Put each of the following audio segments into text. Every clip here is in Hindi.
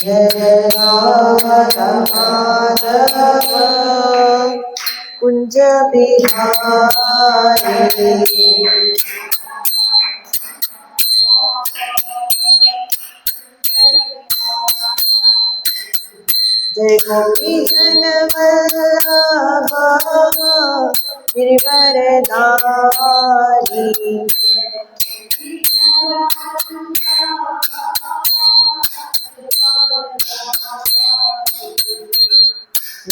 जय राधा माधव कुंज बिहारी। जय गोपी जन वल्लभा गिरिवरधारी।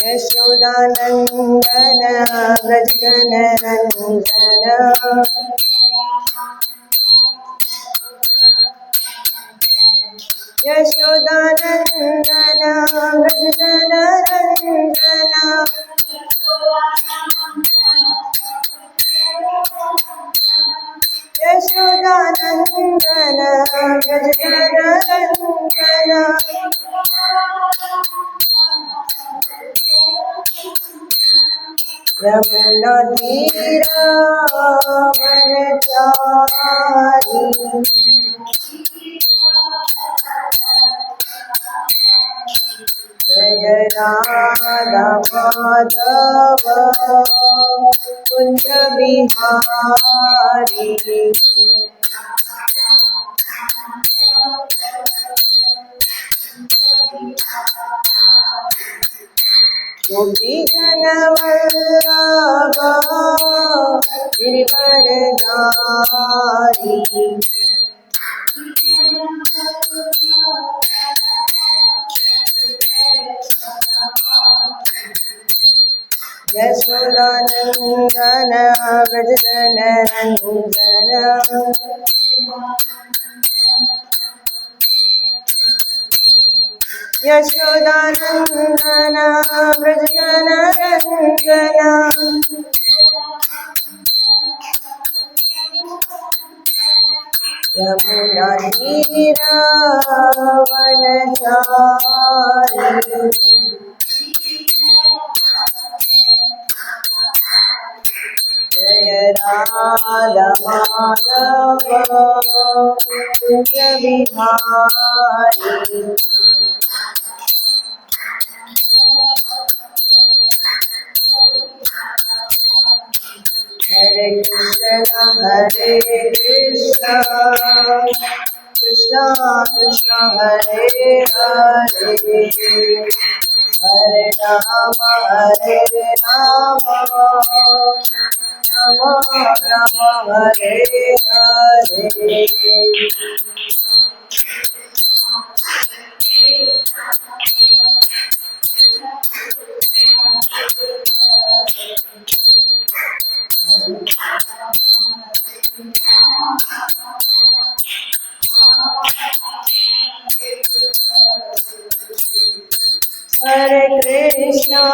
यशोदानंदन व्रजगण रंजन। यशोदानंदन व्रजगण रंजन। यशोदानंदन व्रजगण रंजन। यमुना तीरावनचारी। जय राधा माधव कुंज बिहारी। गोपी जन वल्लभा गिरिवरधारी। यशोदानंदन व्रजगण रंजन। यशोदानंदन व्रजगण रंजन। यमुना तीरावनचारी। जय राधा माधव कुंज बिहारी। हरे कृष्ण कृष्ण कृष्ण हरे हरे, हरे राम राम राम हरे हरे। हरे कृष्णा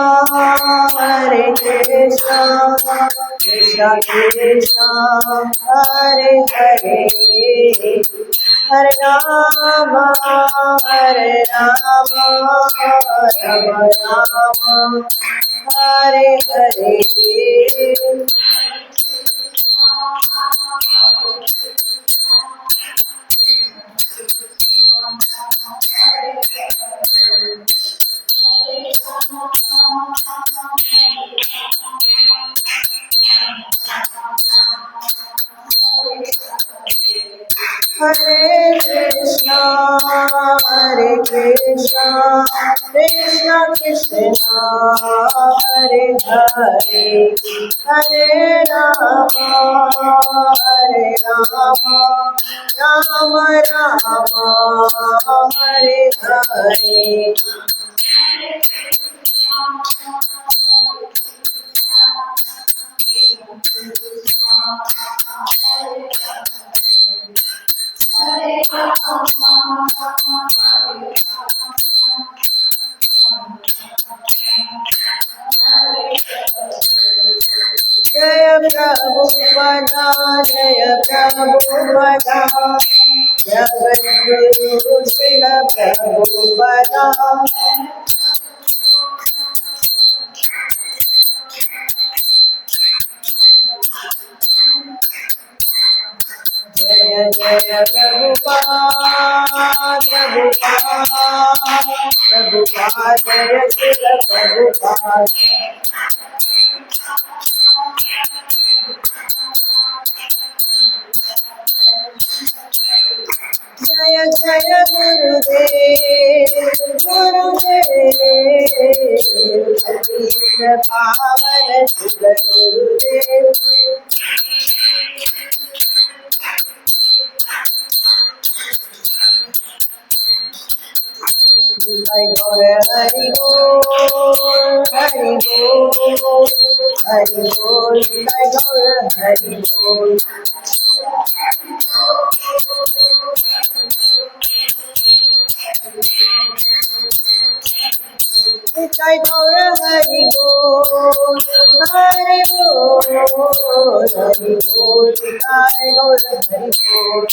कृष्णा कृष्णा हरे हरे, हरे राम राम राम हरे हरे। हरे कृष्णा कृष्णा कृष्णा हरे हरे, हरे राम राम राम हरे हरे। जय प्रभुपदा जय प्रभुपदा, जगद्गुरु श्रील प्रभुपदा। जय जय प्रभुपाद प्रभुपाद प्रभुपाद जय शिल प्रभुपाद जय जय गुरुदेव गुरुदेव पतित पावन शिव गुरुदेव हरि बोल हरि बोल हरि बोल हरि बोल हरि बोल जय गौर हरि बोल हरि बोल हरि बोल जय गौर हरि बोल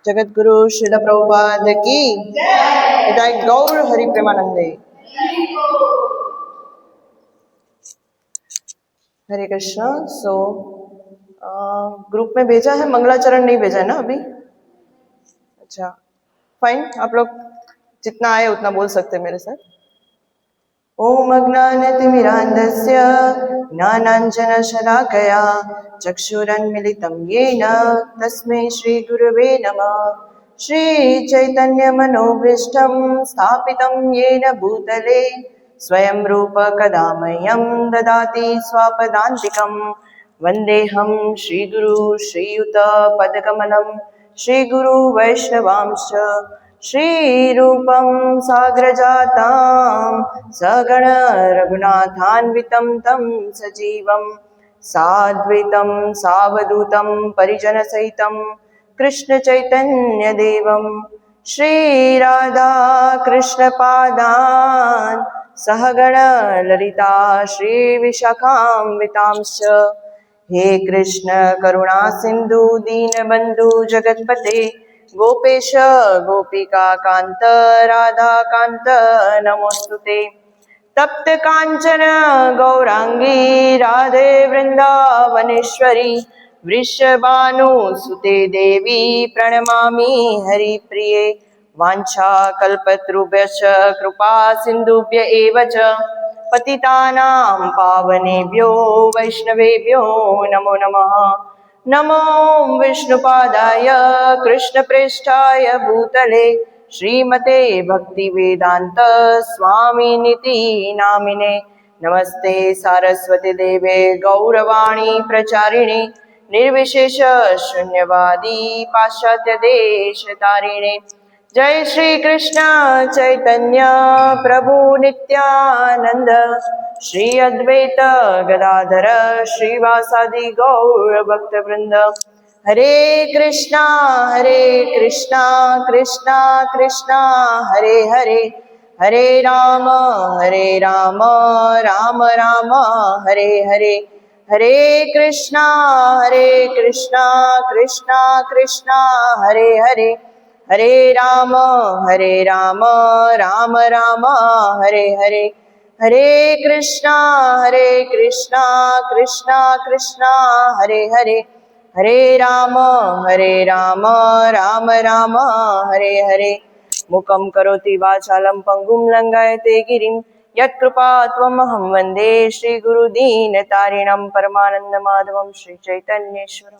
जगत गुरु श्रील प्रभुपाद की जय गौर हरि प्रेमानंदे हरे कृष्णा। सो ग्रुप में भेजा है, मंगलाचरण नहीं भेजा है ना अभी? अच्छा फाइन, आप लोग जितना आए उतना बोल सकते हैं मेरे साथ। ओम अज्ञानतिमिरान्धस्य ज्ञानाञ्जनशलाकया चक्षुरुन्मिलितं येन तस्मै श्रीगुरवे नमः। श्रीचैतन्यमनोभीष्टं स्थापितं येन भूतले स्वयं रूप कदा मह्यं ददाति स्वापदान्तिकं। वन्देऽहं श्रीगुरु श्रीयुतपदकमलं श्रीगुरु वैष्णवांश्च श्रीरूपं साग्रजातां सगण रघुनाथान्वितं तं सजीवं साद्वैतं सावधूतं परिजनसहितं कृष्णचैतन्यदेवं श्रीराधा कृष्णपादान् सहगण ललिता श्रीविशाखान्वितांश्च। हे कृष्ण करुणा सिंधु दीनबंधु जगतपते गोपेश गोपिका कांत राधा कांत नमोस्तुते। तप्त कांचन गौरांगी राधे वृंदावनेश्वरी वृषभानुसुते देवी प्रणमामि हरिप्रिये। वाञ्छाकल्पतरुभ्यश्च कृपा सिन्धुभ्य एव च पतितानां पावनेभ्यो वैष्णवेभ्यो नमो नमः। नमो विष्णुपादाय कृष्णप्रेष्ठाय भूतले श्रीमते भक्तिवेदांत स्वामिनिति नामिने। नमस्ते सारस्वती देवे गौरवाणी प्रचारिणे निर्विशेष शून्यवादी पाश्चात्य देश तारिणे। जय श्री कृष्ण चैतन्य प्रभु नित्यानंद श्री अद्वैत गदाधर श्रीवासादि गौर भक्त वृंद। हरे कृष्णा कृष्णा कृष्णा हरे हरे हरे राम राम राम हरे हरे। हरे कृष्णा कृष्णा कृष्णा हरे हरे हरे राम राम राम हरे हरे। हरे कृष्णा कृष्णा कृष्णा हरे हरे हरे राम राम राम हरे हरे। मुखं करोति वाचालं पंगुं लंघयते गिरिं यत्कृपात्वमहं वन्दे श्रीगुरुदीनतारिणं परमानन्दमाधवं श्रीचैतन्येश्वरम्।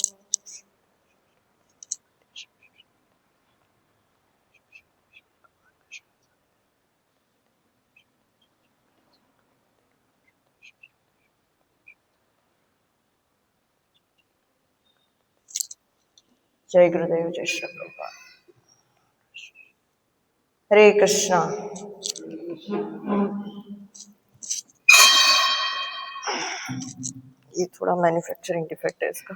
जय गुरुदेव जय श्री प्रभुपाद। हरे कृष्णा। ये थोड़ा मैन्युफैक्चरिंग डिफेक्ट है इसका,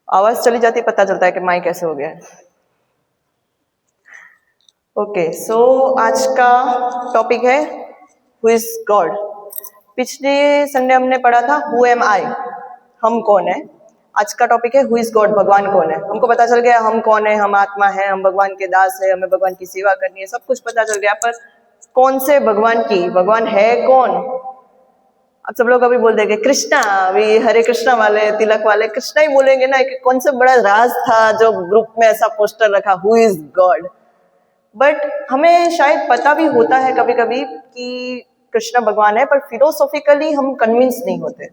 आवाज चली जाती पता चलता है कि माइक कैसे हो गया है। ओके सो आज का टॉपिक है हु इज गॉड। पिछले संडे हमने पढ़ा था हु एम आई, हम कौन है। आज का टॉपिक है हु इज गॉड, भगवान कौन है। हमको पता चल गया हम कौन है, हम आत्मा है, हम भगवान के दास है, हमें भगवान की सेवा करनी है, सब कुछ पता चल गया। पर कौन से भगवान की, भगवान है कौन? अब सब लोग अभी बोल देंगे कृष्णा, अभी हरे कृष्णा वाले, तिलक वाले कृष्णा ही बोलेंगे ना। कि कौन सा बड़ा राज था जो ग्रुप में ऐसा पोस्टर रखा, हु इज गॉड। बट हमें शायद पता भी होता है कभी कभी कि कृष्ण भगवान है, पर फिलोसॉफिकली हम कन्विंस नहीं होते।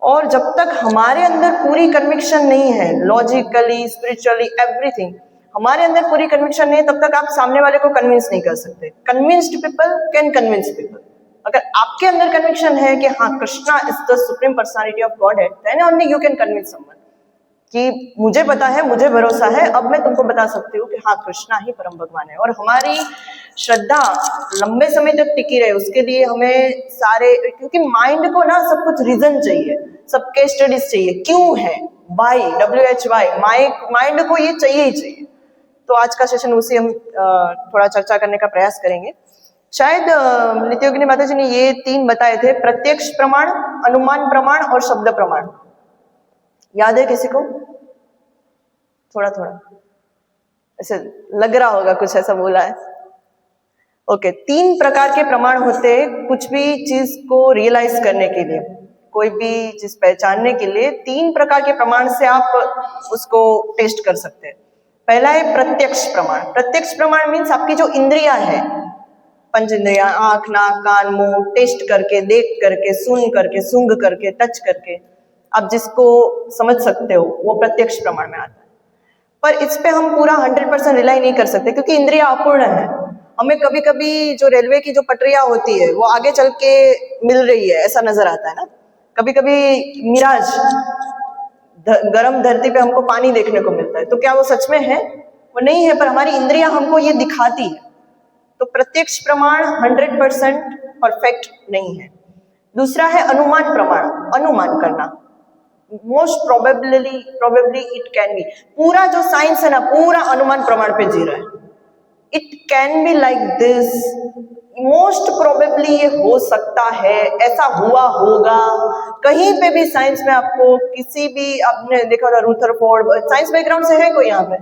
और जब तक हमारे अंदर पूरी कन्विक्शन नहीं है, लॉजिकली, स्पिरिचुअली, एवरीथिंग हमारे अंदर पूरी कन्विक्शन नहीं है, तब तक आप सामने वाले को कन्विंस नहीं कर सकते। Convinced people can convince people. अगर आपके अंदर कन्विक्शन है कि हाँ Krishna is the supreme personality of godhead, then only you can convince someone कि मुझे पता है, मुझे भरोसा है, अब मैं तुमको बता सकती हूँ कि हाँ कृष्णा ही परम भगवान है। और हमारी श्रद्धा लंबे समय तक टिकी रहे उसके लिए हमें सारे, क्योंकि माइंड को ना सब कुछ रीजन चाहिए, सबके स्टडीज चाहिए, क्यों है, वाई, WHY, माइंड को ये चाहिए ही चाहिए। तो आज का सेशन उसी हम थोड़ा चर्चा करने का प्रयास करेंगे। शायद नित्योगिनी माता जी ने ये 3 बताए थे, प्रत्यक्ष प्रमाण, अनुमान प्रमाण और शब्द प्रमाण। याद है किसी को? थोड़ा थोड़ा ऐसे लग रहा होगा कुछ ऐसा बोला है। ओके, 3 प्रकार के प्रमाण होते हैं कुछ भी चीज को रियलाइज करने के लिए, कोई भी चीज पहचानने के लिए 3 प्रकार के प्रमाण से आप उसको टेस्ट कर सकते हैं। पहला है प्रत्यक्ष प्रमाण। प्रत्यक्ष प्रमाण मीन्स आपकी जो इंद्रियां है, पंच इंद्रियां, आंख, नाक, कान, मुंह, टेस्ट करके, देख करके, सुन करके, सूंघ करके, टच करके आप जिसको समझ सकते हो, वो प्रत्यक्ष प्रमाण में आता है। पर इस पे हम पूरा 100% रिलाई नहीं कर सकते क्योंकि इंद्रियां अपूर्ण है। हमें कभी कभी जो रेलवे की जो पटरियां होती है वो आगे चल के मिल रही है ऐसा नजर आता है ना। कभी कभी मिराज, गरम धरती पे हमको पानी देखने को मिलता है, तो क्या वो सच में है? वो नहीं है, पर हमारी इंद्रियां हमको ये दिखाती है। तो प्रत्यक्ष प्रमाण 100% परफेक्ट नहीं है। दूसरा है अनुमान प्रमाण, अनुमान करना। Most probably it can be, पूरा जो साइंस है ना पूरा अनुमान प्रमाण पे जी रहा है। It can be like this, most probably ये हो सकता है, ऐसा हुआ होगा। कहीं पे भी साइंस में आपको किसी भी, आपने देखा होगा रूथरफोर्ड, साइंस बैकग्राउंड से है कोई यहाँ पे?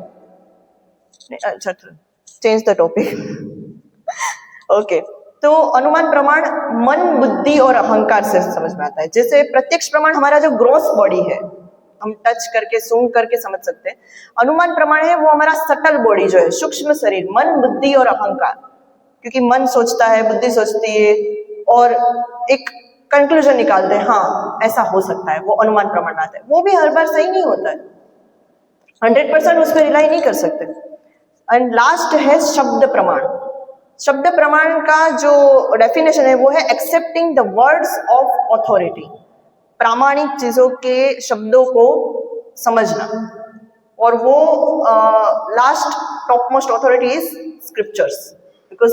अच्छा, चेंज द टॉपिक। ओके, तो अनुमान प्रमाण मन, बुद्धि और अहंकार से समझ में आता है। जैसे प्रत्यक्ष प्रमाण हमारा जो ग्रॉस बॉडी है, हम टच करके, सूंघ करके समझ सकते हैं। अनुमान प्रमाण है वो हमारा सटल बॉडी जो है, सूक्ष्म शरीर, मन, बुद्धि और अहंकार। क्योंकि मन सोचता है, बुद्धि सोचती है और एक कंक्लूजन निकालते हैं, हाँ ऐसा हो सकता है, वो अनुमान प्रमाण आता है। वो भी हर बार सही नहीं होता है, 100% उस पर रिलाई नहीं कर सकते। एंड लास्ट है शब्द प्रमाण। शब्द प्रमाण का जो डेफिनेशन है वो है accepting the words of authority, प्रामाणिक चीजों के शब्दों को समझना। और वो last top most authority is scriptures, because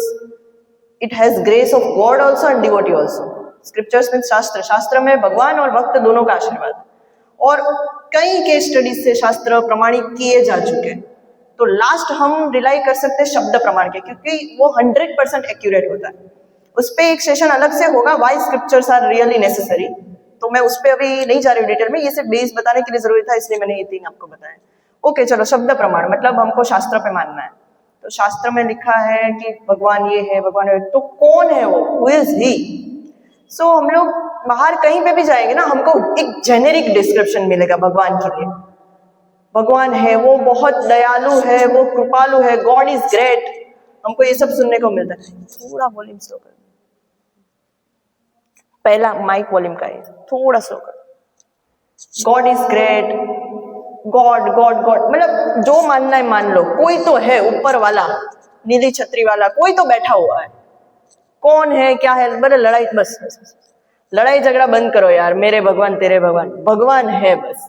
it has grace of God also and devotee also. Scriptures means शास्त्र, शास्त्र में भगवान और भक्त दोनों का आशीर्वाद। और कई केस स्टडीज से शास्त्र प्रमाणित किए जा चुके हैं। तो लास्ट हम रिलाई कर सकते हैं शब्द प्रमाण के, क्योंकि वो 100% एक्यूरेट होता है। उस पर एक सेशन अलग से होगा, why scriptures are really necessary. तो मैं उस पर अभी नहीं जा रही हूँ डिटेल में, ये सिर्फ बेस बताने के लिए जरूरी था, इसलिए मैंने ये 3 आपको बताया। ओके, चलो शब्द प्रमाण मतलब हमको शास्त्र पे मानना है। तो शास्त्र में लिखा है कि भगवान ये है, भगवान है, तो कौन है वो, हु इज ही? सो हम लोग बाहर कहीं पे भी जाएंगे ना, हमको एक जेनेरिक डिस्क्रिप्शन मिलेगा भगवान के लिए। भगवान है, वो बहुत दयालु है, वो कृपालु है, गॉड इज ग्रेट, हमको ये सब सुनने को मिलता है। थोड़ा वॉल्यूम स्लो कर, पहला माइक वॉल्यूम का है, थोड़ा स्लो कर। God is great, God God God, मतलब जो मानना है मान लो, कोई तो है ऊपर वाला, नीली छतरी वाला, कोई तो बैठा हुआ है। कौन है, क्या है, बड़े लड़ाई, बस लड़ाई झगड़ा बंद करो यार, मेरे भगवान तेरे भगवान, भगवान है बस।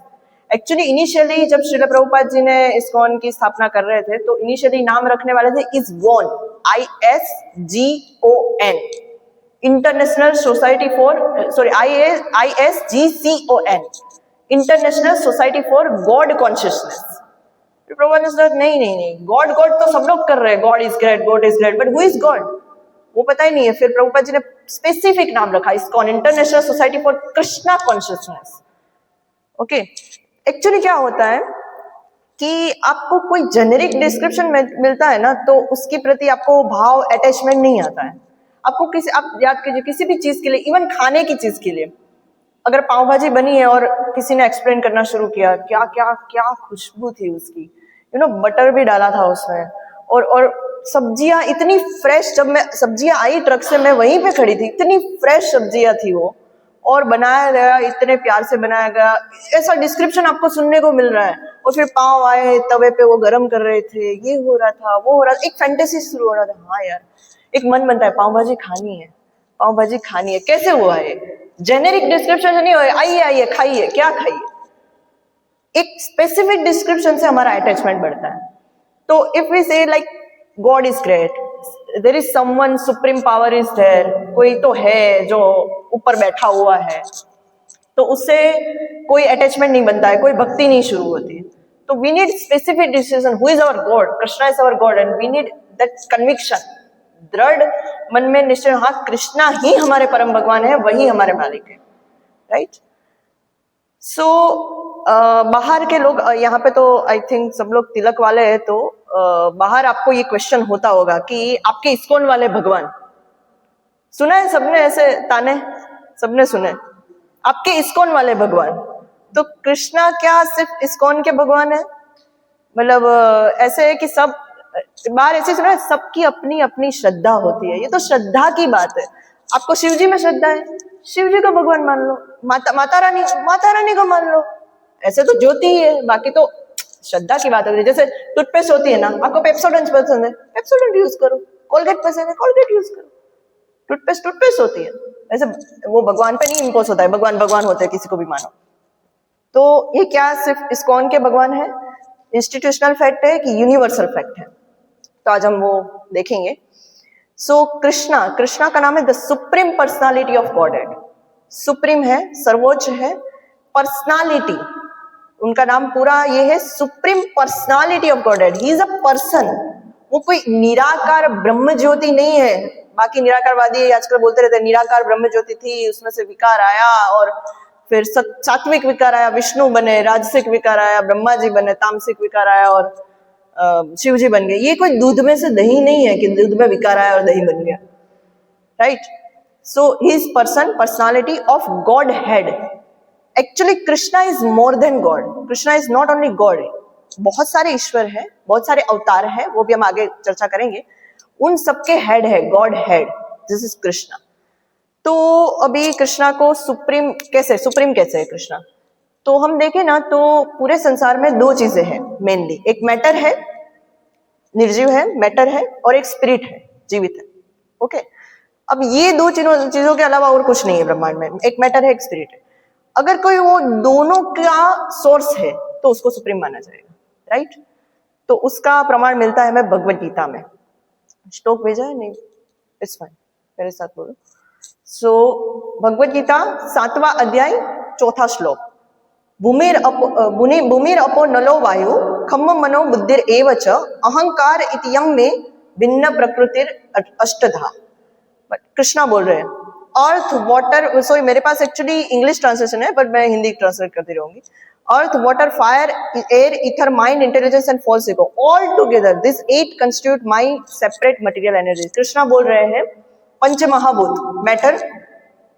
एक्चुअली इनिशियली जब श्रील प्रभुपाद जी ने इस्कॉन की स्थापना कर रहे थे, तो इनिशियली नाम रखने वाले थे इस्गॉन, ISGON, international society for, sorry ISGCON, international society for God consciousness. Prabhupada ने सोचा नहीं, गॉड गॉड तो सब लोग कर रहे हैं, God is great, God is great, but who is God वो पता ही नहीं है। फिर प्रभुपाद जी ने स्पेसिफिक नाम रखा ISKCON, international society for Krishna consciousness. Okay, actually क्या होता है कि आपको कोई जेनेरिक डिस्क्रिप्शन मिलता है ना, तो उसके प्रति आपको भाव अटैचमेंट नहीं आता है। आपको किसी, आप याद कीजिए किसी भी चीज के लिए, इवन खाने की चीज के लिए, अगर पाव भाजी बनी है और किसी ने एक्सप्लेन करना शुरू किया, क्या क्या क्या खुशबू थी उसकी, बटर भी डाला था उसमें, और सब्जियां इतनी फ्रेश, जब मैं सब्जियां आई ट्रक से, मैं वहीं पे खड़ी थी, इतनी फ्रेश सब्जियां थी वो, और बनाया गया, इतने प्यार से बनाया गया, ऐसा डिस्क्रिप्शन आपको सुनने को मिल रहा है। और फिर पाव आए, तवे पे वो गरम कर रहे थे, ये हो रहा था, वो हो रहा था, एक फैंटेसी शुरू हो रहा था। हाँ यार, एक मन बनता है पाव भाजी खानी है, पाव भाजी खानी है। कैसे हुआ है? जेनेरिक डिस्क्रिप्शन से नहीं हुआ, आइए आइए खाइए, क्या खाइए, एक स्पेसिफिक डिस्क्रिप्शन से हमारा अटैचमेंट बढ़ता है। तो if we say like god is great, there is someone, supreme power is there, कोई तो है जो ऊपर बैठा हुआ है, तो उससे कोई अटैचमेंट नहीं बनता है, कोई भक्ति नहीं शुरू होती है। तो we need specific decision, who is our god, Krishna is our god, and we need that conviction, दृढ़ मन में निश्चय, हाँ कृष्णा ही हमारे परम भगवान है, वही हमारे मालिक है, राइट। सो बाहर के लोग, यहाँ पे तो आई थिंक सब लोग तिलक वाले हैं, तो बाहर आपको ये क्वेश्चन होता होगा कि आपके इस्कॉन वाले भगवान, सुना है सबने ऐसे ताने, सबने सुने, आपके इस्कॉन वाले भगवान। तो कृष्णा क्या सिर्फ इस्कॉन के भगवान है? मतलब ऐसे है कि सब बार ऐसे सुना है, सबकी अपनी अपनी श्रद्धा होती है, ये तो श्रद्धा की बात है। आपको शिव जी में श्रद्धा है, शिव जी को भगवान मान लो, माता रानी को मान लो, ऐसे तो ज्योति ही है, बाकी तो श्रद्धा की बात होती है। जैसे टूथपेस्ट होती है ना, आपको पेप्सोडेंट पसंद है, पेप्सोडेंट यूज करो, कोलगेट पसंद है, कोलगेट यूज करो, टूथपेस्ट होती है। वैसे वो भगवान पे नहीं इम्पोज होता है, भगवान भगवान होते हैं, किसी को भी मानो। तो ये क्या सिर्फ इस्कॉन के भगवान है, इंस्टीट्यूशनल फैक्ट है कि यूनिवर्सल फैक्ट है? तो आज हम वो देखेंगे। सो कृष्णा का नाम है the supreme personality of godhead. Supreme है, सर्वोच्च है, पर्सनालिटी, उनका नाम पूरा ये है, supreme personality of godhead. He is a person, वो कोई निराकार ब्रह्म ज्योति नहीं है। बाकी निराकारवादी आजकल बोलते रहते हैं निराकार ब्रह्म ज्योति थी, उसमें से विकार आया और फिर सात्विक विकार आया, विष्णु बने, राजसिक विकार आया, ब्रह्मा जी बने, तामसिक विकार आया और शिव जी बन गए। ये कोई दूध में से दही नहीं है कि दूध में विकार आया और दही बन गया, right. So his personality of God head. Actually Krishna is more than God, Krishna is not only God, बहुत सारे ईश्वर है, बहुत सारे अवतार है, वो भी हम आगे चर्चा करेंगे। उन सबके हेड है, God head, this is Krishna. तो अभी कृष्णा को सुप्रीम कैसे है कृष्णा? तो हम देखें ना, तो पूरे संसार में दो चीजें हैं मेनली, एक मैटर है, निर्जीव है, मैटर है, और एक स्पिरिट है, जीवित है। ओके, अब ये दो चीजों के अलावा और कुछ नहीं है ब्रह्मांड में, एक मैटर है, एक स्पिरिट है। अगर कोई वो दोनों का सोर्स है तो उसको सुप्रीम माना जाएगा, राइट। तो उसका प्रमाण मिलता है हमें भगवद गीता में। श्लोक भेजा है? नहीं, इट्स फाइन, मेरे साथ बोलो। सो भगवद गीता 7वां अध्याय 4था श्लोक, भूमिर अपो नलो वायु खम्म मनो बुद्धिर एव च अहंकार इतियम में भिन्न प्रकृतिर अष्टधा। कृष्णा बोल रहे हैं, अर्थ वाटर, सॉरी मेरे पास एक्चुअली इंग्लिश ट्रांसलेशन है, बट मैं हिंदी ट्रांसलेट करती रहूंगी। Earth water fire air ether mind intelligence and false ego, all together this 8 constitute my separate material energy. Krishna बोल रहे हैं पंच महाभूत, मैटर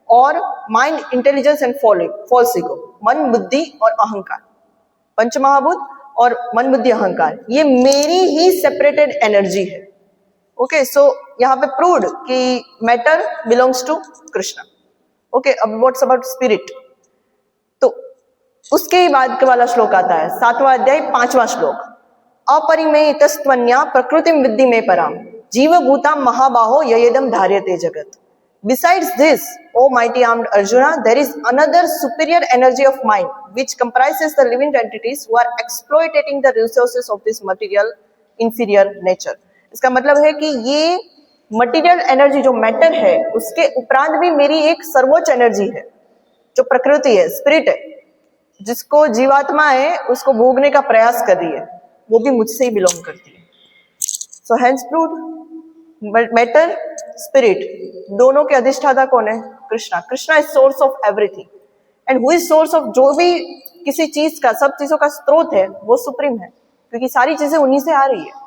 और mind, intelligence and false ego, मन बुद्धि और अहंकार, पंच महाभूत और मन बुद्धि अहंकार, ये मेरी ही सेपरेटेड एनर्जी है। ओके, सो यहाँ पे प्रूव्ड कि matter belongs to Krishna. Okay, अब व्हाट्स अबाउट स्पिरिट? तो उसके ही बाद के वाला श्लोक आता है 7वां अध्याय 5वां श्लोक, अपरिमेयितस्त्वन्या प्रकृतिम विद्धि में पराम जीव भूता महाबाहो ययेदम धार्यते जगत। Besides this, O mighty armed Arjuna, there is another superior energy of mind which comprises the living entities who are exploiting the resources of this material inferior nature. इसका मतलब है कि ये मटेरियल एनर्जी जो मैटर है, उसके उपरांत भी मेरी एक सर्वोच्च एनर्जी है जो प्रकृति है, स्पिरिट है, जिसको जीवात्मा है उसको भोगने का प्रयास कर रही है, वो भी मुझसे ही बिलोंग करती है। So hence proved matter spirit दोनों के अधिष्ठाता कौन है? Krishna. Krishna is source of everything, and who is source of, जो भी किसी चीज का, सब चीजों का स्रोत है वो सुप्रीम है, क्योंकि सारी चीजें उन्हीं से आ रही है।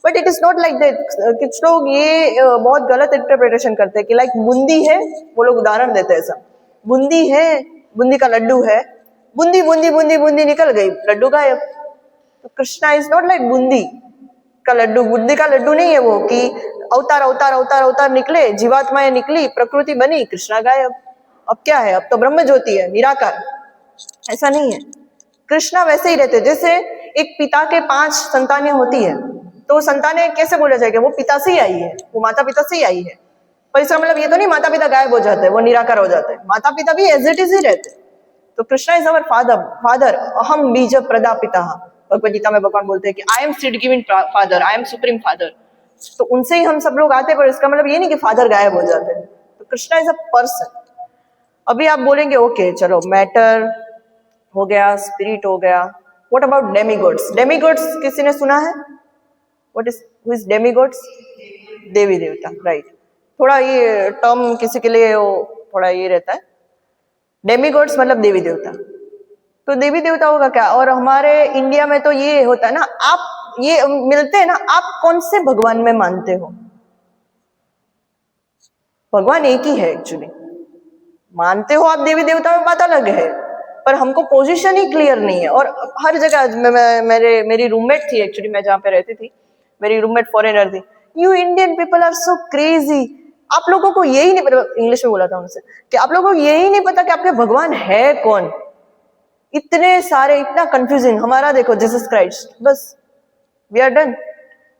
But it is not like that. कुछ लोग ये बहुत गलत इंटरप्रिटेशन करते हैं कि लाइक बूंदी है, वो लोग उदाहरण देते हैं ऐसा, बूंदी है, बूंदी का लड्डू है, बूंदी बूंदी बूंदी बूंदी निकल गई, लड्डू गायब। तो Krishna is not like Bundi का लड्डू, बूंदी का लड्डू नहीं है वो कि अवतार अवतार अवतार अवतार निकले, जीवात्माएं निकली, प्रकृति बनी, कृष्णा गायब। अब क्या है, अब तो ब्रह्म ज्योति है, निराकार। ऐसा नहीं है। कृष्णा वैसे ही रहते, जैसे एक पिता के 5 संतानें होती है, तो संतानें कैसे बोला जाएगा, वो पिता से ही आई है, वो माता पिता से ही आई है। पर इसका मतलब ये तो नहीं माता पिता गायब हो जाते हैं, वो निराकार हो जाते हैं, माता पिता भी एज इट इज ही रहते हैं। तो कृष्णा इज अवर फादर, अहम बीज प्रदापिता। भगवद गीता में भगवान बोलते हैं कि I M seed giving father, I am supreme father. तो उनसे ही हम सब लोग आते हैं, पर इसका मतलब ये नहीं कि फादर गायब हो जाते हैं। तो कृष्णा इज अ पर्सन। अभी आप बोलेंगे ओके चलो मैटर हो गया, स्पिरिट हो गया, व्हाट अबाउट डेमीगॉड्स? डेमीगॉड्स किसी ने सुना है? What is, who is demigods? देवी देवता, राइट। थोड़ा ये टर्म किसी के लिए वो थोड़ा ये रहता है, डेमीगॉड्स मतलब देवी देवता। तो देवी देवताओं का क्या, और हमारे इंडिया में तो ये होता है ना, आप ये मिलते हैं ना, आप कौन से भगवान में मानते हो? भगवान एक ही है एक्चुअली, मानते हो आप देवी देवता में बात अलग है, पर हमको पोजीशन ही क्लियर नहीं है। और हर जगह मेरी रूममेट थी एक्चुअली, मैं जहाँ पे रहती थी, मेरी रूममेट फॉरेनर थी। You Indian people are so crazy, आप लोगों को यही नहीं पता, इंग्लिश में बोला था उनसे कि आप लोगों को यही नहीं पता कि आपके भगवान है कौन। इतने सारे, इतना कंफ्यूजिंग। हमारा देखो जीसस क्राइस्ट, बस we are done.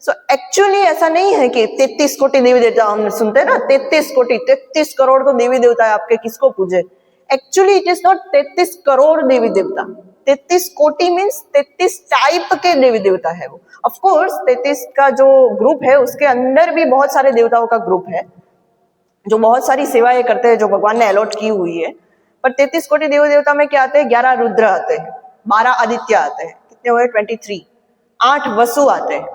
So actually ऐसा नहीं है कि 33 कोटि देवी देवता, हम सुनते हैं ना 33 कोटि, 33 करोड़ तो देवी देवता है, आपके किसको पूजे? Actually it is not 33 crore देवी देवता। 33 कोटि मीन्स 33 टाइप के देवी देवता है वो। ऑफ कोर्स 33 का जो ग्रुप है उसके अंदर भी बहुत सारे देवताओं का ग्रुप है जो बहुत सारी सेवाएं करते हैं, जो भगवान ने अलॉट की हुई है। पर 33 कोटि देवी देवता में क्या आते हैं? 11 रुद्र आते हैं, 12 आदित्य आते हैं, कितने हुए? 23। 8 वसु आते हैं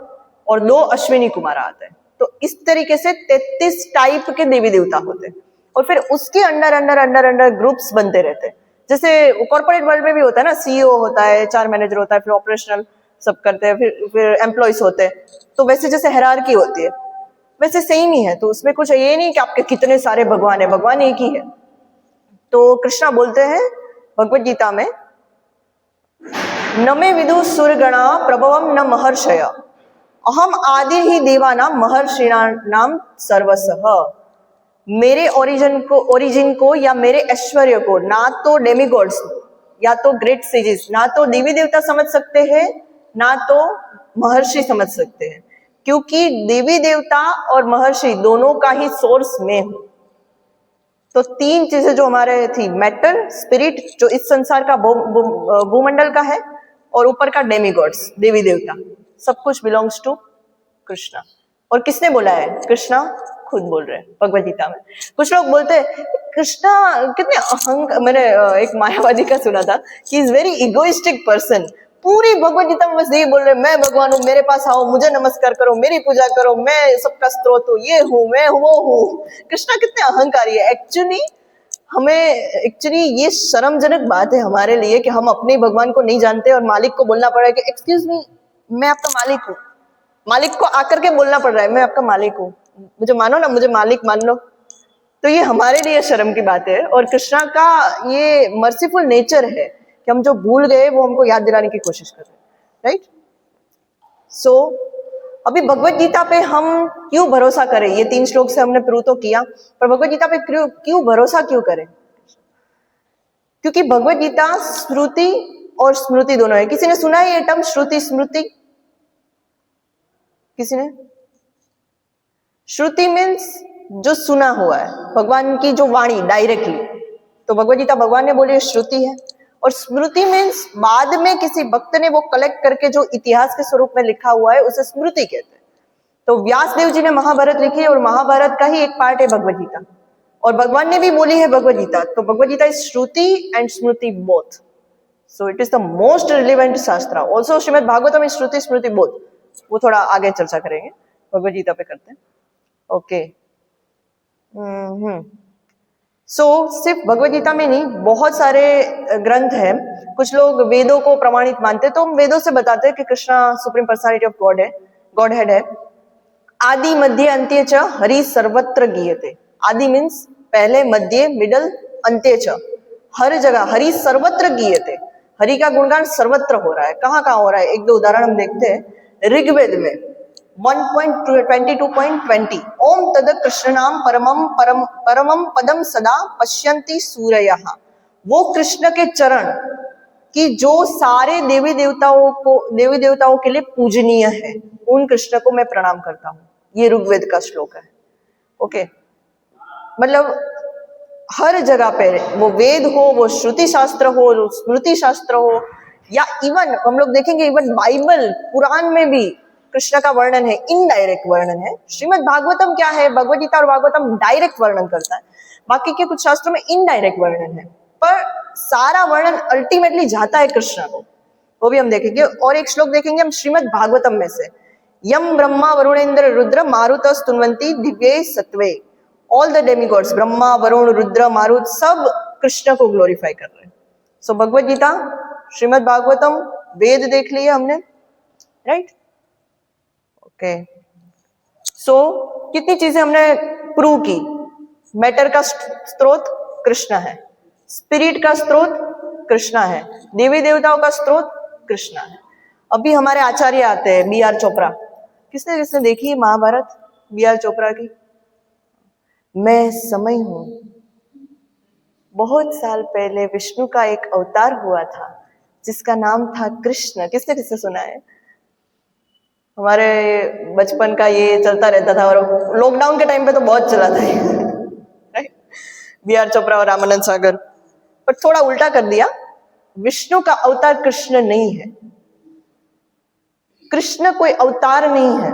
और 2 अश्विनी कुमार आते हैं। तो इस तरीके से 33 टाइप के देवी देवता होते हैं। और फिर उसके under under under under groups बनते रहते हैं। जैसे कॉर्पोरेट वर्ल्ड में भी होता है ना, सीईओ होता है, 4 मैनेजर होता है, फिर ऑपरेशनल सब करते हैं, फिर एम्प्लॉयज होते हैं। तो वैसे जैसे हायरार्की होती है, वैसे सेम ही है। तो उसमें कुछ ये नहीं कि आपके कितने सारे भगवान है, भगवान एक ही है। तो कृष्णा बोलते हैं भगवद गीता में, न मे विदु सुरगणा प्रभवम न महर्षय, अहम आदि ही देवाना महर्षिणाम सर्वसः। मेरे ओरिजिन को या मेरे ऐश्वर्य को ना तो डेमिगॉड्स या तो ग्रेट सेजेस, ना तो देवी देवता समझ सकते हैं, ना तो महर्षि समझ सकते हैं, क्योंकि देवी देवता और महर्षि दोनों का ही सोर्स मैं हूं। तो 3 चीजें जो हमारे थी, मैटर, स्पिरिट जो इस संसार का भूमंडल का है, और ऊपर का डेमिगॉड्स देवी देवता, सब कुछ बिलोंग्स टू कृष्णा। और किसने बोला है? कृष्णा खुद बोल रहे हैं भगवद गीता में। कुछ लोग बोलते हैं कृष्णा कितने मैंने एक मायावादी का सुना था कि इज वेरी इगोइस्टिक पर्सन। पूरी भगवद गीता में बस यही बोल रहे हैं, मैं भगवान हूँ, मेरे पास आओ, मुझे नमस्कार करो, मेरी पूजा करो, मैं सबका स्रोत हूँ, ये हूँ, मैं वो हूँ। कृष्णा कितने अहंकारी है। एक्चुअली ये शर्मजनक बात है हमारे लिए कि हम अपने भगवान को नहीं जानते और मालिक को बोलना पड़ रहा है कि एक्सक्यूज मी, मैं आपका मालिक हूँ। मालिक को आकर के बोलना पड़ रहा है, मैं आपका मालिक हूँ, मुझे मानो ना, मुझे मालिक मान लो। तो ये हमारे लिए शर्म की बात है। और कृष्णा का ये मर्सीफुल नेचर है कि हम जो भूल गए वो हमको याद दिलाने की कोशिश कर रहे हैं, राइट। सो अभी भगवत गीता पे हम क्यों भरोसा करें? ये 3 श्लोक से हमने प्रूव तो किया, पर भगवत गीता पे क्यों भरोसा क्यों करें? क्योंकि भगवत गीता श्रुति और स्मृति दोनों है। किसी ने सुना है ये टर्म श्रुति स्मृति? किसी ने? श्रुति मीन्स जो सुना हुआ है, भगवान की जो वाणी डायरेक्टली, तो भगवद गीता भगवान ने बोली श्रुति है। और स्मृति मीन्स बाद में किसी भक्त ने वो कलेक्ट करके जो इतिहास के स्वरूप में लिखा हुआ है, उसे स्मृति कहते हैं। तो व्यास देव जी ने महाभारत लिखी और महाभारत का ही एक पार्ट है भगवद गीता, और भगवान ने भी बोली है भगवद गीता। तो Bhagavad Gita is shruti and smriti both, so it is the most relevant shastra. Also Srimad Bhagavatam is shruti smriti both, वो थोड़ा आगे चर्चा करेंगे, भगवद गीता पे करते हैं। ओके। सो सिर्फ भगवद गीता में नहीं, बहुत सारे ग्रंथ हैं कुछ लोग वेदों को प्रमाणित मानते, तो हम वेदों से बताते हैं कि Krishna supreme personality of God है, गॉड हेड है। आदि मध्य अंत्य च हरि सर्वत्र गीयते। आदि मीन्स पहले, मध्य, मिडल, अंत्य च, हर जगह हरि सर्वत्र गीयते। हरि का गुणगान सर्वत्र हो रहा है। कहाँ कहाँ हो रहा है? एक दो उदाहरण हम देखते हैं। ऋग्वेद में 1.22.20 ओम तद कृष्ण नाम परमम पदम सदा पश्यन्ति सूरयः। वो कृष्ण के चरण कि जो सारे देवी देवताओं के लिए पूजनीय है, उन कृष्ण को मैं प्रणाम करता हूँ। ये ऋग्वेद का श्लोक है। ओके, मतलब हर जगह पे, वो वेद हो, वो श्रुति शास्त्र हो, स्मृति शास्त्र हो, या इवन हम लोग देखेंगे इवन बाइबल पुराण में भी कृष्ण का वर्णन है, इनडायरेक्ट वर्णन है। श्रीमद् भागवतम क्या है? भगवद गीता और भागवतम डायरेक्ट वर्णन करता है, बाकी के कुछ शास्त्रों में इनडायरेक्ट वर्णन है, पर सारा वर्णन अल्टीमेटली जाता है कृष्ण को। वो भी हम देखेंगे। और एक श्लोक देखेंगे हम श्रीमद् भागवतम में से, यम ब्रह्मा वरुणेन्द्र रुद्र मारुत स्तुन्वन्ति दिव्ये सत्वे। All the demigods, Brahma, Varuna, Rudra, Marut, सब कृष्ण को ग्लोरीफाई कर रहे हैं। सो भगवद गीता, श्रीमद् भागवतम, वेद देख लिए हमने, राइट? ओके, सो कितनी चीजें हमने प्रूव की। मैटर का स्रोत कृष्ण है, स्पिरिट का स्रोत कृष्ण है, देवी देवताओं का स्रोत कृष्ण है। अभी हमारे आचार्य आते हैं, B.R. चोपड़ा। किसने किसने देखी महाभारत B.R. चोपड़ा की? मैं समय हूं। बहुत साल पहले विष्णु का एक अवतार हुआ था जिसका नाम था कृष्ण। किसने किसने सुना है? हमारे बचपन का ये चलता रहता था, और लॉकडाउन के टाइम पे तो बहुत चला था B.R. चोपड़ा और रामानंद सागर। पर थोड़ा उल्टा कर दिया, विष्णु का अवतार कृष्ण नहीं है। कृष्ण कोई अवतार नहीं है।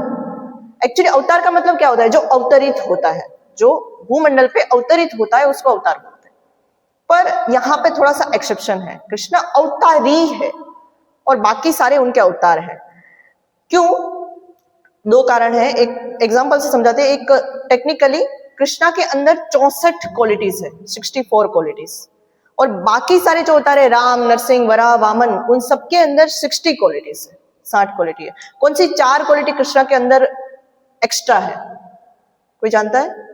एक्चुअली अवतार का मतलब क्या होता है? जो अवतरित होता है, जो भूमंडल पे अवतरित होता है, उसको अवतार बोलते हैं। पर यहाँ पे थोड़ा सा एक्सेप्शन है, कृष्ण अवतारी है और बाकी सारे उनके अवतार हैं। क्यों? दो कारण है। एक एग्जांपल से समझाते हैं। एक, टेक्निकली कृष्णा के अंदर 64 क्वालिटीज है, 64 क्वालिटीज, और बाकी सारे जो अवतार है, राम, नरसिंह, वराह, वामन, उन सबके अंदर 60 क्वालिटीज है, 60 क्वालिटी है। कौन सी 4 क्वालिटी कृष्णा के अंदर एक्स्ट्रा है? कोई जानता है?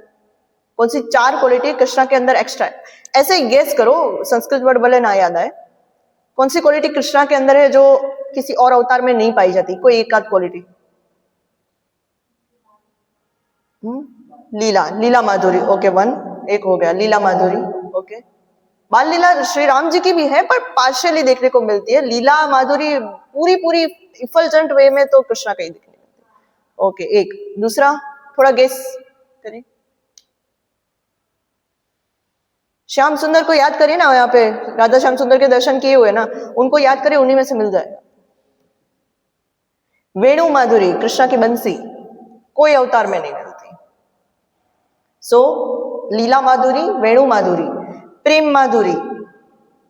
कौन सी 4 क्वालिटी कृष्णा के अंदर एक्स्ट्रा है? ऐसे ही गेस करो, संस्कृत वर्ड भले ना याद आए। कौन सी क्वालिटी कृष्णा के अंदर है जो किसी और अवतार में नहीं पाई जाती? कोई एक आध क्वालिटी। लीला, लीला माधुरी। ओके, 1 एक हो गया, लीला माधुरी। ओके, बाल लीला श्री राम जी की भी है, पर पार्शियली देखने को मिलती है। लीला माधुरी पूरी पूरी इफल्जेंट वे में तो कृष्णा का ही दिखने मिलती है। ओके, एक। दूसरा, थोड़ा गेस करें। श्याम सुंदर को याद करिए ना, यहाँ पे राधा श्याम सुंदर के दर्शन किए हुए ना, उनको याद करिए, उन्हीं में से मिल जाएगा। वेणु माधुरी, कृष्णा की बंसी, कोई अवतार में नहीं मिलती। सो लीला माधुरी, वेणु माधुरी, प्रेम माधुरी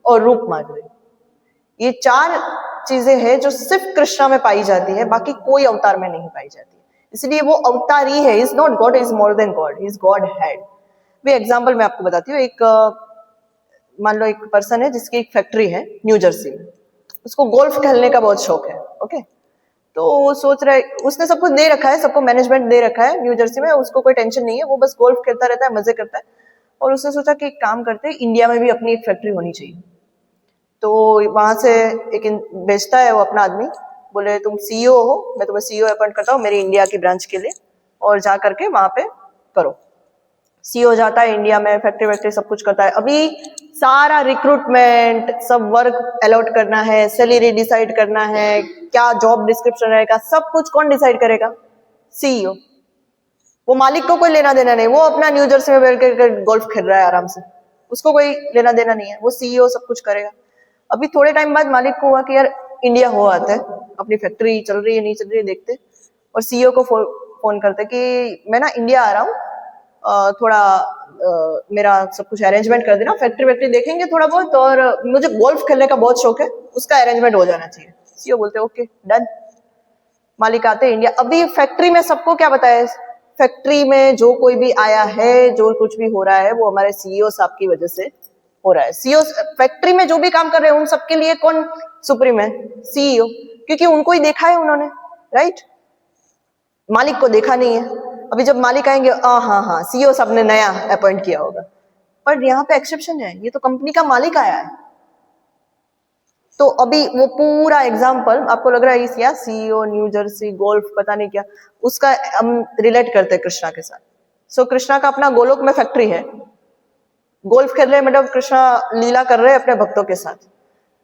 और रूप माधुरी, ये 4 चीजें हैं जो सिर्फ कृष्णा में पाई जाती है, बाकी कोई अवतार में नहीं पाई जाती। इसलिए वो अवतारी है। Is not God, is more than God, is God head. भी एग्जाम्पल मैं आपको बताती हूँ। एक, मान लो एक पर्सन है जिसकी एक फैक्ट्री है न्यू जर्सी में, उसको गोल्फ खेलने का बहुत शौक है। ओके, तो वो सोच रहा है, उसने सब कुछ दे रखा है, सबको मैनेजमेंट दे रखा है न्यू जर्सी में, उसको कोई टेंशन नहीं है, वो बस गोल्फ खेलता रहता है, मजे करता है। और उसने सोचा कि एक काम करते हैं, इंडिया में भी अपनी एक फैक्ट्री होनी चाहिए। तो वहां से एक बेचता है वो अपना आदमी, बोले तुम सीईओ हो, मैं तुम्हें सीईओ अपॉइंट करता हूँ मेरी इंडिया की ब्रांच के लिए, और जा करके वहां पे करो। सीईओ जाता है इंडिया में, फैक्ट्री सब कुछ करता है। अभी सारा रिक्रूटमेंट, सब वर्क अलॉट करना है, सैलरी डिसाइड करना है, क्या जॉब डिस्क्रिप्शन रहेगा, सब कुछ कौन डिसाइड करेगा? सीईओ। वो मालिक को कोई लेना देना नहीं, वो अपना न्यू जर्सी में बैठ कर गोल्फ खेल रहा है आराम से, उसको कोई लेना देना नहीं है, वो सीईओ सब कुछ करेगा। अभी थोड़े टाइम बाद मालिक को हुआ कि यार इंडिया हो आते हैं, अपनी फैक्ट्री चल रही है नहीं चल रही है देखते, और सीईओ को फोन करते कि मैं ना इंडिया आ रहा हूँ, थोड़ा मेरा सब कुछ अरेंजमेंट कर देना, फैक्ट्री देखेंगे थोड़ा बहुत, और मुझे गोल्फ खेलने का बहुत शौक है, उसका अरेंजमेंट हो जाना चाहिए। सीईओ बोलते ओके डन। मालिक आते इंडिया। अभी फैक्ट्री में सबको क्या बताया? फैक्ट्री में जो कोई भी आया है, जो कुछ भी हो रहा है, वो हमारे सीईओ साहब की वजह से हो रहा है। सीईओ फैक्ट्री में जो भी काम कर रहे हैं उन सबके लिए कौन सुप्रीम है? सीईओ, क्योंकि उनको ही देखा है उन्होंने, राइट? मालिक को देखा नहीं है। अभी जब मालिक आएंगे, हाँ सीईओ साहब ने नया अपॉइंट किया होगा, पर यहाँ पे एक्सेप्शन है, ये तो कंपनी का मालिक आया है। तो अभी वो पूरा एग्जाम्पल आपको लग रहा है या सीईओ न्यू जर्सी गोल्फ पता नहीं क्या, उसका हम रिलेट करते हैं कृष्णा के साथ। सो कृष्णा का अपना गोलोक में फैक्ट्री है, गोल्फ खेल रहे हैं, मतलब कृष्णा लीला कर रहे हैं अपने भक्तों के साथ।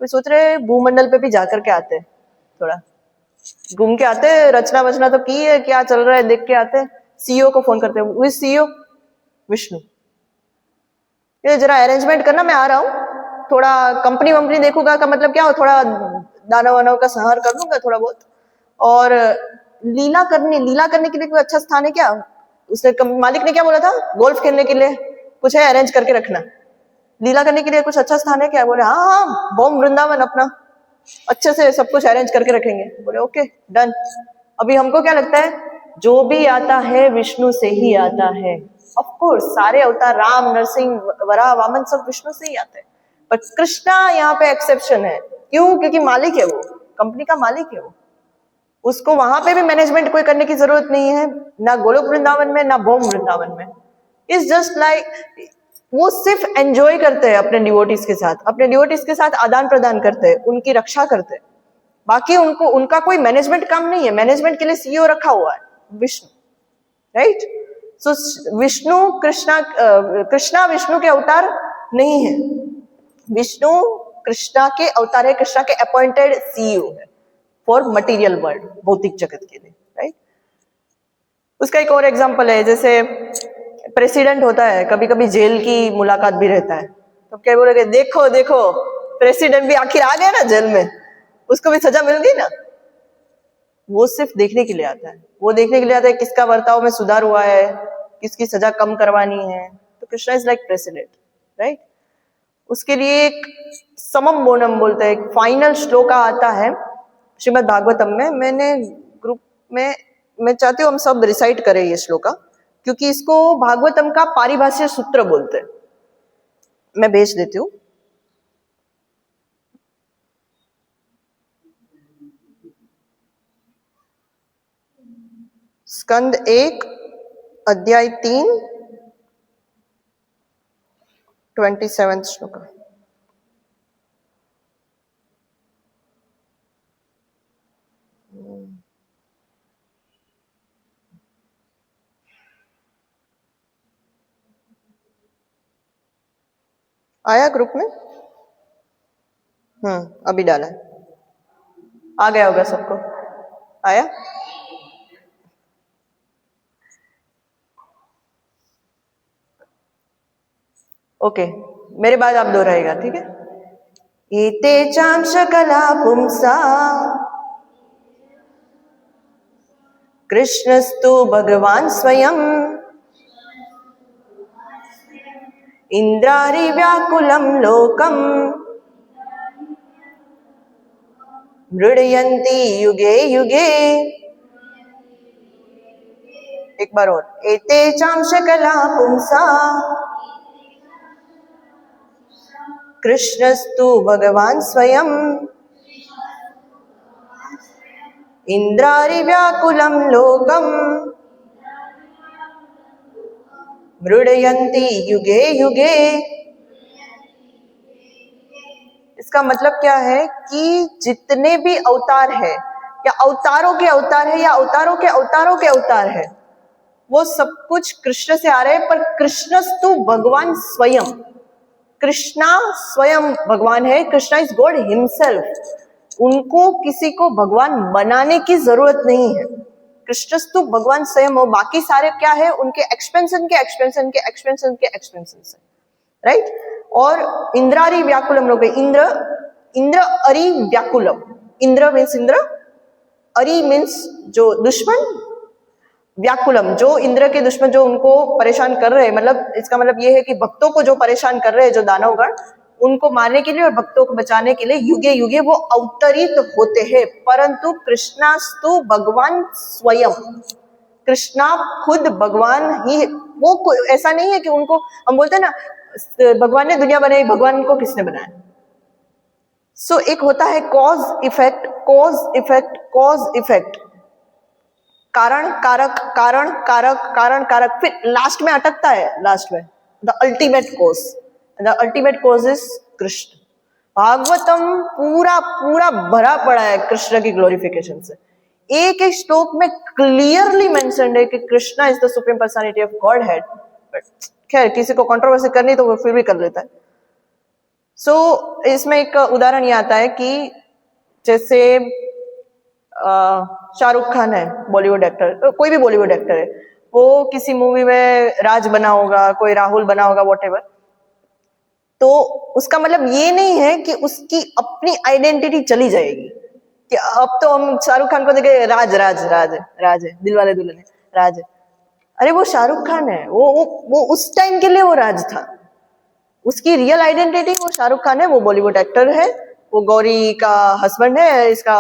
वे सोच रहे भूमंडल पे भी जाकर के आते, थोड़ा घूम के आते, रचना वचना तो की है, क्या चल रहा है देख के आते। सीईओ को फोन करते हैं, सीईओ विष्णु, ये जरा अरेंजमेंट करना, मैं आ रहा हूँ, थोड़ा कंपनी वंपनी देखूंगा का मतलब क्या हो, थोड़ा दानव वानव का संहार कर दूंगा थोड़ा बहुत, और लीला करने के लिए कोई अच्छा स्थान है क्या? उसने मालिक ने क्या बोला था? गोल्फ खेलने के लिए कुछ है अरेंज करके रखना, लीला करने के लिए कुछ अच्छा स्थान है क्या? बोले हाँ बॉम वृंदावन अपना, अच्छे से सब कुछ अरेंज करके रखेंगे। बोले ओके डन। अभी हमको क्या लगता है, जो भी आता है विष्णु से ही आता है। ऑफ कोर्स सारे अवतार राम नरसिंह वराह वामन सब विष्णु से ही आते हैं, पर कृष्णा यहाँ पे एक्सेप्शन है। क्यों? क्योंकि मालिक है, वो कंपनी का मालिक है, वो उसको वहां पे भी मैनेजमेंट कोई करने की जरूरत नहीं है, ना गोलोक वृंदावन में ना भौम वृंदावन में। इट्स जस्ट लाइक वो सिर्फ एंजॉय करते हैं अपने डिवोटीज के साथ, अपने डिवोटीज के साथ आदान प्रदान करते हैं, उनकी रक्षा करते हैं, बाकी उनको उनका कोई मैनेजमेंट काम नहीं है। मैनेजमेंट के लिए सीईओ रखा हुआ है विष्णु, राइट? सो विष्णु कृष्णा विष्णु के अवतार नहीं है, विष्णु कृष्णा के अवतार है, कृष्णा के अपॉइंटेड सीईओ है फॉर मटेरियल वर्ल्ड, भौतिक जगत के लिए, राइट? उसका एक और एग्जांपल है, जैसे प्रेसिडेंट होता है, कभी कभी जेल की मुलाकात भी रहता है, तो क्या बोलोगे? देखो देखो प्रेसिडेंट भी आखिर आ गया ना जेल में, उसको भी सजा मिल गई ना। वो सिर्फ देखने के लिए आता है, वो देखने के लिए आता है किसका बर्ताव में सुधार हुआ है, किसकी सजा कम करवानी है। तो Krishna is like president, right? उसके लिए एक समम बोनम बोलते हैं, एक फाइनल श्लोका आता है श्रीमद् भागवतम में। मैंने ग्रुप में, मैं चाहती हूँ हम सब रिसाइट करें ये श्लोका, क्योंकि इसको भागवतम का पारिभाष्य सूत्र बोलते हैं। मैं भेज देती हूँ। स्कंद 1 अध्याय 3 27 श्लोक। आया ग्रुप में? अभी डाला है, आ गया होगा सबको, आया? ओके, मेरे बाद आप दोहराएगा, ठीक है? एते चांश कला पुंसा कृष्णस्तु भगवान स्वयं इंद्रारि व्याकुलं लोकम मृडयन्ति युगे युगे। एक बार और, एते चांश कला पुंसा कृष्णस्तु भगवान स्वयं इंद्रारि व्याकुलं लोकम मृडयन्ति युगे युगे। इसका मतलब क्या है कि जितने भी अवतार है, या अवतारों के अवतार है, या अवतारों के अवतारों के अवतार है, वो सब कुछ कृष्ण से आ रहे हैं। पर कृष्णस्तु भगवान स्वयं, कृष्णा स्वयं भगवान है, कृष्णा इज गॉड हिमसेल्फ। उनको किसी को भगवान बनाने की जरूरत नहीं है। कृष्णस्तु भगवान स्वयं हो, बाकी सारे क्या है? उनके एक्सपेंशन के एक्सपेंशन के एक्सपेंशन के एक्सपेंशन से, राइट? और इंद्रारी व्याकुलम लोग, इंद्र अरि व्याकुलम, इंद्र मीन्स इंद्र, अरि मीन्स जो दुश्मन, व्याकुलम जो इंद्र के दुश्मन, जो उनको परेशान कर रहे हैं। मतलब इसका मतलब ये है कि भक्तों को जो परेशान कर रहे हैं, जो दानवगण, उनको मारने के लिए और भक्तों को बचाने के लिए युगे युगे वो अवतरित होते हैं। परंतु कृष्णास्तु भगवान स्वयं, कृष्णा खुद भगवान ही, वो ऐसा नहीं है कि उनको हम बोलते हैं ना भगवान ने दुनिया बनाई, भगवान को किसने बनाया? सो एक होता है cause effect, cause effect, cause effect, कारण कारक, कारण कारक, कारण कारक, फिर लास्ट में अटकता है, लास्ट में the ultimate cause, the ultimate cause is Krishna. Bhagavatam पूरा पूरा भरा पड़ा है कृष्ण की ग्लोरिफिकेशन से। एक एक श्लोक में क्लियरली मेंशन्ड है कि Krishna is the supreme personality of God head. खैर किसी को कंट्रोवर्सी करनी तो वो फिर भी कर लेता है। सो इसमें एक उदाहरण ये आता है कि जैसे शाहरुख खान है, बॉलीवुड एक्टर, कोई भी बॉलीवुड एक्टर है, वो किसी मूवी में राज बना होगा, कोई राहुल बना होगा, वॉटेवर, तो उसका मतलब ये नहीं है कि उसकी अपनी आइडेंटिटी चली जाएगी कि अब तो हम शाहरुख खान को देखे राज राज राज है, राज है, दिलवाले दुल्हनिया राज है। अरे वो शाहरुख खान है, वो उस टाइम के लिए वो राज था, उसकी रियल आइडेंटिटी वो शाहरुख खान है, वो बॉलीवुड एक्टर है, वो गौरी का हस्बैंड है, इसका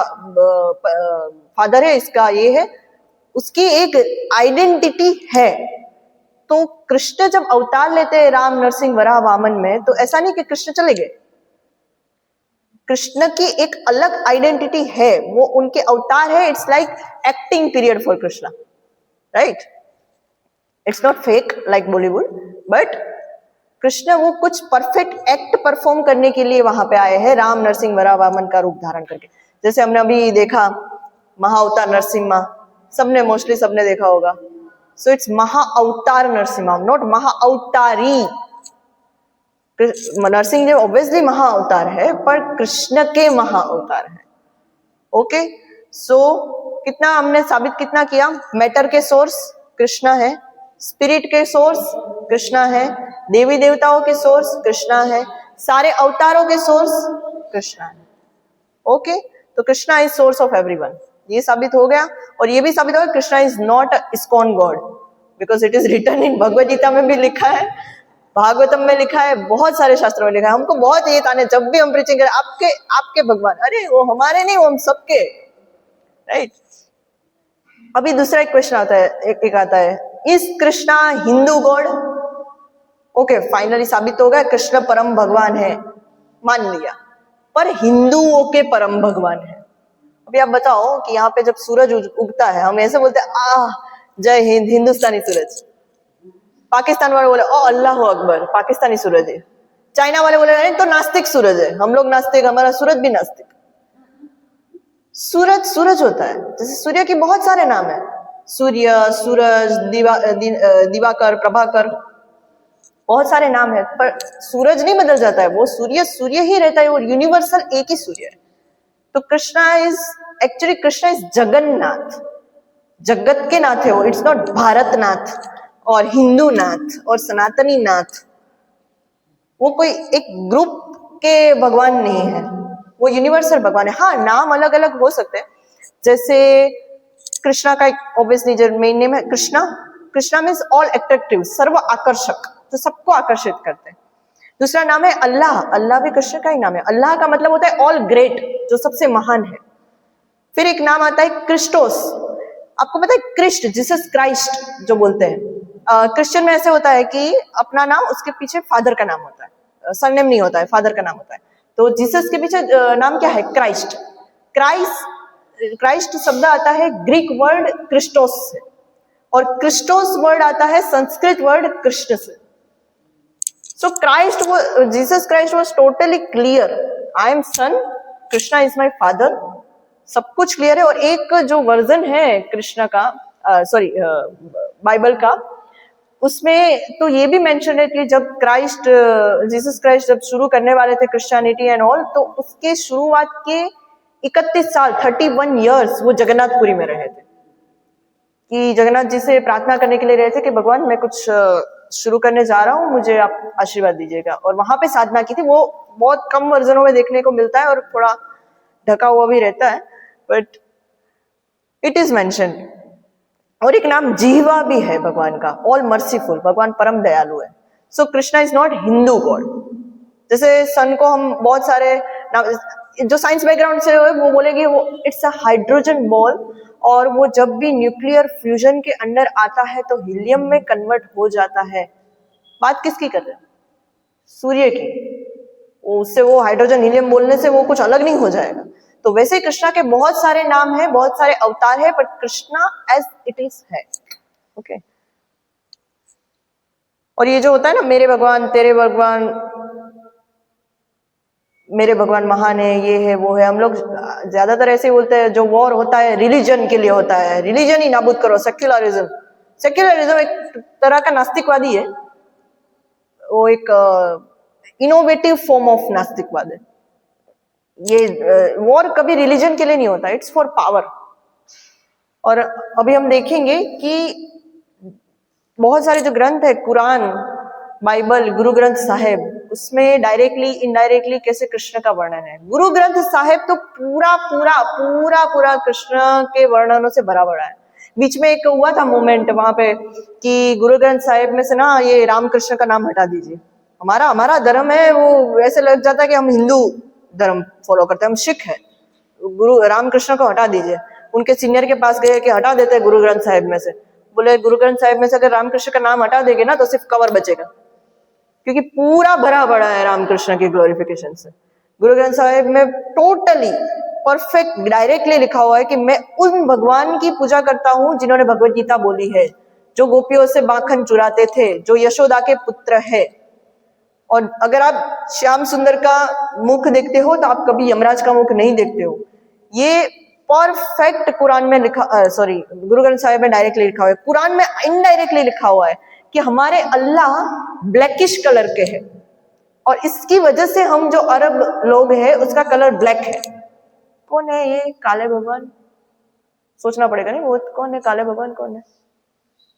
फादर है, इसका ये है, उसकी एक आइडेंटिटी है। तो कृष्ण जब अवतार लेते हैं राम नरसिंह वराह वामन में, तो ऐसा नहीं कि कृष्ण चले गए, कृष्ण की एक अलग आइडेंटिटी है, वो उनके अवतार है। It's like acting period for Krishna, right? It's not fake like Bollywood, but Krishna वो कुछ परफेक्ट एक्ट परफॉर्म करने के लिए वहां पे आए हैं, राम नरसिंह वराह वामन का रूप धारण करके। जैसे हमने अभी देखा महाअवतार नरसिम्हा, सबने मोस्टली सबने देखा होगा। So it's Mahavatar Narsimha, not महाअवतारी। नरसिंह देव ऑब्वियसली महाअवतार है, पर कृष्ण के महाअवतार है। ओके, सो कितना हमने साबित कितना किया? मैटर के सोर्स कृष्णा है, स्पिरिट के सोर्स कृष्णा है, देवी देवताओं के सोर्स कृष्णा है, सारे अवतारों के सोर्स कृष्णा है। ओके, तो Krishna is source of everyone, ये साबित हो गया। और ये भी साबित हो गया Krishna is not a ISKCON god, because it is written in Bhagavad Gita में भी लिखा है, भागवतम में लिखा है, बहुत सारे शास्त्रों में लिखा है। हमको बहुत ये ताने जब भी हम प्रीचिंग करें, आपके भगवान, अरे वो हमारे नहीं, वो हम सबके, राइट? अभी दूसरा एक क्वेश्चन आता है, एक आता है, is Krishna Hindu God? Okay, finally साबित हो गया कृष्ण परम भगवान है, मान लिया, पर हिंदुओं के परम भगवान है। अभी आप बताओ कि यहाँ पे जब सूरज उगता है, हम ऐसे बोलते हैं आह जय हिंद, हिंदुस्तानी सूरज। पाकिस्तान वाले बोले ओ अल्लाह अकबर, पाकिस्तानी सूरज है। चाइना वाले बोले नहीं तो नास्तिक सूरज है, हम लोग नास्तिक, हमारा सूरज भी नास्तिक। सूरज सूरज होता है, जैसे सूर्य के बहुत सारे नाम है, सूर्य, सूरज, दिवाकर, प्रभाकर, बहुत सारे नाम है, पर सूरज नहीं बदल जाता है, वो सूर्य सूर्य ही रहता है, और यूनिवर्सल एक ही सूर्य है। तो Krishna is actually, Krishna is Jagannath, जगत के नाथ है वो। इट्स नॉट भारतनाथ और हिंदू नाथ और सनातनी नाथ, वो कोई एक ग्रुप के भगवान नहीं है, वो यूनिवर्सल भगवान है। हाँ, नाम अलग अलग हो सकते हैं, जैसे कृष्णा का एक ऑब्वियसली जो मेन नेम है Krishna, Krishna means all attractive, सर्व आकर्षक, जो सबको आकर्षित करते हैं। दूसरा नाम है अल्लाह, अल्लाह भी कृष्ण का ही नाम है, अल्लाह का मतलब होता है ऑल ग्रेट, जो सबसे महान है। फिर एक नाम आता है क्रिस्टोस, आपको पता है क्रिस्ट, जीसस क्राइस्ट जो बोलते हैं, क्रिश्चियन में ऐसे होता है कि अपना नाम उसके पीछे फादर का नाम होता है, सरनेम नहीं होता है, फादर का नाम होता है। तो जीसस के पीछे नाम क्या है? क्राइस्ट। क्राइस्ट शब्द आता है ग्रीक वर्ड क्रिस्टोस से, और क्रिस्टोस वर्ड आता है संस्कृत वर्ड कृष्ण से। सो क्राइस्ट, वो Jesus Christ was totally clear, I am son, Krishna is my father, सब कुछ क्लियर है। और एक जो वर्जन है कृष्णा का, सॉरी बाइबल का, उसमें तो ये भी मेंशन है कि जब क्राइस्ट, जीसस क्राइस्ट जब शुरू करने वाले थे क्रिश्चियनिटी एंड ऑल, तो उसके शुरुआत के 31 साल 31 इयर्स वो जगन्नाथपुरी में रहे थे, कि जगन्नाथ जी से प्रार्थना करने के लिए रहे थे कि भगवान मैं कुछ शुरू करने जा रहा हूँ, मुझे आप आशीर्वाद दीजिएगा। और वहां पे साधना की थी, वो बहुत कम वर्जनों में देखने को मिलता है और थोड़ा ढका हुआ भी रहता है, बट इट इज मेंशन्ड। और एक नाम जिह्वा भी है भगवान का, ऑल मर्सीफुल, भगवान परम दयालु है। So Krishna is not Hindu god. जैसे सन को हम बहुत सारे नाम, जो साइंस बैकग्राउंड से है वो बोलेंगे वो इट्स अ हाइड्रोजन बॉल, और वो जब भी न्यूक्लियर फ्यूजन के अंदर आता है तो हीलियम में कन्वर्ट हो जाता है। बात किसकी कर रहे हैं? सूर्य की, उससे वो हाइड्रोजन हीलियम बोलने से वो कुछ अलग नहीं हो जाएगा। तो वैसे ही कृष्णा के बहुत सारे नाम हैं, बहुत सारे अवतार है, but Krishna as it is है। ओके और ये जो होता है ना मेरे भगवान तेरे भगवान, मेरे भगवान महान है, ये है वो है, हम लोग ज्यादातर ऐसे ही बोलते हैं। जो वॉर होता है रिलीजन के लिए होता है, रिलीजन ही नाबूद करो, सेक्युलरिज्म। सेक्युलरिज्म एक तरह का नास्तिकवादी है, वो एक इनोवेटिव फॉर्म ऑफ नास्तिकवाद है। ये वॉर कभी रिलीजन के लिए नहीं होता, इट्स फॉर पावर। और अभी हम देखेंगे कि बहुत सारे जो ग्रंथ है, कुरान, बाइबल, गुरु ग्रंथ साहिब, उसमें डायरेक्टली इनडायरेक्टली कैसे कृष्ण का वर्णन है। गुरु ग्रंथ साहिब तो पूरा पूरा पूरा पूरा कृष्ण के वर्णनों से भरा पड़ा है। बीच में एक हुआ था मोमेंट वहां पे कि गुरु ग्रंथ साहिब में से ना ये रामकृष्ण का नाम हटा दीजिए, हमारा धर्म है, वो ऐसे लग जाता है कि हम हिंदू धर्म फॉलो करते हैं, हम सिख है, गुरु रामकृष्ण को हटा दीजिए। उनके सीनियर के पास गए कि हटा देते हैं गुरु ग्रंथ साहिब में से। बोले गुरु ग्रंथ साहिब में से अगर रामकृष्ण का नाम हटा देंगे ना तो सिर्फ कवर बचेगा, क्योंकि पूरा भरा पड़ा है रामकृष्ण की ग्लोरिफिकेशन से। गुरु ग्रंथ साहिब में टोटली परफेक्ट डायरेक्टली लिखा हुआ है कि मैं उन भगवान की पूजा करता हूं जिन्होंने भगवत गीता बोली है, जो गोपियों से माखन चुराते थे, जो यशोदा के पुत्र है। और अगर आप श्याम सुंदर का मुख देखते हो तो आप कभी यमराज का मुख नहीं देखते हो। ये परफेक्ट कुरान में लिखा, सॉरी गुरु ग्रंथ साहिब में डायरेक्टली लिखा हुआ है। कुरान में इनडायरेक्टली लिखा हुआ है कि हमारे अल्लाह ब्लैकिश कलर के हैं, और इसकी वजह से हम जो अरब लोग हैं उसका कलर ब्लैक है। कौन है ये काले भगवान? सोचना पड़ेगा नहीं, वो कौन है काले भगवान? कौन है?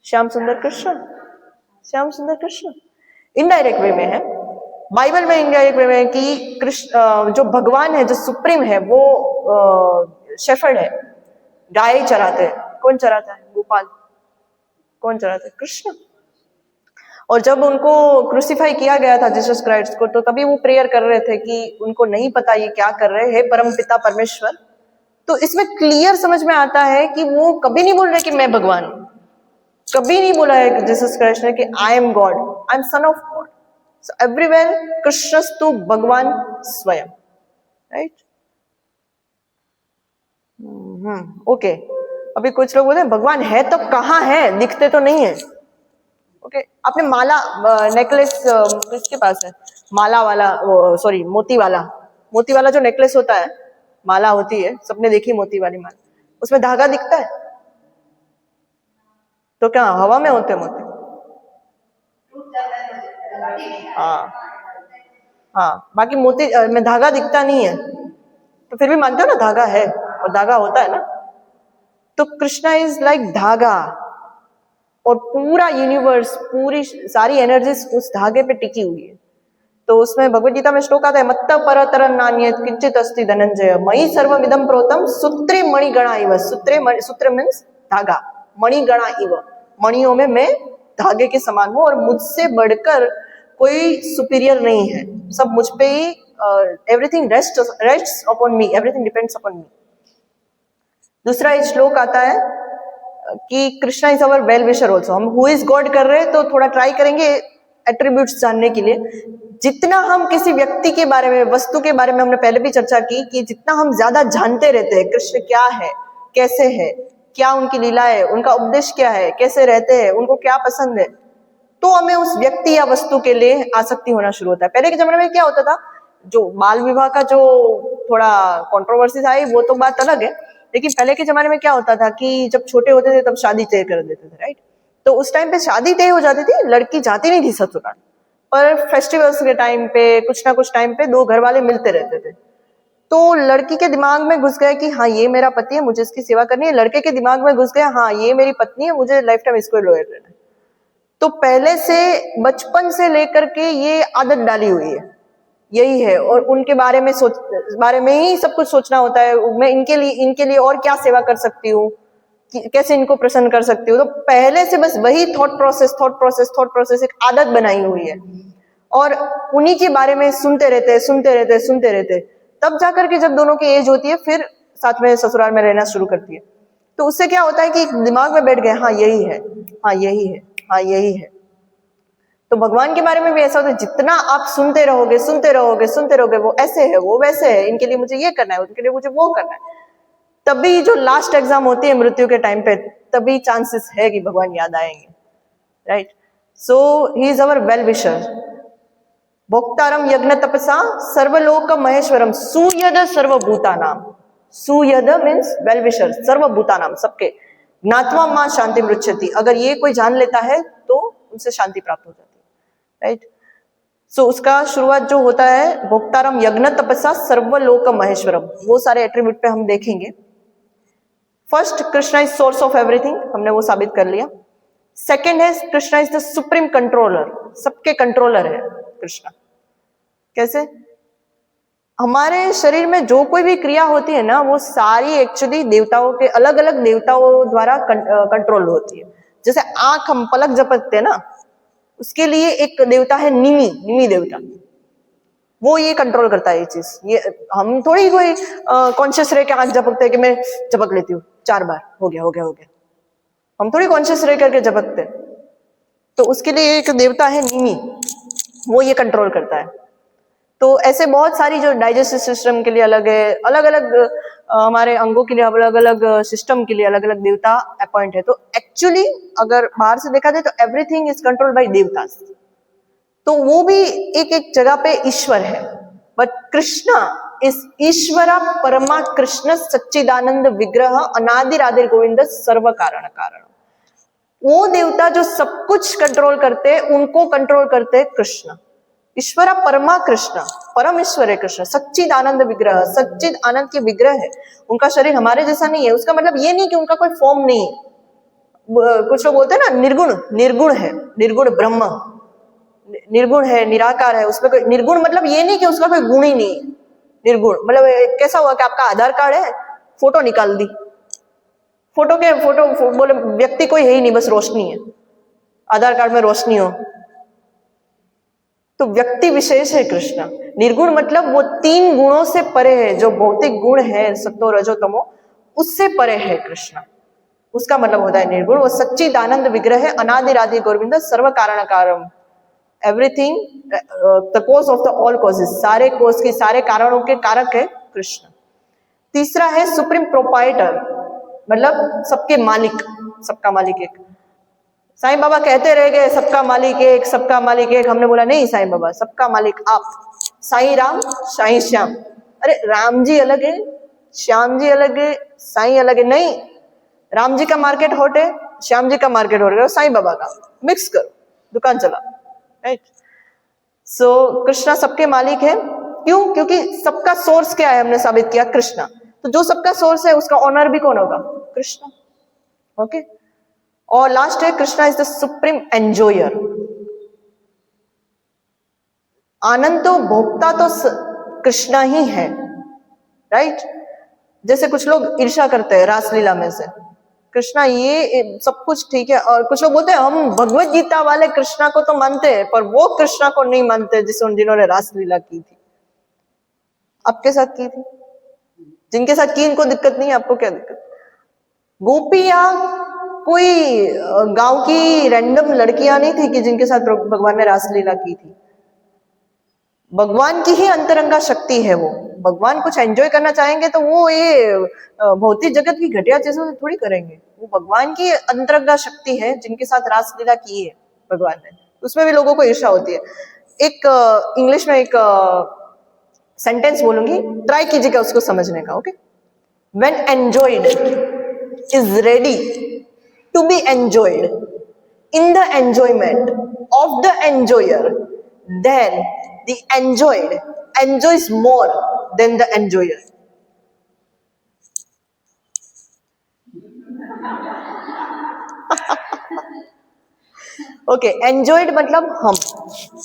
श्याम सुंदर कृष्ण। श्याम सुंदर कृष्ण इनडायरेक्ट वे में है, बाइबल में इनडायरेक्ट वे में है कि कृष्ण जो भगवान है, जो सुप्रीम है, वो शेफर्ड है, गाय चराते हैं। कौन चराता है? गोपाल। कौन चराता है? कृष्ण। और जब उनको क्रूसिफाई किया गया था जीसस क्राइस्ट को, तो तभी वो प्रेयर कर रहे थे कि उनको नहीं पता ये क्या कर रहे हैं, परम पिता परमेश्वर। तो इसमें क्लियर समझ में आता है कि वो कभी नहीं बोल रहे कि मैं भगवान हूं, कभी नहीं बोला है जीसस क्राइस्ट ने कि I am God, I am son of God. So everywhere कृष्णस्तु भगवान स्वयं, राइट? ओके अभी कुछ लोग बोलते हैं भगवान है तो कहाँ है, दिखते तो नहीं है। ओके आपने माला नेकलेस किसके पास है? माला वाला, सॉरी मोती वाला जो नेकलेस होता है, माला होती है, सबने देखी मोती वाली माला, उसमें धागा दिखता है? तो क्या हवा में होते मोती? हाँ हाँ, बाकी मोती में धागा दिखता नहीं है, तो फिर भी मानते हो ना धागा है, और धागा होता है ना। तो कृष्णा इज लाइक धागा, और पूरा यूनिवर्स, पूरी सारी एनर्जी उस धागे पे टिकी हुई है। तो उसमें भगवत गीता में श्लोक आता है, मत्त परतर नान्यत् किंचित अस्ति धनंजय मयि सर्वमिदं प्रोतम सूत्रे मणिगणा इव। सूत्र मीन्स धागा, मणिगणा इव, मणियों में मैं धागे के समान हूं, और मुझसे बढ़कर कोई सुपीरियर नहीं है, सब मुझ पे ही, everything rests upon me, everything depends upon me. दूसरा एक श्लोक आता है कि Krishna is our well wisher also. हम हु इज गॉड कर रहे हैं तो थोड़ा ट्राई करेंगे एट्रीब्यूट्स जानने के लिए। जितना हम किसी व्यक्ति के बारे में, वस्तु के बारे में, हमने पहले भी चर्चा की कि जितना हम ज्यादा जानते रहते हैं कृष्ण क्या है, कैसे है, क्या उनकी लीला है, उनका उपदेश क्या है, कैसे रहते हैं, उनको क्या पसंद है, तो हमें उस व्यक्ति या वस्तु के लिए आसक्ति होना शुरू होता है। पहले के जमाने में क्या होता था, जो बाल विवाह का जो थोड़ा कंट्रोवर्सी आई वो तो बात अलग है, लेकिन पहले के जमाने में क्या होता था कि जब छोटे होते थे तब शादी तय कर देते थे, राइट? तो उस टाइम पे शादी तय हो जाती थी, लड़की जाती नहीं थी ससुराल, पर फेस्टिवल्स के टाइम पे, कुछ ना कुछ टाइम पे दो घर वाले मिलते रहते थे। तो लड़की के दिमाग में घुस गया कि हाँ ये मेरा पति है, मुझे इसकी सेवा करनी है। लड़के के दिमाग में घुस गया, हाँ ये मेरी पत्नी है, मुझे लाइफ टाइम इसको लॉयल रहना है। तो पहले से, बचपन से लेकर के ये आदत डाली हुई है, यही है। और उनके बारे में ही सब कुछ सोचना होता है, मैं इनके लिए और क्या सेवा कर सकती हूँ, कैसे इनको प्रसन्न कर सकती हूँ। तो पहले से बस वही थॉट प्रोसेस एक आदत बनाई हुई है, और उन्हीं के बारे में सुनते रहते, तब जाकर के जब दोनों की एज होती है फिर साथ में ससुराल में रहना शुरू करती है। तो उससे क्या होता है कि दिमाग में बैठ गए, हाँ यही है, हाँ यही है, हाँ यही है। तो भगवान के बारे में भी ऐसा होता है, जितना आप सुनते रहोगे सुनते रहोगे सुनते रहोगे, वो ऐसे है वो वैसे है, इनके लिए मुझे ये करना है उनके लिए मुझे वो करना है, तभी जो लास्ट एग्जाम होती है मृत्यु के टाइम पे, तभी चांसेस है कि भगवान याद आएंगे, right. So he is our well wisher. भोक्तारम यज्ञ तपसा सर्वलोक महेश्वरम सुयद सर्वभूतानाम। सुयद मीन्स वेल विशर, सर्वभूतानाम सबके। ज्ञात्वा मां शांति मृच्छति, अगर ये कोई जान लेता है तो उनसे शांति प्राप्त हो जाती है, राइट। सो उसका शुरुआत जो होता है, भोक्तारम यज्ञ तपसा सर्वलोक महेश्वरम, वो सारे एट्रीब्यूट पे हम देखेंगे। First, Krishna is source of everything, हमने वो साबित कर लिया। सेकेंड है Krishna is the supreme controller, सबके कंट्रोलर है कृष्णा। कैसे? हमारे शरीर में जो कोई भी क्रिया होती है ना, वो सारी एक्चुअली देवताओं के, अलग अलग देवताओं द्वारा कंट्रोल होती है। जैसे आंख हम पलक झपकते हैं ना, उसके लिए एक देवता है निमि, निमि देवता, वो ये कंट्रोल करता है ये चीज। ये हम थोड़ी कोई कॉन्शियस रह के आंख झपकते हैं कि मैं झपक लेती हूँ 4 बार, हो गया हो गया हो गया, हम थोड़ी कॉन्शियस रह करके झपकते। तो उसके लिए एक देवता है निमि, वो ये कंट्रोल करता है। तो ऐसे बहुत सारी जो डाइजेस्टिव सिस्टम के लिए अलग है, अलग अलग हमारे अंगों के लिए अलग अलग सिस्टम के लिए अलग अलग देवता अपॉइंट है। तो एक्चुअली अगर बाहर से देखा जाए तो एवरीथिंग इज कंट्रोल्ड बाय देवतास, तो वो भी एक एक जगह पे ईश्वर है। बट कृष्णा इस ईश्वरा परमा कृष्ण सच्चिदानंद विग्रह अनादिरादिर गोविंद सर्व कारण कारण। वो देवता जो सब कुछ कंट्रोल करते, उनको कंट्रोल करते कृष्ण। ईश्वरा परमा कृष्ण, परम ईश्वर है कृष्ण, सच्चिद आनंद विग्रह, सच्चिद आनंद के विग्रह है। उनका शरीर हमारे जैसा नहीं है। उसका मतलब ये नहीं कि उनका कोई फॉर्म नहीं है। कुछ लोग बोलते हैं ना निर्गुण, निर्गुण है, निर्गुण ब्रह्म, निर्गुण है, निराकार है, उसमें कोई निर्गुण मतलब ये नहीं कि उसका कोई गुण ही नहीं है। निर्गुण मतलब कैसा हुआ कि आपका आधार कार्ड है, फोटो निकाल दी, फोटो बोले व्यक्ति कोई है ही नहीं, बस रोशनी है, आधार कार्ड में रोशनी हो, तो व्यक्ति विशेष है कृष्ण। निर्गुण मतलब वो 3 गुणों से परे है, जो भौतिक गुण है सत्तो रजो तमो, उससे परे है कृष्ण, उसका मतलब होता है निर्गुण। वो सच्चिदानंद विग्रह है, अनादिरादि गोविंद सर्व कारण कारम, everything the cause of the all causes, सारे कॉज के, सारे कारणों के कारक है कृष्ण। तीसरा है सुप्रीम प्रोपाइटर, मतलब सबके मालिक, सबका मालिक एक। साईं बाबा कहते रह गए सबका मालिक एक, सबका मालिक एक। हमने बोला नहीं साईं बाबा, सबका मालिक आप, साईं राम साईं श्याम। अरे राम जी अलग है, श्याम जी अलग है, साईं अलग है। नहीं, राम जी का मार्केट हॉट है, श्याम जी का मार्केट हॉट है, साईं बाबा का मिक्स करो, दुकान चला, राइट। सो कृष्णा सबके मालिक है। क्यों? क्योंकि सबका सोर्स क्या है, हमने साबित किया कृष्णा। तो जो सबका सोर्स है उसका ऑनर भी कौन होगा? कृष्णा। ओके। और लास्ट है Krishna is the supreme enjoyer. आनंद तो भोक्ता तो कृष्णा ही है, राइट। जैसे कुछ लोग ईर्ष्या करते हैं रासलीला में से, कृष्णा ये सब कुछ ठीक है, और कुछ लोग बोलते हैं हम भगवत गीता वाले कृष्णा को तो मानते हैं, पर वो कृष्णा को नहीं मानते जिन्होंने रासलीला की थी। आपके साथ की थी, जिनके साथ की इनको दिक्कत नहीं है, आपको क्या दिक्कत? गोपियां कोई गांव की रैंडम लड़कियां नहीं थी कि जिनके साथ भगवान ने रासलीला की थी। भगवान की ही अंतरंगा शक्ति है वो। भगवान कुछ एंजॉय करना चाहेंगे तो वो ये भौतिक जगत की घटिया चीजों से थोड़ी करेंगे। वो भगवान की अंतरंगा शक्ति है जिनके साथ रासलीला की है भगवान ने। उसमें भी लोगों को ईर्ष्या होती है। एक इंग्लिश में एक सेंटेंस बोलूंगी, ट्राई कीजिएगा उसको समझने का। Okay, when enjoyed is ready to be enjoyed in the enjoyment of the enjoyer, then the enjoyed enjoys more than the enjoyer. Okay, enjoyed मतलब हम,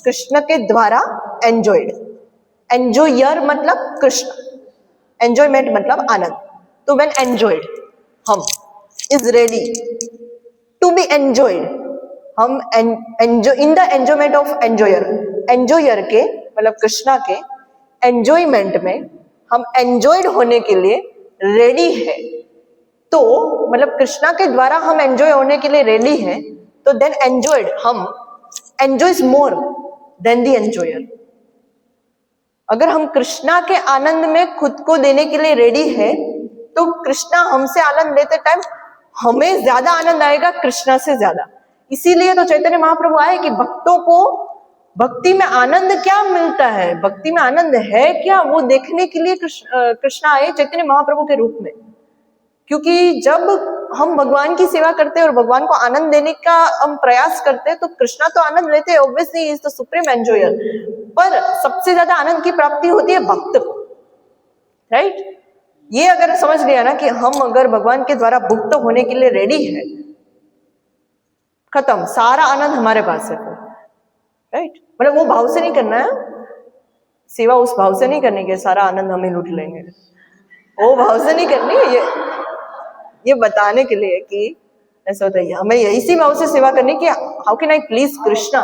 कृष्ण के द्वारा एंजॉयड। एंजॉयर मतलब कृष्ण, एंजॉयमेंट मतलब आनंद। तो व्हेन एंजॉयड हम is ready to be enjoyed, हम enjoy in the enjoyment of enjoyer. Enjoyer के मतलब कृष्णा के एंजॉयमेंट में हम एंजॉयड होने के लिए रेडी है। तो मतलब कृष्णा के द्वारा हम एंजॉय होने के लिए रेडी है, तो देन एंजॉयड हम enjoys more than the enjoyer. अगर हम कृष्णा के आनंद में खुद को देने के लिए रेडी है तो कृष्णा हमसे आनंद लेते टाइम हमें ज्यादा आनंद आएगा कृष्णा से ज्यादा। इसीलिए तो चैतन्य महाप्रभु आए कि भक्तों को भक्ति में आनंद क्या मिलता है, भक्ति में आनंद है क्या, वो देखने के लिए कृष्णा आए चैतन्य महाप्रभु के रूप में। क्योंकि जब हम भगवान की सेवा करते हैं और भगवान को आनंद देने का हम प्रयास करते हैं तो कृष्णा तो आनंद लेते हैं, obviously is the supreme enjoyer, पर सबसे ज्यादा आनंद की प्राप्ति होती है भक्त को, राइट। ये अगर समझ लिया ना कि हम अगर भगवान के द्वारा भुक्त होने के लिए रेडी है, खत्म, सारा आनंद हमारे पास है, राइट। मतलब वो भाव से नहीं करना है सेवा, उस भाव से नहीं करने के सारा आनंद हमें लूट लेंगे, वो भाव से नहीं करनी है। ये बताने के लिए कि ऐसा होता है, हमें इसी भाव से सेवा करनी कि how can I please Krishna.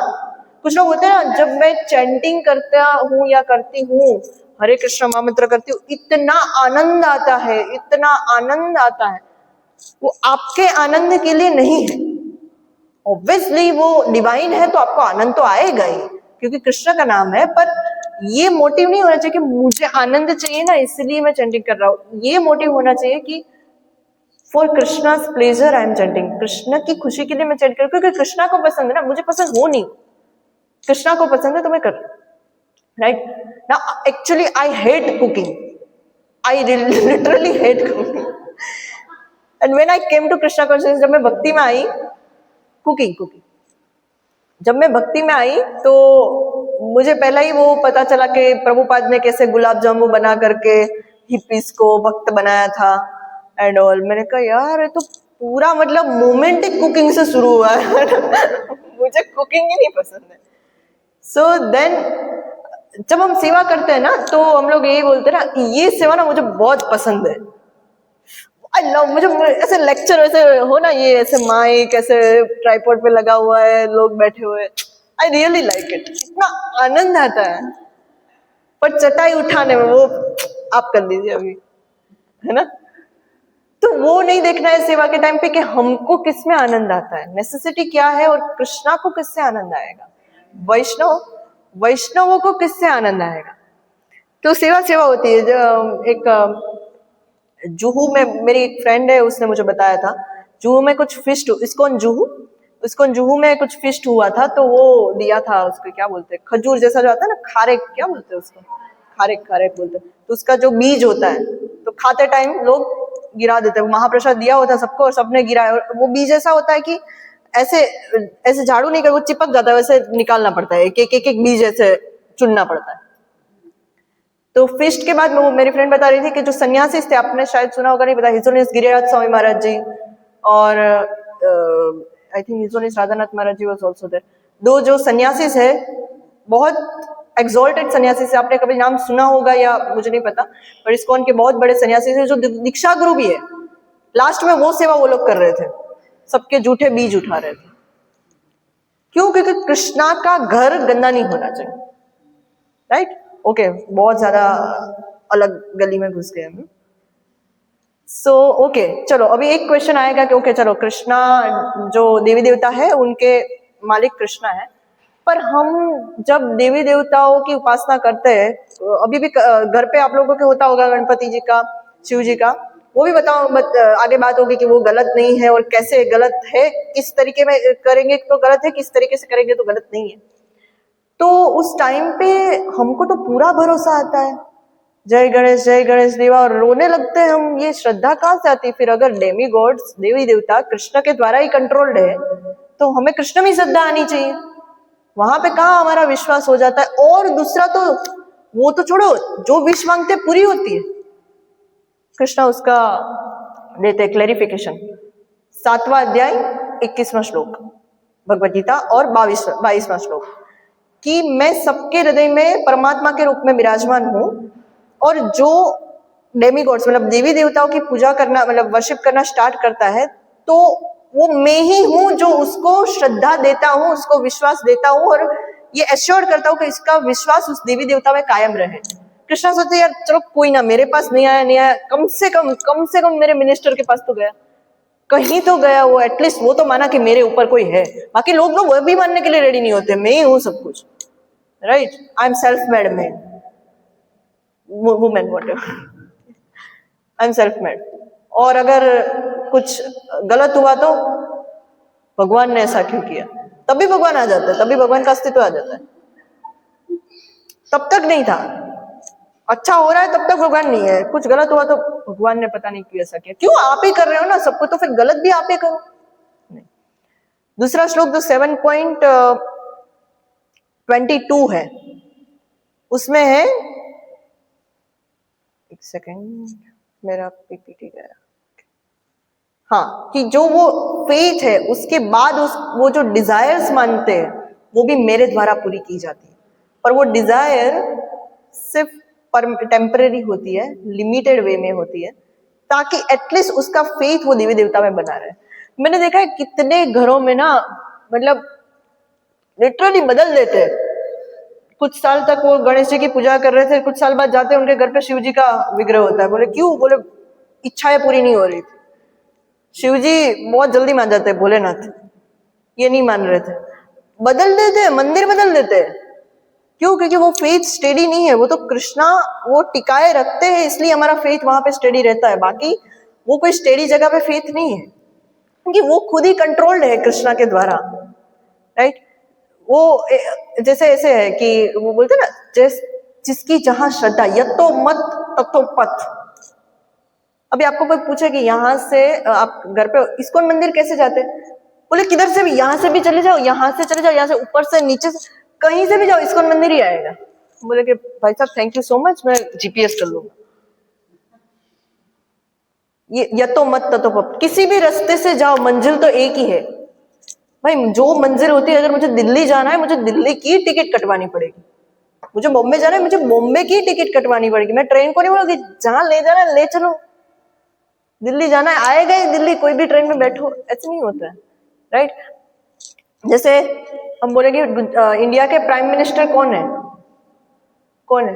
कुछ लोग होते हैं ना, जब मैं चैंटिंग करता हूँ या करती हूँ, हरे कृष्ण महामंत्र करती हूँ, इतना आनंद आता है, इतना आनंद आता है, वो आपके आनंद के लिए नहीं है। ऑब्वियसली वो डिवाइन है तो आपको आनंद तो आएगा ही क्योंकि कृष्ण का नाम है, पर ये मोटिव नहीं होना चाहिए कि मुझे आनंद चाहिए ना इसलिए मैं चैंटिंग कर रहा हूँ। ये मोटिव होना चाहिए कि for Krishna's pleasure I am chanting, Krishna की खुशी के लिए मैं चैंट कर, क्योंकि कृष्णा को पसंद है ना, मुझे पसंद हो नहीं, कृष्णा को पसंद है तो मैं कर, राइट ना। Actually I hate cooking, I literally hate cooking, and when I came to Krishna consciousness, जब मैं भक्ति में आई, कुकिंग जब मैं भक्ति में आई तो मुझे पहला ही वो पता चला कि प्रभुपाद ने कैसे गुलाब जामुन बना करके हिप्पीज को भक्त बनाया था एंड ऑल। मैंने कहा यार ये तो पूरा मतलब मोमेंट कुकिंग से शुरू हुआ है मुझे कुकिंग ही नहीं पसंद है। सो देन जब हम सेवा करते हैं ना तो हम लोग यही बोलते हैं ना, ये सेवा ना मुझे बहुत पसंद है, आई लव, मुझे ऐसे लेक्चर ऐसे हो ना, ये ऐसे माइक ऐसे ट्राइपॉड पे लगा हुआ है, लोग बैठे हुए, आई रियली लाइक इट, इतना आनंद आता है। पर चटाई उठाने में वो आप कर लीजिए अभी, है ना। तो वो नहीं देखना है सेवा के टाइम पे कि हमको किस में आनंद आता है, नेसेसिटी क्या है और कृष्णा को किससे आनंद आएगा, वैष्णवों को किससे आनंद आएगा। तो सेवा होती है। जो एक जुहू में मेरी एक फ्रेंड है, उसने मुझे बताया था जुहू में कुछ फिस्ट, इस्कॉन जुहू में कुछ फिस्ट हुआ था, तो वो दिया था, उसको क्या बोलते हैं, खजूर जैसा जो आता है ना, खारेक, क्या बोलते हैं उसको, खारेक बोलते हैं, तो उसका जो बीज होता है तो खाते टाइम लोग गिरा देते हैं। महाप्रसाद दिया होता है सबको और सबने गिराया, और वो बीज ऐसा होता है कि ऐसे झाड़ू नहीं कर, वो चिपक जाता है, वैसे निकालना पड़ता है, एक बीज ऐसे चुनना पड़ता है। तो फिस्ट के बाद वो मेरी फ्रेंड बता रही थी कि जो सन्यासी थे, आपने शायद सुना होगा, नहीं पता, हिज होनेस गिरिराज स्वामी महाराज जी और I think his holiness Radhanath Maharaj ji was also there. दो जो सन्यासी है, बहुत एक्सॉल्टेड सन्यासी से, आपने कभी नाम सुना होगा या मुझे नहीं पता, पर इस्कॉन के बहुत बड़े सन्यासी थे जो दीक्षा गुरु भी है। लास्ट में वो सेवा वो लोग कर रहे थे, सबके जूठे बीज उठा रहे थे। क्यों? क्योंकि कृष्णा का घर गंदा नहीं होना चाहिए, राइट। ओके, बहुत ज्यादा अलग गली में घुस गए हम। सो ओके, चलो अभी एक क्वेश्चन आएगा कि ओके चलो, कृष्णा जो देवी देवता है उनके मालिक कृष्णा है, पर हम जब देवी देवताओं की उपासना करते हैं, अभी भी घर पे आप लोगों के होता होगा गणपति जी का, शिव जी का, वो भी बताओ, आगे बात होगी कि वो गलत नहीं है और कैसे गलत है, किस तरीके में करेंगे तो गलत है, किस तरीके से करेंगे तो गलत नहीं है। तो उस टाइम पे हमको तो पूरा भरोसा आता है, जय गणेश देवा, और रोने लगते हैं हम। ये श्रद्धा कहाँ से आती है? फिर अगर डेमी गॉड्स, देवी देवता कृष्ण के द्वारा ही कंट्रोल्ड है तो हमें कृष्ण में श्रद्धा आनी चाहिए। वहां पे कहाँ हमारा विश्वास हो जाता है। और दूसरा तो वो तो छोड़ो, जो विश मांगते पूरी होती है, कृष्णा उसका देते क्लैरिफिकेशन। 7वां अध्याय 21वां श्लोक भगवद गीता और 22वां श्लोक, कि मैं सबके हृदय में परमात्मा के रूप में विराजमान हूं, और जो डेमीगॉड्स मतलब देवी देवताओं की पूजा करना, मतलब वर्शिप करना स्टार्ट करता है, तो वो मैं ही हूं जो उसको श्रद्धा देता हूं, उसको विश्वास देता हूं, और ये एश्योर करता हूं कि इसका विश्वास उस देवी देवता में कायम रहे। कृष्णा सोचते यार चलो कोई ना, मेरे पास नहीं आया, कम से कम मेरे मिनिस्टर के पास तो गया, कहीं तो गया वो, एटलीस्ट वो तो माना कि मेरे ऊपर कोई है। बाकी लोग वो भी मानने के लिए रेडी नहीं होते, मैं ही हूं सब कुछ, right. I am self made man, women, what I am self made. और अगर कुछ गलत हुआ तो भगवान ने ऐसा क्यों किया, तभी भगवान आ जाता है, तभी भगवान का अस्तित्व आ जाता है। तब तक नहीं था। अच्छा हो रहा है तब तक भगवान नहीं है, कुछ गलत हुआ तो भगवान ने पता नहीं क्यों ऐसा किया। क्यों, आप ही कर रहे हो ना सबको, तो फिर गलत भी आप ही करो। नहीं। दूसरा श्लोक जो 7.22 है, उसमें है, एक सेकेंड मेरा पीपीटी गया, हाँ, कि जो वो फेथ है उसके बाद वो जो डिजायर्स मानते हैं वो भी मेरे द्वारा पूरी की जाती है। पर वो डिजायर सिर्फ टेम्परेरी होती है, लिमिटेड वे में होती है, ताकि एटलीस्ट उसका फेथ वो देवी देवता में बना रहे। मैंने देखा है कितने घरों में ना, मतलब लिटरली बदल देते हैं। कुछ साल तक वो गणेश जी की पूजा कर रहे थे, कुछ साल बाद जाते हैं उनके घर पे शिव जी का विग्रह होता है। बोले क्यों, बोले इच्छाएं पूरी नहीं हो रही थी। शिव जी बहुत जल्दी मान जाते हैं, भोलेनाथ ये नहीं मान रहे थे, बदल देते, मंदिर बदल देते। क्यों, क्योंकि वो फेथ स्टेडी नहीं है। वो तो कृष्णा वो टिकाए रखते हैं, इसलिए हमारा फेथ वहां पे स्टेडी रहता है। बाकी वो कोई स्टेडी जगह पे फेथ नहीं है, क्योंकि वो खुद ही कंट्रोल्ड है कृष्णा के द्वारा, राइट। वो जैसे ऐसे है कि वो बोलते ना, जिसकी जहां श्रद्धा, यतो मत ततो पथ। अभी आपको कोई पूछे कि यहाँ से आप घर पे इस्कॉन मंदिर कैसे जाते, बोले किधर से भी, यहाँ से भी चले जाओ, यहाँ से चले जाओ, यहाँ से ऊपर से नीचे से कहीं से भी जाओ, इस्कॉन मंदिर ही आएगा। बोले कि भाई साहब थैंक यू सो मच, मैं जीपीएस कर लूंगा। ये यतो मत ततो पथ, किसी भी रास्ते से जाओ मंजिल तो एक ही है भाई। जो मंजिल होती है, अगर मुझे दिल्ली जाना है मुझे दिल्ली की टिकट कटवानी पड़ेगी, मुझे बॉम्बे जाना है मुझे बॉम्बे की टिकट कटवानी पड़ेगी। मैं ट्रेन को नहीं बोलूंगी जहां ले जाना है ले चलो, दिल्ली जाना है आएगा ही दिल्ली, कोई भी ट्रेन में बैठो, ऐसे नहीं होता है, राइट। जैसे हम बोलेंगे इंडिया के प्राइम मिनिस्टर कौन है, कौन है,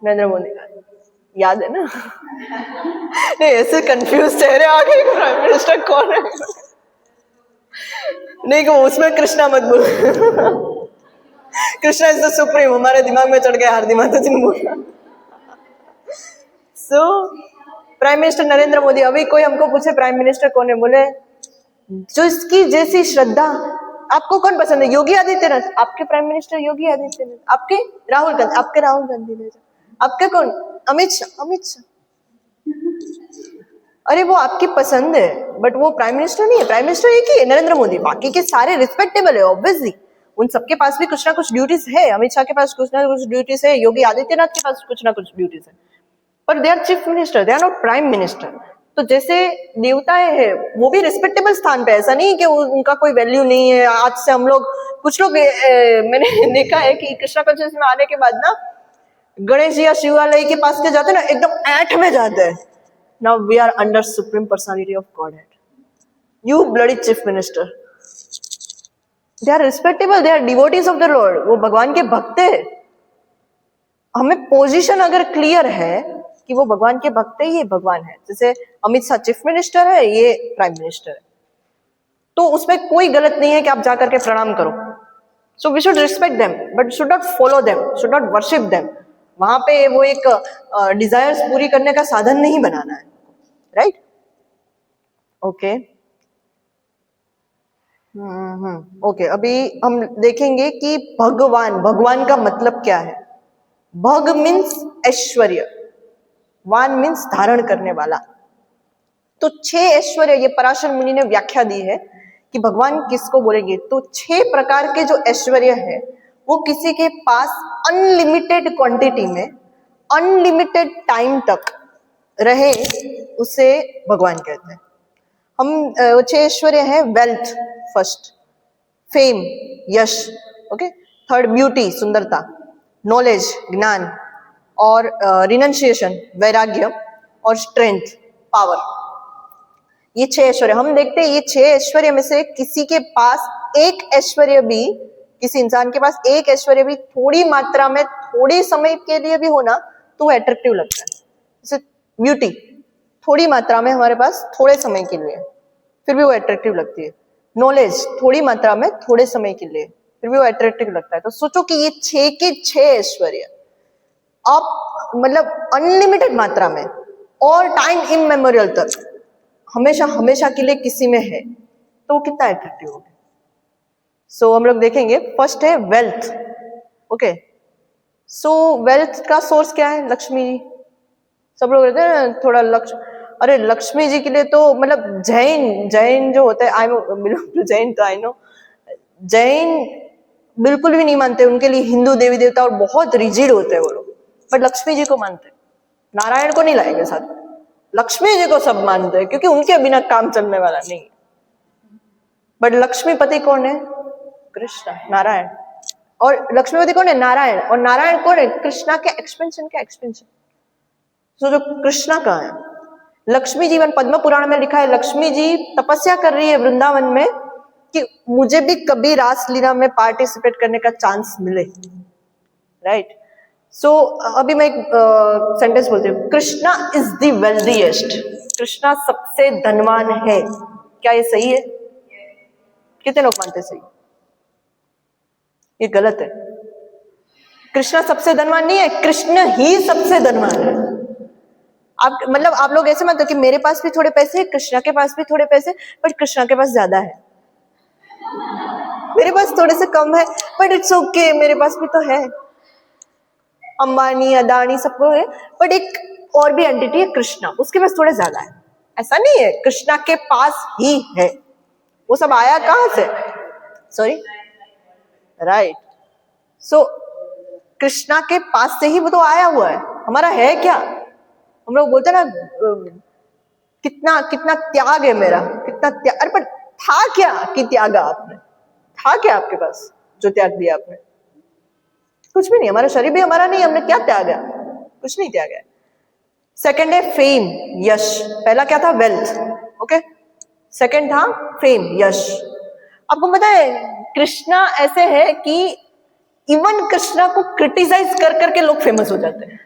नरेंद्र मोदी। याद है ना नहीं, ऐसे कंफ्यूज चेहरे आ गए, प्राइम मिनिस्टर कौन है नहीं, को उसमें कृष्णा मत बोल कृष्णा इज द सुप्रीम, हमारे दिमाग में चढ़ गया हार्दिक माता जी ने बोला। So prime minister Narendra Modi. अभी कोई हमको पूछे प्राइम मिनिस्टर कौन है, बोले जो इसकी जैसी श्रद्धा। आपको कौन पसंद है, योगी आदित्यनाथ? आपके प्राइम मिनिस्टर योगी आदित्यनाथ। आपके राहुल गांधी, आपके राहुल गांधी। आपके कौन, अमित शाह, अमित शाह। अरे वो आपकी पसंद है, बट वो प्राइम मिनिस्टर नहीं है। प्राइम मिनिस्टर एक ही है, नरेंद्र मोदी। बाकी के सारे रिस्पेक्टेबल है ऑब्वियसली, उन सबके पास भी कुछ ना कुछ ड्यूटीज है। अमित शाह के पास कुछ ना कुछ ड्यूटीज है, योगी आदित्यनाथ के पास कुछ ना कुछ ड्यूटीज है, पर they are chief minister, they are not prime minister. तो जैसे देवताएं हैं वो भी रिस्पेक्टेबल स्थान पे, ऐसा नहीं कि उनका कोई वैल्यू नहीं है। आज से हम लोग, कुछ लोग मैंने देखा है कि कृष्णा कॉन्शियस में आने के बाद ना गणेश जी या शिवालय के पास के जाते ना, एकदम ऐठ में जाते हैं। Now we are under supreme personality of godhead, you bloody chief minister. They are respectable, they are devotees of the lord, वो भगवान के भक्त है। हमें पोजीशन अगर क्लियर है कि वो भगवान के भक्त है, ये भगवान है। जैसे अमित शाह चीफ मिनिस्टर है, ये प्राइम मिनिस्टर है, तो उसमें कोई गलत नहीं है कि आप जाकर के प्रणाम करो। So we should respect them, but should not follow them, should not worship them. वहां पे वो एक डिजायर्स पूरी करने का साधन नहीं बनाना है, राइट। ओके ओके, अभी हम देखेंगे कि भगवान, भगवान का मतलब क्या है। भग मीन्स ऐश्वर्य, वान मीन्स धारण करने वाला। तो 6 ऐश्वर्य ये पराशर मुनि ने व्याख्या दी है कि भगवान किसको बोलेंगे। तो 6 प्रकार के जो ऐश्वर्य है वो किसी के पास अनलिमिटेड क्वांटिटी में अनलिमिटेड टाइम तक रहे, उसे भगवान कहते हैं। हम 6 ऐश्वर्य है, वेल्थ फर्स्ट, फेम यश, ओके, थर्ड ब्यूटी सुंदरता, नॉलेज ज्ञान, और रिनंशिएशन वैराग्य, और स्ट्रेंथ पावर। ये 6 ऐश्वर्य हम देखते हैं। ये 6 ऐश्वर्य में से किसी के पास एक ऐश्वर्य भी, किसी इंसान के पास एक ऐश्वर्य भी थोड़ी मात्रा में थोड़े समय के लिए भी होना तो वो अट्रैक्टिव लगता है। जैसे ब्यूटी, थोड़ी मात्रा में हमारे पास थोड़े समय के लिए, फिर भी वो अट्रैक्टिव लगती है। नॉलेज थोड़ी मात्रा में थोड़े समय के लिए, फिर भी वो अट्रैक्टिव लगता है। तो सोचो कि ये 6 के 6 ऐश्वर्य आप मतलब अनलिमिटेड मात्रा में और टाइम इममेमोरियल तक हमेशा हमेशा के लिए किसी में है, तो वो कितना अट्रैक्टिव होगा। सो हम लोग देखेंगे, फर्स्ट है वेल्थ। ओके, सो वेल्थ का सोर्स क्या है? लक्ष्मी जी। सब लोग रहते हैं ना थोड़ा अरे लक्ष्मी जी के लिए तो मतलब जैन जो होते हैं, I know belong to Jain, तो आई नो जैन बिल्कुल भी नहीं मानते, उनके लिए हिंदू देवी देवता और बहुत रिजिड होते हैं वो लोग, बट लक्ष्मी जी को मानते हैं। नारायण को नहीं लाएंगे साथ, लक्ष्मी जी को सब मानते हैं, क्योंकि उनके बिना काम चलने वाला नहीं। बट लक्ष्मीपति कौन है? कृष्ण, नारायण। और लक्ष्मीपति कौन है? नारायण। और नारायण कौन है? कृष्णा के एक्सपेंशन का एक्सपेंशन। तो जो कृष्णा का है, लक्ष्मी जीवन पद्म पुराण में लिखा है, लक्ष्मी जी तपस्या कर रही है वृंदावन में कि मुझे भी कभी रासलीला में पार्टिसिपेट करने का चांस मिले, राइट। सो अभी मैं एक सेंटेंस बोलती हूँ, Krishna is the wealthiest. Krishna सबसे धनवान है। क्या ये सही है? कितने लोग मानते सही? ये गलत है। कृष्णा सबसे धनवान नहीं है, कृष्ण ही सबसे धनवान है। आप मतलब आप लोग ऐसे मत हो कि मेरे पास भी थोड़े पैसे हैं, कृष्णा के पास भी थोड़े पैसे, बट कृष्णा के पास ज्यादा है, मेरे पास थोड़े से कम है, बट इट्स ओके, मेरे पास भी तो है। अंबानी अदानी सबको है, बट एक और भी एंटिटी है कृष्णा, उसके पास थोड़े ज्यादा है। ऐसा नहीं है, कृष्णा के पास ही है। वो सब आया कहां से? Sorry, right. सो कृष्णा के पास से ही वो तो आया हुआ है। हमारा है क्या? हम लोग बोलते हैं ना कितना कितना त्याग है मेरा, कितना त्याग। अरे पर था क्या कि त्यागा आपने? था क्या आपके पास जो त्याग दिया आपने? कुछ भी नहीं। हमारा शरीर भी हमारा नहीं, हमने क्या त्यागा? कुछ नहीं त्यागा। सेकंड है फेम, यश। पहला क्या था? वेल्थ। ओके, सेकंड था फेम, यश। आपको पता है कृष्णा ऐसे है कि इवन कृष्णा को क्रिटिसाइज कर करके लोग फेमस हो जाते हैं।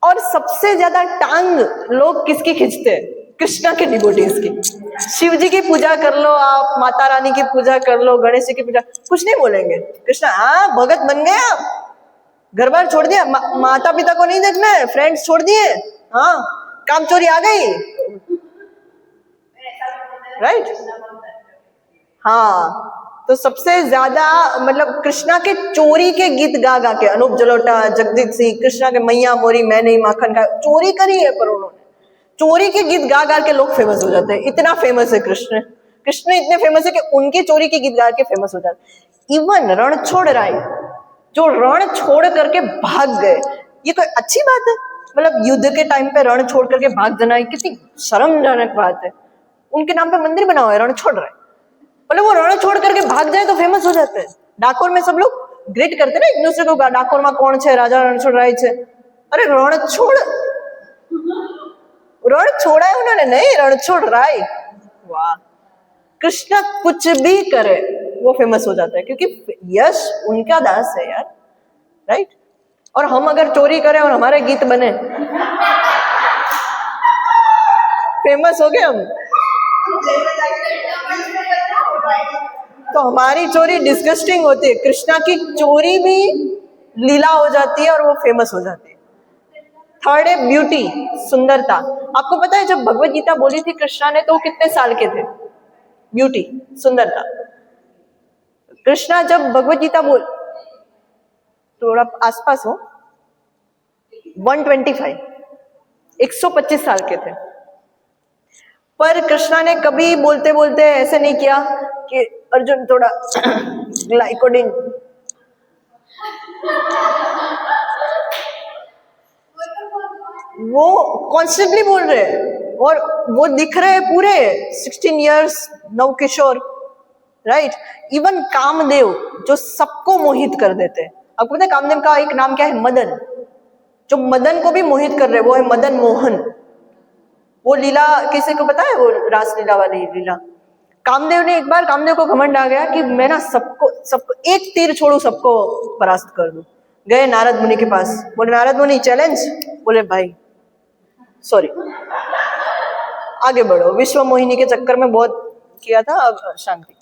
और सबसे ज्यादा टांग लोग किसकी खींचते हैं? कृष्णा के डिवोटीज की। शिव जी की पूजा कर लो आप, माता रानी की पूजा कर लो, गणेश जी की पूजा, कुछ नहीं बोलेंगे। कृष्णा हाँ भगत बन गए आप, घर बार छोड़ दिया, माता पिता को नहीं देखना है, फ्रेंड्स छोड़ दिए, हाँ काम चोरी आ गई, राइट। हाँ, तो सबसे ज्यादा मतलब कृष्णा के चोरी के गीत गा गा के, अनूप जलोटा, जगजीत सिंह, कृष्णा के मैया मोरी मैं नहीं माखन का, चोरी करी है पर उन्होंने चोरी के गीत गा गा के लोग फेमस हो जाते हैं। इतना फेमस है कृष्ण। कृष्ण इतने फेमस है कि उनके चोरी के गीत गा के फेमस हो जाते हैं। इवन रणछोड़ राय जो रण छोड़ करके भाग गए, ये कोई अच्छी बात है? मतलब युद्ध के टाइम पे रण छोड़ करके भाग जाना, कितनी शर्मजनक बात है। उनके नाम पे मंदिर बना हुआ है रणछोड़ राय। मतलब वो रण छोड़ करके भाग जाए तो फेमस हो जाते हैं। डाकोर में सब लोग ग्रेट करते हैं ना एक दूसरे को, डाकोर में कौन है? राजा रणछोड़ राय है। अरे रण छोड़ा है उन्होंने, नहीं रणछोड़ राय। वाह, कृष्ण कुछ भी करे वो फेमस हो जाता है, क्योंकि यश उनका दास है यार, राइट। और हम अगर चोरी करें और हमारे गीत बने, फेमस हो गए हम, तो हमारी चोरी डिस्गस्टिंग होती है, कृष्णा की चोरी भी लीला हो जाती है और वो फेमस हो जाती है। थर्ड है ब्यूटी, सुंदरता। आपको पता है जब भगवत गीता बोली थी कृष्णा ने तो वो कितने साल के थे? ब्यूटी, सुंदरता। कृष्णा जब भगवत गीता बोल, थोड़ा आसपास हो, 125, 125 साल के थे। पर कृष्णा ने कभी बोलते बोलते ऐसे नहीं किया कि अर्जुन थोड़ा ग्लाइकोडिन, वो कॉन्स्टेंटली बोल रहे हैं और वो दिख रहे हैं पूरे 16 इयर्स नव किशोर, राइट। इवन कामदेव जो सबको मोहित कर देते हैं, आपको पता है कामदेव का एक नाम क्या है? मदन। जो मदन को भी मोहित कर रहे वो है मदन मोहन। वो लीला किसी को पता है? वो रासलीला वाली लीला। कामदेव ने एक बार, कामदेव को घमंड आ गया कि मैं ना सबको सबको एक तीर छोड़ू, सबको परास्त कर दूं। गए नारद मुनि के पास, बोले नारद मुनि चैलेंज। बोले भाई सॉरी, आगे बढ़ो। विश्व मोहिनी के चक्कर में बहुत किया था, अब शांति।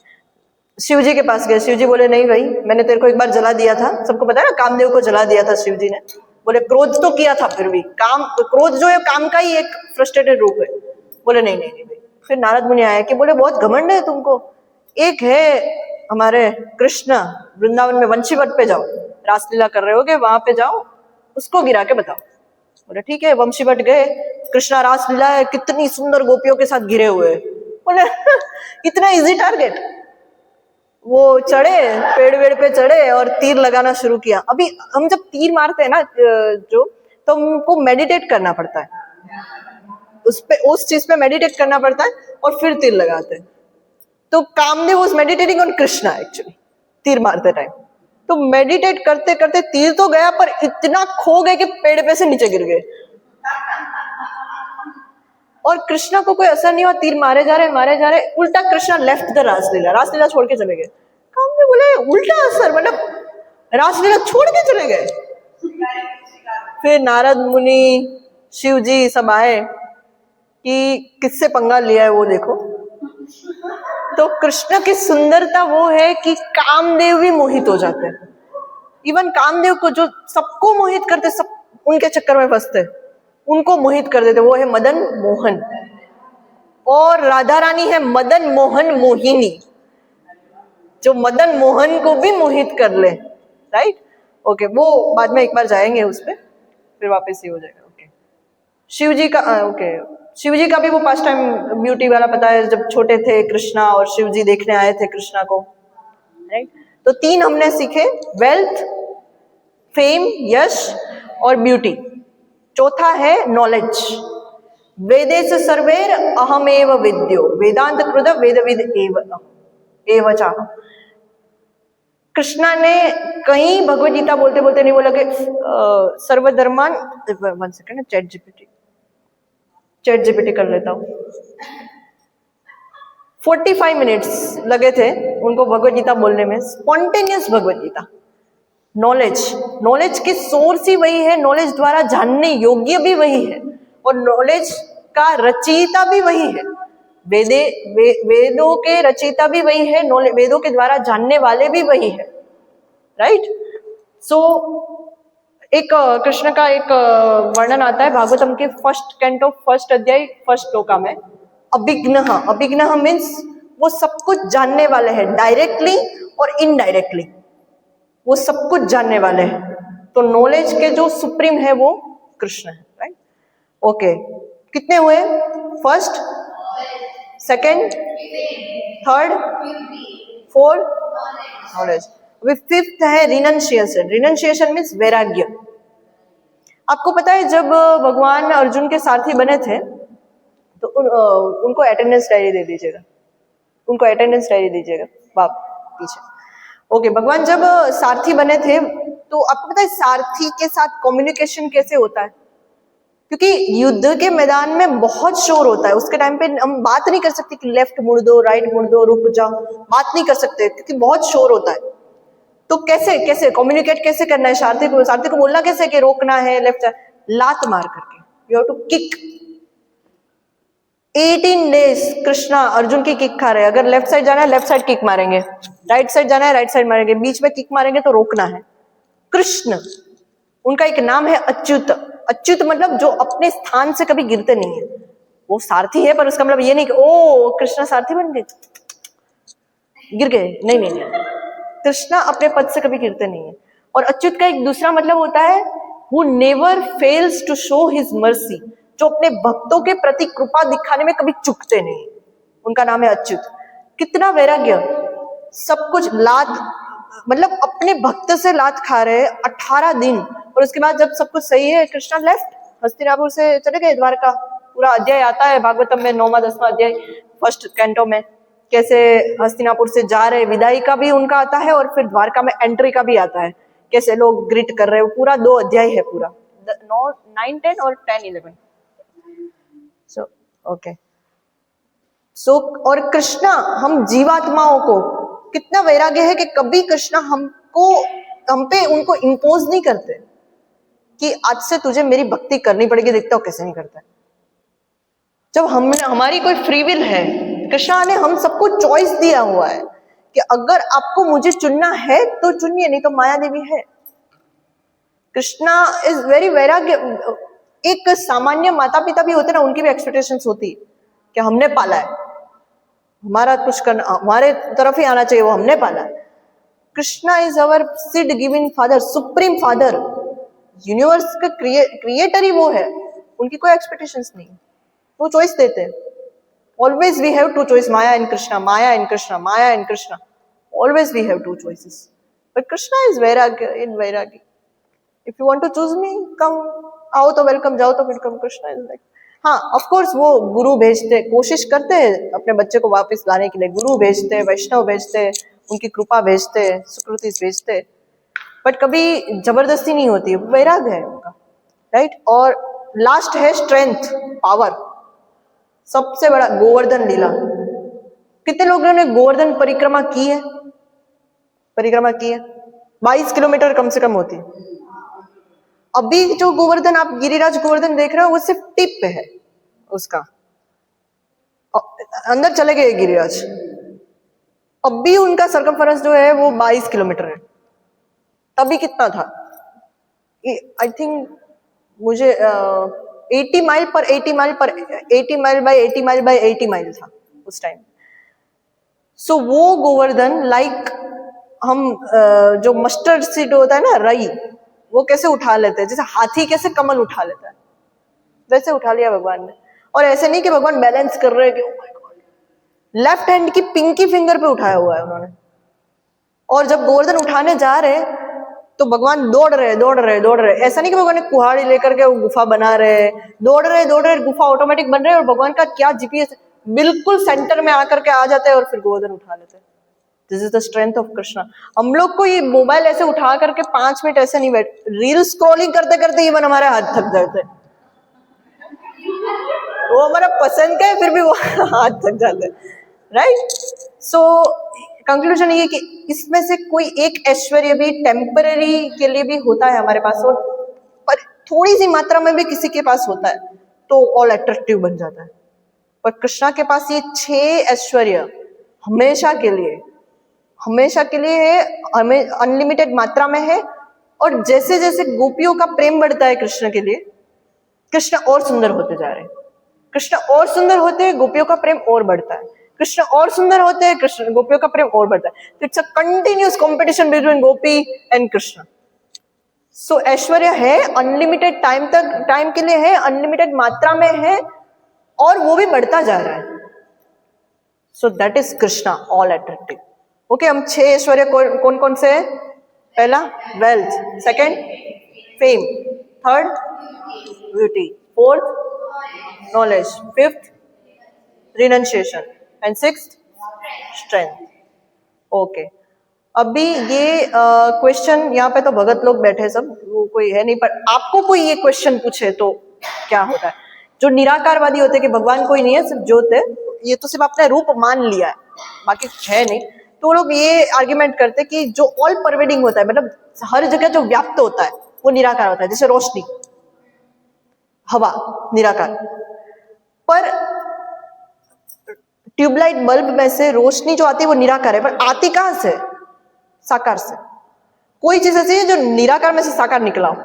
शिव जी के पास गए, शिव जी बोले नहीं भाई, मैंने तेरे को एक बार जला दिया था, सबको पता है ना, कामदेव को जला दिया था शिव जी ने। बोले क्रोध तो किया था, फिर भी काम, क्रोध जो है काम का ही एक फ्रस्ट्रेटेड रूप है। बोले नहीं नहीं नहीं भाई। फिर नारद मुनि आए कि बोले बहुत घमंड है तुमको, एक है हमारे कृष्ण वृंदावन में वंशीवट पे जाओ, रासलीला कर रहे होगे, वहां पे जाओ, उसको गिरा के बताओ। बोले ठीक है, वंशीवट गए, कृष्णा रासलीला है, कितनी सुंदर गोपियों के साथ घिरे हुए। बोले इतना इजी टारगेट। वो चढ़े, पेड़ वेड़ पे चढ़े और तीर लगाना शुरू किया। अभी हम जब तीर मारते हैं ना जो, तो हमको मेडिटेट करना पड़ता है, उस पे, उस चीज पे मेडिटेट करना पड़ता है और फिर तीर लगाते हैं। तो Kamadeva was meditating on Krishna actually, तीर मारते टाइम। तो मेडिटेट करते करते तीर तो गया, पर इतना खो गए कि पेड़ पे से नीचे गिर गए। और कृष्णा को कोई असर नहीं हुआ, तीर मारे जा रहे, उल्टा कृष्णा लेफ्ट द रासलीला, रासलीला छोड़ के चले गए। कामदेव बोले उल्टा असर, मतलब रासलीला छोड़ के चले गए। फिर नारद मुनि, शिव जी सब आए कि किससे पंगा लिया है वो देखो। तो कृष्ण की सुंदरता वो है कि कामदेव भी मोहित हो जाते हैं। इवन कामदेव को जो सबको मोहित करते, सब उनके चक्कर में फंसते, उनको मोहित कर देते, वो है मदन मोहन। और राधा रानी है मदन मोहन मोहिनी, जो मदन मोहन को भी मोहित कर ले, राइट। ओके, वो बाद में एक बार जाएंगे उस पे, फिर वापस ही हो जाएगा। ओके, शिव जी का, ओके, शिव जी का भी वो पास्ट टाइम ब्यूटी वाला पता है, जब छोटे थे कृष्णा और शिव जी देखने आए थे कृष्णा को, राइट। तो तीन हमने सीखे, वेल्थ, फेम, यश और ब्यूटी। चौथा है नॉलेज। वेदेश सर्वैर अहमेव विद्यो, वेदांत कृत वेदविद एव चाहम्। कृष्णा ने कहीं भगवत गीता बोलते बोलते नहीं बोला कि सर्वधर्मान, वन सेकेंड, चैट जीपीटी कर लेता हूँ। 45 मिनट्स लगे थे उनको भगवत गीता बोलने में, स्पॉन्टेनियस भगवत गीता। नॉलेज की सोर्स ही वही है, नॉलेज द्वारा जानने योग्य भी वही है, और नॉलेज का रचयिता भी वही है। वेदों के रचयिता भी वही है, वेदों के द्वारा जानने वाले भी वही है, राइट। सो एक कृष्ण का एक वर्णन आता है भागवतम के फर्स्ट कैंटो, फर्स्ट अध्याय, फर्स्ट श्लोका में। अभिज्ञः मीन्स वो सब कुछ जानने वाले हैं, डायरेक्टली और इनडायरेक्टली वो सब कुछ जानने वाले हैं। तो नॉलेज के जो सुप्रीम है वो कृष्ण है, राइट। ओके, कितने हुए? First, second, third, fourth, knowledge. अभी फिफ्थ है रिनंशिएशन। रिनंशिएशन मीन्स वैराग्य। आपको पता है जब भगवान अर्जुन के सारथी बने थे तो उनको अटेंडेंस डायरी दे दीजिएगा, उनको अटेंडेंस डायरी दीजिएगा बाप पीछे। ओके, भगवान जब सारथी बने थे तो आपको पता है सारथी के साथ कम्युनिकेशन कैसे होता है? क्योंकि युद्ध के मैदान में बहुत शोर होता है, उसके टाइम पे हम बात नहीं कर सकते कि लेफ्ट मुड़ दो, राइट मुड़ दो, रुक जाओ, बात नहीं कर सकते क्योंकि बहुत शोर होता है। तो कैसे कैसे कम्युनिकेट कैसे करना है? सारथी को बोलना कैसे कि रोकना है, लेफ्ट, लात मार करके, you have to kick. 18 days Krishna Arjun की किक खा रहे हैं। अगर लेफ्ट साइड जाना है लेफ्ट साइड किक मारेंगे, राइट साइड जाना है राइट साइड मारेंगे, बीच में किक मारेंगे तो रोकना है। कृष्ण, उनका एक नाम है अच्युत। अच्युत मतलब जो अपने स्थान से कभी गिरते नहीं है। वो सारथी है पर उसका मतलब ये नहीं कि ओ कृष्णा सारथी बन गए, गिर गए, नहीं नहीं नहीं। कृष्णा अपने पद से कभी गिरते नहीं है। और अच्युत का एक दूसरा मतलब होता है who never fails to show his mercy, जो अपने भक्तों के प्रति कृपा दिखाने में कभी चूकते नहीं, उनका नाम है अच्युत। कितना वैराग्य, सब कुछ लात, मतलब अपने भक्त से लात खा रहे 18 दिन, और उसके बाद जब सब कुछ सही है कृष्णा लेफ्ट, हस्तिनापुर से चले गए द्वारका। पूरा अध्याय आता है भागवतम में, 9वां 10वां अध्याय फर्स्ट कैंटो में, कैसे हस्तिनापुर से जा रहे, विदाई का भी उनका आता है और फिर द्वारका में एंट्री का भी आता है, कैसे लोग ग्रिट कर रहे हो। पूरा 2 अध्याय है, पूरा 9, 10 और 10, 11। सो ओके, सो और कृष्णा हम जीवात्माओं को कितना वैराग्य है कि कभी कृष्णा हम पे उनको इम्पोज नहीं करते कि आज से तुझे मेरी भक्ति करनी पड़ेगी, देखता हो कैसे नहीं करता है। जब हमने हमारी कोई फ्री विल है, कृष्णा ने हम सबको चॉइस दिया हुआ है कि अगर आपको मुझे चुनना है तो चुनिए, नहीं तो माया देवी है। कृष्णा इज वेरी वैराग्य। एक सामान्य माता पिता भी होते ना, उनकी भी एक्सपेक्टेशंस होती कि हमने पाला है, हमारा कुछ करना, हमारे तरफ ही आना चाहिए, वो हमने पाला है। Krishna is our seed giving father, supreme father, universe का क्रिएटर ही वो है, उनकी कोई एक्सपेक्टेशंस नहीं, वो चॉइस देते हैं। Always we have two choice, Maya and Krishna, Maya and Krishna, Maya and Krishna, always we have two choices. But Krishna is vairagya, in vairagya. If you want to choose me, come, आओ तो वेलकम, जाओ तो वेलकम। कृष्णा इज लाइक, हाँ ऑफ कोर्स वो गुरु भेजते, कोशिश करते हैं अपने बच्चे को वापस लाने के लिए, गुरु भेजते, वैष्णव भेजते, उनकी कृपा भेजते, सुकृति भेजते, बट कभी जबरदस्ती नहीं होती, वैराग्य है उनका, राइट। और लास्ट है स्ट्रेंथ, पावर। सबसे बड़ा गोवर्धन लीला, कितने लोगों ने गोवर्धन परिक्रमा की है? परिक्रमा की है, 22 किलोमीटर कम से कम होती है। अभी जो गोवर्धन आप गिरिराज गोवर्धन देख रहे हो वो सिर्फ टिप पे है उसका, अंदर चले गए गिरिराज। अभी उनका सर्कमफरेंस जो है वो 22 किलोमीटर है, तभी कितना था? आई थिंक मुझे 80 माइल पर 80 माइल पर 80 mile by 80 mile by 80 mile था उस टाइम। सो वो गोवर्धन लाइक हम जो मस्टर्ड सीड होता है ना, रई, वो कैसे उठा लेते हैं, जैसे हाथी कैसे कमल उठा लेता है, वैसे उठा लिया भगवान ने। और ऐसे नहीं कि भगवान बैलेंस कर रहे हैं कि oh my God, left hand की पिंकी फिंगर पे उठाया हुआ है उन्होंने। और जब गोवर्धन उठाने जा रहे तो भगवान दौड़ रहे दौड़ रहे दौड़ रहे, ऐसा नहीं कि भगवान ने कुहाड़ी लेकर के वो गुफा बना रहे, दौड़ रहे गुफा ऑटोमेटिक बन रहे है, और भगवान का क्या जीपीएस, बिल्कुल सेंटर में आकर के आ जाते हैं और फिर गोवर्धन उठा लेते हैं। This is the strength of Krishna. हम लोग को ये मोबाइल ऐसे उठा करके 5 मिनट ऐसे नहीं बैठ, रील स्क्रॉलिंग करते करते इवन हमारे हाथ थक जाते हैं, वो हमारा पसंद का है फिर भी वो हाथ थक जाते हैं, राइट। सो कंक्लूजन ये कि इसमें से कोई एक ऐश्वर्य भी टेम्पररी के लिए भी होता है हमारे पास, और पर थोड़ी सी मात्रा में भी किसी के पास होता है तो ऑल अट्रैक्टिव बन जाता है। पर कृष्णा के पास ये 6 ऐश्वर्य हमेशा के लिए है, हमें अनलिमिटेड मात्रा में है। और जैसे जैसे गोपियों का प्रेम बढ़ता है कृष्ण के लिए, कृष्ण और सुंदर होते जा रहे हैं, कृष्ण और सुंदर होते हैं, गोपियों का प्रेम और बढ़ता है, कृष्ण और सुंदर होते हैं, कृष्ण गोपियों का प्रेम और बढ़ता है। It's a continuous competition between gopi and Krishna. So ऐश्वर्य है, अनलिमिटेड टाइम तक, टाइम के लिए है, अनलिमिटेड मात्रा में है, और वो भी बढ़ता जा रहा है। So that is Krishna, all attractive. Okay, हम 6 ऐश्वर्य कौन कौन से है? पहला wealth, second fame, third beauty, fourth knowledge, fifth renunciation, and sixth strength. Okay, अभी ये क्वेश्चन यहाँ पे तो भगत लोग बैठे सब, वो कोई है नहीं, पर आपको कोई ये क्वेश्चन पूछे तो क्या होता है? जो निराकारवादी होते हैं कि भगवान कोई नहीं है, सिर्फ ज्योत है, ये तो सिर्फ अपने रूप मान लिया है, बाकी कुछ है नहीं, तो लोग ये आर्ग्यूमेंट करते हैं कि जो ऑल परवेडिंग होता है, मतलब हर जगह जो व्याप्त होता है, वो निराकार होता है। जैसे रोशनी, हवा निराकार, पर ट्यूबलाइट बल्ब में से रोशनी जो आती है वो निराकार है, पर आती कहां से? साकार से। कोई चीज ऐसी है जो निराकार में से साकार निकला हो,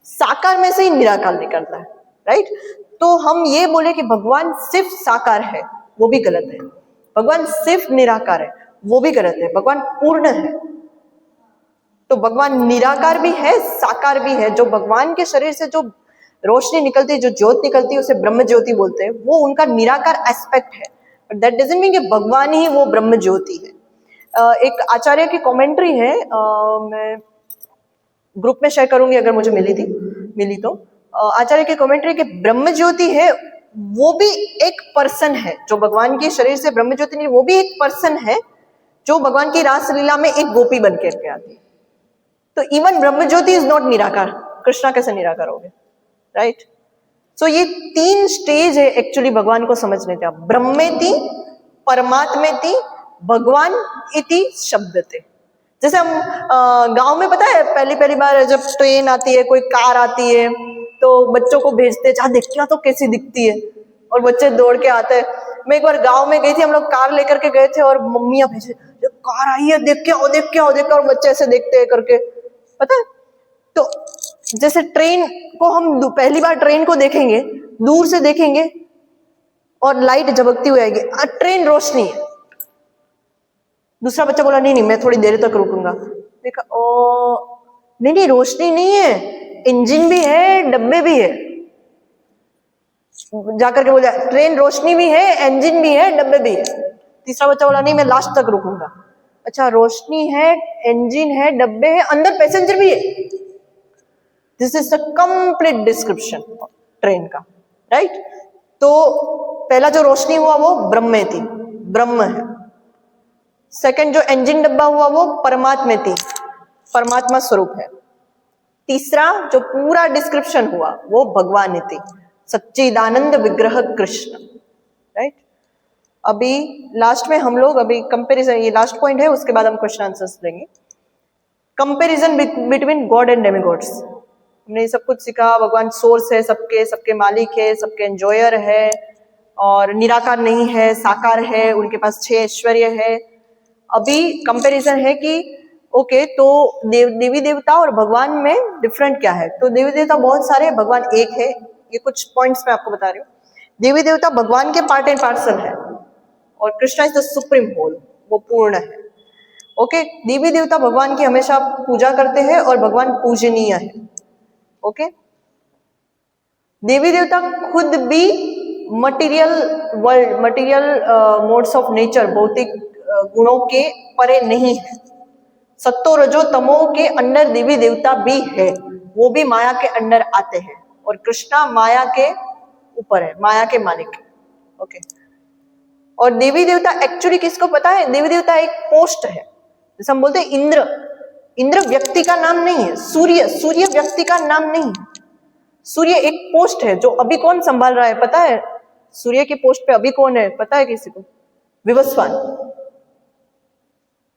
साकार में से ही निराकार निकलता है, राइट। तो हम ये बोले कि भगवान सिर्फ साकार है, वो भी गलत है। भगवान सिर्फ निराकार है, वो भी गलत है। भगवान पूर्ण है। तो भगवान निराकार भी है, साकार भी है। जो भगवान के शरीर से जो रोशनी निकलती है, जो ज्योत निकलती है, उसे ब्रह्म ज्योति बोलते हैं, वो उनका निराकार एस्पेक्ट है। बट दैट डजंट मीन कि भगवान ही वो ब्रह्म ज्योति है। एक आचार्य की कमेंट्री है, मैं ग्रुप में शेयर करूंगी अगर मुझे मिली तो। आचार्य की कमेंट्री कि ब्रह्म ज्योति है, वो भी एक पर्सन है। जो भगवान के शरीर से ब्रह्म ज्योति नहीं, वो भी एक पर्सन है जो भगवान की रासलीला में एक गोपी बन के आती है। तो even Brahma Jyoti is not निराकार, कृष्णा कैसे निराकार हो गए, राइट। सो ये 3 स्टेज है एक्चुअली भगवान को समझने का। ब्रह्मेति, परमात्मेति, भगवान इति शब्दते। जैसे हम गांव में, पता है पहली बार जब ट्रेन आती है, कोई कार आती है, तो बच्चों को भेजते, जा देखिए तो कैसी दिखती है, और बच्चे दौड़ के आते हैं। मैं एक बार गांव में गई थी, हम लोग कार लेकर के गए थे और मम्मियां भेजे, कार आई है, देख के आओ देख के आओ देख के, और बच्चे ऐसे देखते हैं करके, पता है। तो जैसे ट्रेन को हम पहली बार ट्रेन को देखेंगे, दूर से देखेंगे और लाइट झपकती हुई आएगी, ट्रेन रोशनी है। दूसरा बच्चा बोला नहीं नहीं मैं थोड़ी देर तक रुकूंगा। देखा ओ नहीं नहीं रोशनी नहीं है, इंजन भी है डब्बे भी है। जाकर के बोला ट्रेन रोशनी भी है, इंजन भी है, डब्बे भी है। तीसरा बच्चा बोला नहीं मैं लास्ट तक रुकूंगा। अच्छा रोशनी है, इंजन है, डब्बे है, अंदर पैसेंजर भी है। This is the complete description train का, राइट। तो पहला जो रोशनी हुआ वो ब्रह्म थी, ब्रह्म है। सेकंड जो इंजन डब्बा हुआ वो परमात्मा थी, परमात्मा स्वरूप है। तीसरा जो पूरा डिस्क्रिप्शन हुआ वो भगवान थी, सच्चिदानंद विग्रह कृष्ण, राइट। अभी लास्ट में हम लोग अभी कंपैरिजन, ये लास्ट पॉइंट है, उसके बाद हम क्वेश्चन आंसर्स देंगे। Comparison between God and demigods. हमने ये सब कुछ सीखा, भगवान सोर्स है, सबके सबके मालिक है, सबके एंजॉयर है, और निराकार नहीं है, साकार है, उनके पास 6 ऐश्वर्य है। अभी कंपैरिजन है कि ओके तो देवी देवता और भगवान में डिफरेंट क्या है। तो देवी देवता बहुत सारे, भगवान एक है। ये कुछ पॉइंट्स मैं आपको बता रही हूँ। देवी देवता भगवान के पार्ट एंड पार्सल है, और Krishna is the supreme whole, वो पूर्ण है। ओके देवी देवता भगवान की हमेशा पूजा करते हैं और भगवान पूजनीय है। ओके देवी देवता खुद भी material world, material modes of nature, भौतिक गुणों के परे नहीं है। सत्तो रजो तमो के अंदर देवी देवता भी है, वो भी माया के अंदर आते हैं, और कृष्णा माया के ऊपर है, माया के मालिक है। ओके और देवी देवता एक्चुअली किसको पता है, देवी देवता एक पोस्ट है। जैसे हम बोलते हैं इंद्र, इंद्र व्यक्ति का नाम नहीं है। सूर्य, सूर्य व्यक्ति का नाम नहीं है। सूर्य एक पोस्ट है जो अभी कौन संभाल रहा है पता है? सूर्य की पोस्ट पे अभी कौन है पता है किसी को? Vivasvan.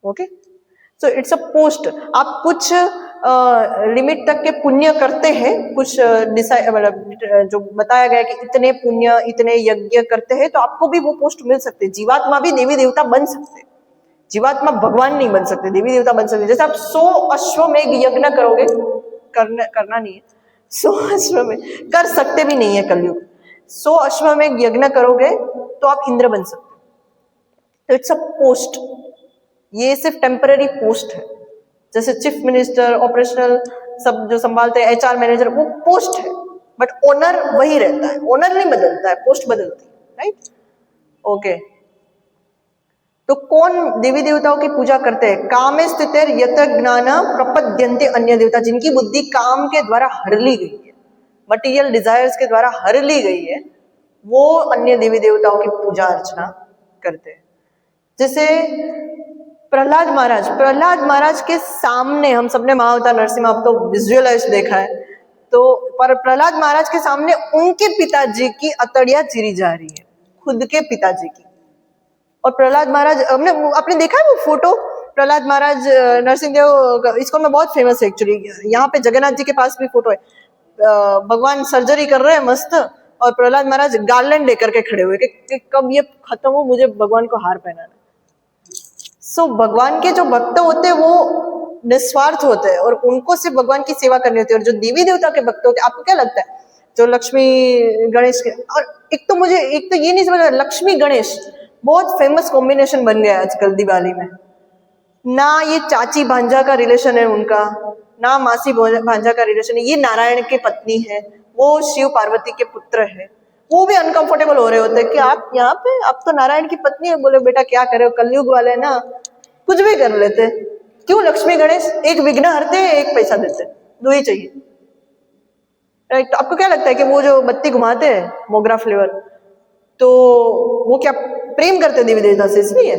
Okay so it's a post. आप कुछ लिमिट तक के पुण्य करते हैं, कुछ मतलब जो बताया गया कि इतने पुण्य इतने यज्ञ करते हैं तो आपको भी वो पोस्ट मिल सकते हैं। जीवात्मा भी देवी देवता बन सकते हैं, जीवात्मा भगवान नहीं बन सकते, देवी देवता बन सकते। जैसे आप 100 अश्वमेघ यज्ञ करोगे, करना नहीं है, 100 अश्वमेघ कर सकते भी नहीं है कलयुग। 100 अश्वमेघ यज्ञ करोगे तो आप इंद्र बन सकते। तो इट्स अ पोस्ट, ये सिर्फ टेम्पररी पोस्ट है। जैसे चीफ मिनिस्टर, ऑपरेशनल सब जो संभालते हैं, HR मैनेजर, वो पोस्ट है, बट ओनर वही रहता है। ओनर नहीं बदलता है, पोस्ट बदलती है, राइट। ओके तो कौन देवी देवताओं की पूजा करते हैं? कामे स्थितिर यत ज्ञान प्रपद्यन्ते अन्य देवता, जिनकी बुद्धि काम के द्वारा हर ली गई है, मटीरियल डिजायर्स के द्वारा हर ली गई है, वो अन्य देवी देवताओं की पूजा अर्चना करते हैं। जैसे प्रहलाद महाराज के सामने, हम सबने महाअवतार नरसिम्हा अब तो विजुअलाइज देखा है, तो पर प्रहलाद महाराज के सामने उनके पिताजी की अतड़ियां चिरी जा रही है, खुद के पिताजी की। और प्रहलाद महाराज, आपने देखा है वो फोटो? प्रहलाद महाराज नरसिंह देव इसको में बहुत फेमस है एक्चुअली। यहाँ पे जगन्नाथ जी के पास भी फोटो है, भगवान सर्जरी कर रहे हैं मस्त, और प्रहलाद महाराज गार्लैंड लेकर के खड़े हुए कि कब ये खत्म हो, मुझे भगवान को हार पहनाना। सो भगवान के जो भक्त होते हैं वो निस्वार्थ होते हैं, और उनको सिर्फ भगवान की सेवा करनी होती है। और जो देवी देवता के भक्त होते हैं, आपको क्या लगता है जो लक्ष्मी गणेश के, और एक तो ये नहीं समझ, लक्ष्मी गणेश बहुत फेमस कॉम्बिनेशन बन गया है आजकल दिवाली में। ना ये चाची भांजा का रिलेशन है उनका, ना मासी भांजा का रिलेशन है, ये नारायण के पत्नी है, वो शिव पार्वती के पुत्र है। वो भी अनकंफर्टेबल हो रहे होते हैं कि आप यहाँ पे, आप तो नारायण की पत्नी है। बोले बेटा क्या करे, कलयुग वाले ना कुछ भी कर लेते। क्यों? लक्ष्मी गणेश एक विघ्न हरते हैं, एक पैसा देते, दो ही चाहिए, राइट। तो आपको क्या लगता है कि वो जो बत्ती घुमाते हैं मोगरा फ्लेवर, तो वो क्या प्रेम करते देवी देवता से? इसलिए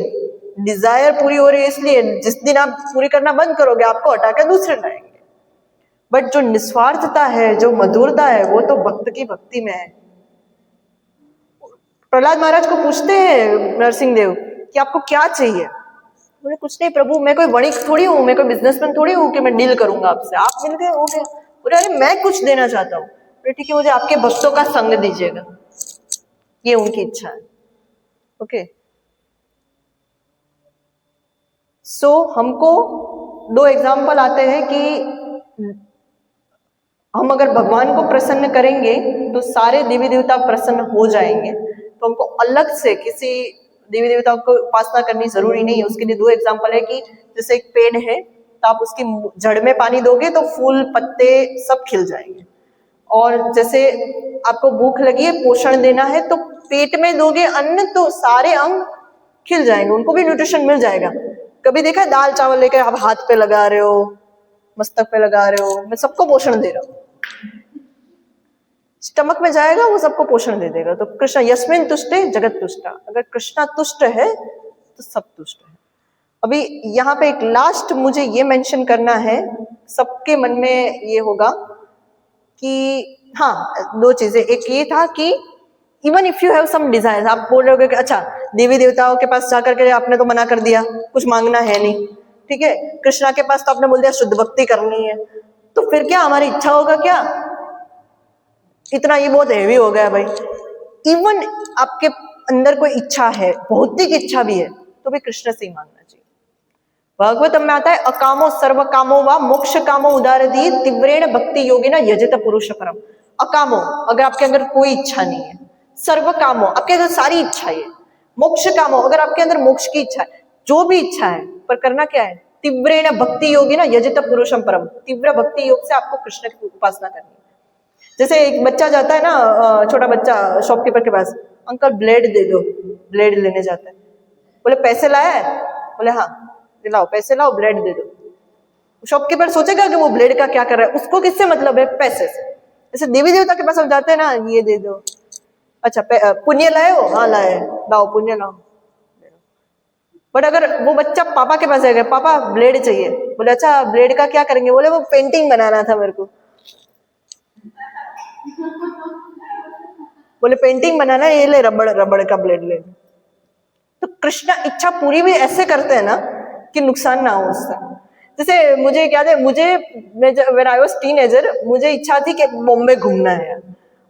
डिजायर पूरी हो रही है, इसलिए जिस दिन आप पूरी करना बंद करोगे आपको हटा के दूसरे लाएंगे। बट जो निस्वार्थता है, जो मधुरता है, वो तो भक्त की भक्ति में है। प्रहलाद महाराज को पूछते हैं नरसिंह देव कि आपको क्या चाहिए? बोले कुछ नहीं प्रभु, मैं कोई वणिक थोड़ी हूँ, मैं कोई बिजनेसमैन थोड़ी हूँ कि मैं डील करूंगा आपसे। आप मिल गए हो गया। बोले अरे मैं कुछ देना चाहता हूँ। बोले ठीक है, मुझे आपके भक्तों का संग दीजिएगा। ये उनकी इच्छा है। ओके, सो हमको दो एग्जाम्पल आते हैं कि हम अगर भगवान को प्रसन्न करेंगे तो सारे देवी देवता प्रसन्न हो जाएंगे, तो हमको अलग से किसी देवी देवता को उपासना करनी जरूरी नहीं है। उसके लिए दो एग्जाम्पल है कि जैसे एक पेड़ है तो आप उसकी जड़ में पानी दोगे तो फूल पत्ते सब खिल जाएंगे, और जैसे आपको भूख लगी है, पोषण देना है, तो पेट में दोगे अन्न तो सारे अंग खिल जाएंगे, उनको भी न्यूट्रिशन मिल जाएगा। कभी देखा दाल चावल लेकर आप हाथ पे लगा रहे हो, मस्तक पे लगा रहे हो, मैं सबको पोषण दे रहा हूँ, स्टमक में जाएगा वो सबको पोषण दे देगा। तो कृष्ण यस्मिन तुष्टे जगत तुष्टा, अगर कृष्णा तुष्ट है तो सब तुष्ट है। अभी यहाँ पे एक लास्ट मुझे ये मेंशन करना है, सबके मन में ये होगा कि हाँ, दो चीजें, एक ये था कि even if you have some desire, आप बोल रहे हो कि अच्छा देवी देवताओं के पास जाकर के आपने तो मना कर दिया, कुछ मांगना है नहीं, ठीक है, कृष्णा के पास तो आपने बोल दिया शुद्ध भक्ति करनी है, तो फिर क्या हमारी इच्छा होगा क्या? इतना ये बहुत हैवी हो गया भाई। इवन आपके अंदर कोई इच्छा है, भौतिक इच्छा भी है, तो भी कृष्ण से ही मांगना चाहिए। भागवतम में आता है अकामो सर्व कामो वा मोक्ष कामो उदारदी तीव्रेण भक्ति योगिना यजत पुरुष परम। अकामो, अगर आपके अंदर कोई इच्छा नहीं है, सर्व कामो, आपके अंदर सारी इच्छा है, मोक्ष कामो, अगर आपके अंदर मोक्ष की इच्छा है, जो भी इच्छा है, पर करना क्या है? तीव्रेण भक्ति योगिना यजत पुरुषम परम, तीव्र भक्ति योग से आपको कृष्ण की उपासना करनी है। जैसे एक बच्चा जाता है ना, छोटा बच्चा शॉपकीपर के पास, अंकल ब्लेड दे दो, ब्लेड लेने जाता है, बोले पैसे लाया है, बोले हाँ, लाओ पैसे लाओ, ब्लेड दे दो। शॉपकीपर सोचेगा कि वो ब्लेड का क्या कर रहा है, उसको किससे मतलब है? पैसे से। जैसे देवी देवता के पास हम जाते हैं ना, ये दे दो, अच्छा पुण्य लाए हो, हाँ लाए, लाओ पुण्य लाओ। बट अगर वो बच्चा पापा के पास जाएगा, पापा ब्लेड चाहिए, बोले अच्छा ब्लेड का क्या करेंगे? बोले वो पेंटिंग बनाना था मेरे को, बोले पेंटिंग बनाना, ये ले रबड़, रबड़ का ब्लेड ले। तो कृष्णा इच्छा पूरी भी ऐसे करते हैं ना कि नुकसान ना हो उससे। जैसे मुझे याद है, व्हेन आई वाज टीनेजर, मुझे इच्छा थी कि बॉम्बे घूमना है यार,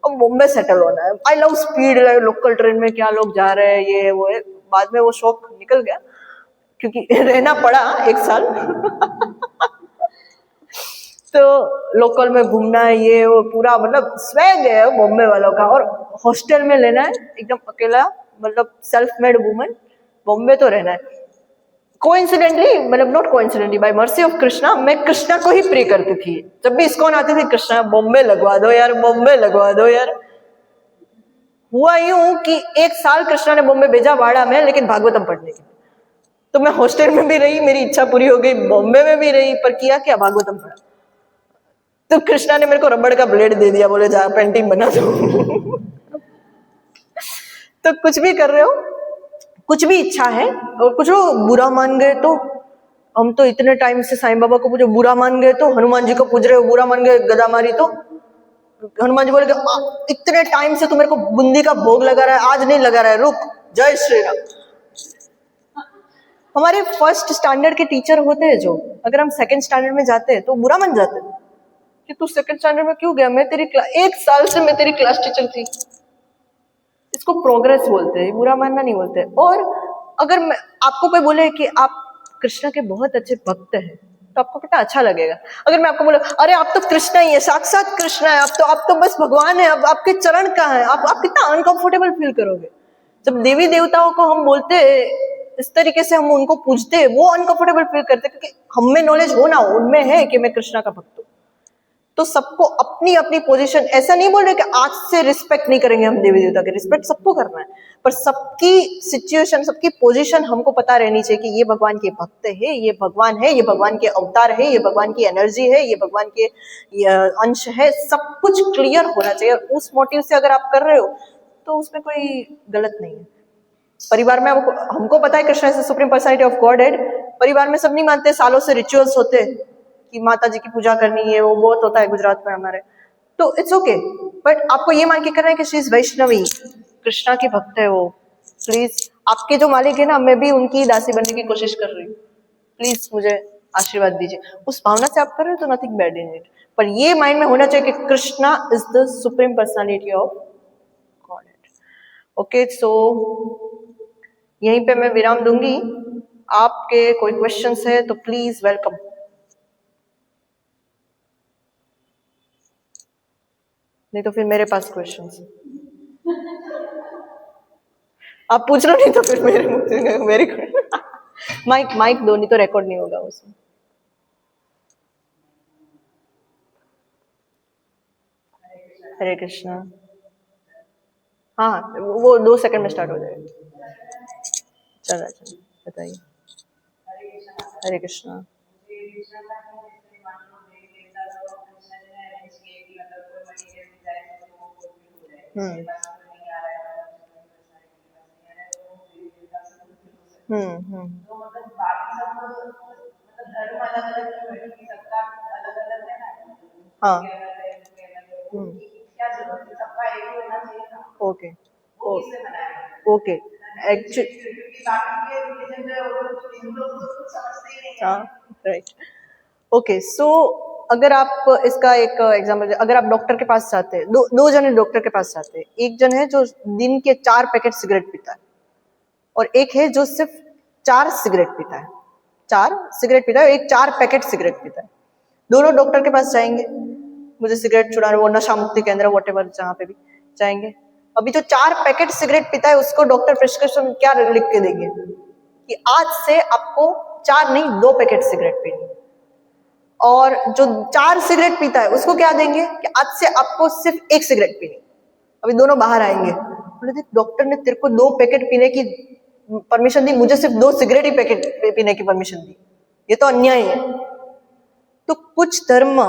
और बॉम्बे सेटल होना है। I love speed, local train में क्या लोग जा रहे हैं, ये वो है। बाद में वो शौक निकल गया क्योंकि रहना पड़ा एक साल। तो लोकल में घूमना है, ये वो पूरा मतलब स्वैग है बॉम्बे वालों का, और हॉस्टल में लेना है एकदम अकेला, मतलब सेल्फ मेड वुमन, बॉम्बे तो रहना है। कोइंसिडेंटली, मतलब not coincidentally, by mercy of Krishna, मैं कृष्णा को ही प्रे करती थी। जब भी इस्कॉन आती थी, कृष्णा बॉम्बे लगवा दो यार, बॉम्बे लगवा दो यार। हुआ यूं कि एक साल कृष्णा ने बॉम्बे भेजा वाड़ा में, लेकिन भागवतम पढ़ने के लिए। तो मैं हॉस्टल में भी रही, मेरी इच्छा पूरी हो गई, बॉम्बे में भी रही, पर किया क्या? भागवतम पढ़ा। तो कृष्णा ने मेरे को रबड़ का ब्लेड दे दिया, बोले जा पेंटिंग बना दो। तो कुछ भी कर रहे हो, कुछ भी इच्छा है, और कुछ लोग बुरा मान गए तो, हम तो इतने टाइम से साईं बाबा को पूछे, बुरा मान गए तो, हनुमान जी को पूछ रहे हो, बुरा मान गए गदा मारी तो, हनुमान जी बोले इतने टाइम से तू मेरे को बूंदी का भोग लगा रहा है, आज नहीं लगा रहा है, रुक, जय श्री राम। हमारे फर्स्ट स्टैंडर्ड के टीचर होते हैं जो, अगर हम सेकंड स्टैंडर्ड में जाते हैं तो बुरा मान जाते हैं कि तू सेकंड स्टैंडर्ड में क्यों गया, मैं तेरी एक साल से मैं तेरी क्लास टीचर थी। इसको प्रोग्रेस बोलते हैं, बुरा मानना नहीं बोलते। और अगर आपको कोई बोले कि आप कृष्ण के बहुत अच्छे भक्त हैं, तो आपको कितना अच्छा लगेगा। अगर मैं आपको बोला अरे आप तो कृष्ण ही है, साक्षात कृष्ण है, आप तो बस भगवान है, अब आपके चरण कहाँ है, आप कितना अनकंफर्टेबल फील करोगे। जब देवी देवताओं को हम बोलते इस तरीके से, हम उनको पूजते, वो अनकंफर्टेबल फील करते, क्योंकि हम में नॉलेज हो ना, उनमें है कि मैं कृष्णा का भक्त हूँ। तो सबको अपनी अपनी पोजीशन, ऐसा नहीं बोल रहे कि आज से रिस्पेक्ट नहीं करेंगे हम देवी देवता के, रिस्पेक्ट सबको करना है, पर सबकी सिचुएशन, सबकी पोजीशन हमको पता रहनी चाहिए कि ये भगवान के भक्त है, ये भगवान है, ये भगवान के अवतार है, ये भगवान की एनर्जी है, ये भगवान के अंश है, सब कुछ क्लियर होना चाहिए। उस मोटिव से अगर आप कर रहे हो तो उसमें कोई गलत नहीं है। परिवार में हमको पता है Krishna is supreme personality of God head, परिवार में सब नहीं मानते, सालों से रिचुअल्स होते कि माता जी की पूजा करनी है, वो बहुत होता है गुजरात में हमारे, तो इट्स ओके। बट आपको ये मान के करना है कि शी इज वैष्णवी, कृष्णा की भक्त है वो। प्लीज, आपके जो मालिक है ना, मैं भी उनकी दासी बनने की कोशिश कर रही हूँ, प्लीज मुझे आशीर्वाद दीजिए। उस भावना से आप कर रहे हो तो नथिंग बैड इन इट, पर ये माइंड में होना चाहिए कि Krishna is the supreme personality of Godhead. Okay, so यहीं पे मैं विराम दूंगी। आपके कोई क्वेश्चंस है तो प्लीज वेलकम। नहीं तो फिर मेरे पास क्वेश्चंस आप पूछ लो, नहीं तो फिर मेरे माइक माइक दो, नहीं तो रिकॉर्ड नहीं होगा उसमें। हरे कृष्णा। हाँ, वो 2 सेकंड में स्टार्ट हो जाएगा। चल रहा है, चल बताइए। हरे कृष्णा। हम्म हम्म। हाँ। Okay okay actually. हाँ, राइट। ओके, सो अगर आप इसका एक एग्जांपल, अगर आप डॉक्टर के पास जाते हैं, दो जने डॉक्टर के पास जाते हैं, एक जन है जो दिन के 4 पैकेट सिगरेट पीता है और एक है जो सिर्फ 4 सिगरेट पीता है। 4 सिगरेट पीता है, एक 4 पैकेट सिगरेट पीता है। दोनों डॉक्टर के पास जाएंगे, मुझे सिगरेट छुड़ाना, वो नशा मुक्ति केंद्र वॉटेवर जहाँ पे भी जाएंगे। अभी जो 4 पैकेट सिगरेट पीता है उसको डॉक्टर प्रिस्क्रिप्शन क्या लिख के देंगे कि आज से आपको 4 नहीं 2 पैकेट सिगरेट पीनी। और जो 4 सिगरेट पीता है उसको क्या देंगे कि आज से आपको सिर्फ 1 सिगरेट पीनी। अभी दोनों बाहर आएंगे, बोले देख डॉक्टर ने तेरे को 2 पैकेट पीने की परमिशन दी, मुझे सिर्फ 2 सिगरेट ही पैकेट पीने की परमिशन दी, ये तो अन्याय है। तो कुछ धर्म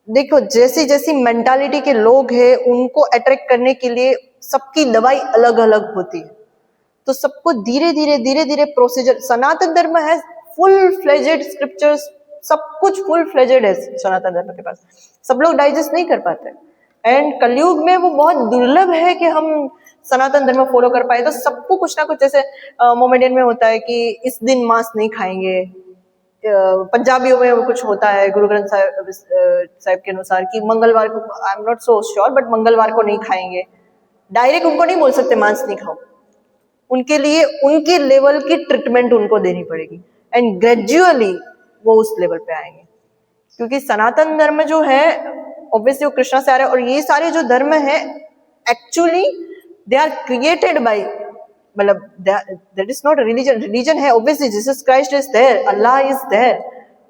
देखो, जैसी जैसी मेंटालिटी के लोग हैं उनको अट्रैक्ट करने के लिए सबकी दवाई अलग अलग होती है। तो सबको धीरे धीरे प्रोसीजर, सनातन धर्म है फुल फ्लेजेड स्क्रिप्चर्स, सब कुछ फुल फ्लेजेड है सनातन धर्म के पास, सब लोग डाइजेस्ट नहीं कर पाते। एंड कलयुग में वो बहुत दुर्लभ है कि हम सनातन धर्म फॉलो कर पाए। तो सबको कुछ ना कुछ, जैसे मोमेडियन में होता है कि इस दिन मांस नहीं खाएंगे, पंजाबियों में वो कुछ होता है गुरु ग्रंथ साहिब के अनुसार कि मंगलवार को, I am not so sure, but मंगलवार को नहीं खाएंगे। डायरेक्ट उनको नहीं बोल सकते मांस नहीं खाओ, उनके लिए उनके लेवल की ट्रीटमेंट उनको देनी पड़ेगी एंड ग्रेजुअली वो उस लेवल पे आएंगे। क्योंकि सनातन धर्म जो है ऑब्वियसली वो कृष्णा से आ रहा है, और ये सारे जो धर्म है actually they are created by, मतलब that is not religion. Religion है obviously, Jesus Christ is there, Allah is there,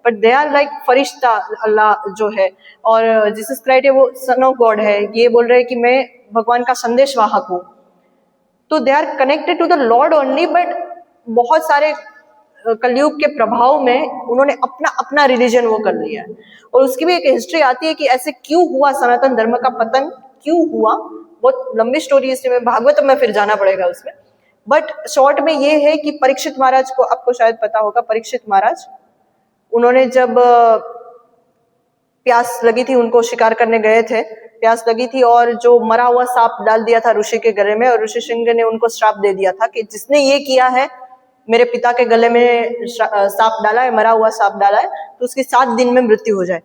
but they are like फरिश्ता अल्लाह जो है, और जीसस क्राइस्ट है वो सन ऑफ गॉड है, ये बोल रहे हैं कि मैं भगवान का संदेश वाहक हूँ। तो they are connected to the lord only, but बहुत सारे कलयुग के प्रभाव में उन्होंने अपना अपना रिलीजन वो कर लिया है। और उसकी भी एक हिस्ट्री आती है कि ऐसे क्यों हुआ, सनातन धर्म का पतन क्यों हुआ। बहुत लंबी स्टोरी, इसमें भागवत में फिर जाना पड़ेगा उसमें, बट शॉर्ट में ये है कि परीक्षित महाराज को, आपको शायद पता होगा, परीक्षित महाराज उन्होंने जब प्यास लगी थी, उनको शिकार करने गए थे, प्यास लगी थी और जो मरा हुआ सांप डाल दिया था ऋषि के गले में, और ऋषि सिंह ने उनको श्राप दे दिया था कि जिसने ये किया है, मेरे पिता के गले में सांप डाला है, मरा हुआ सांप डाला है, तो उसकी 7 दिन में मृत्यु हो जाए।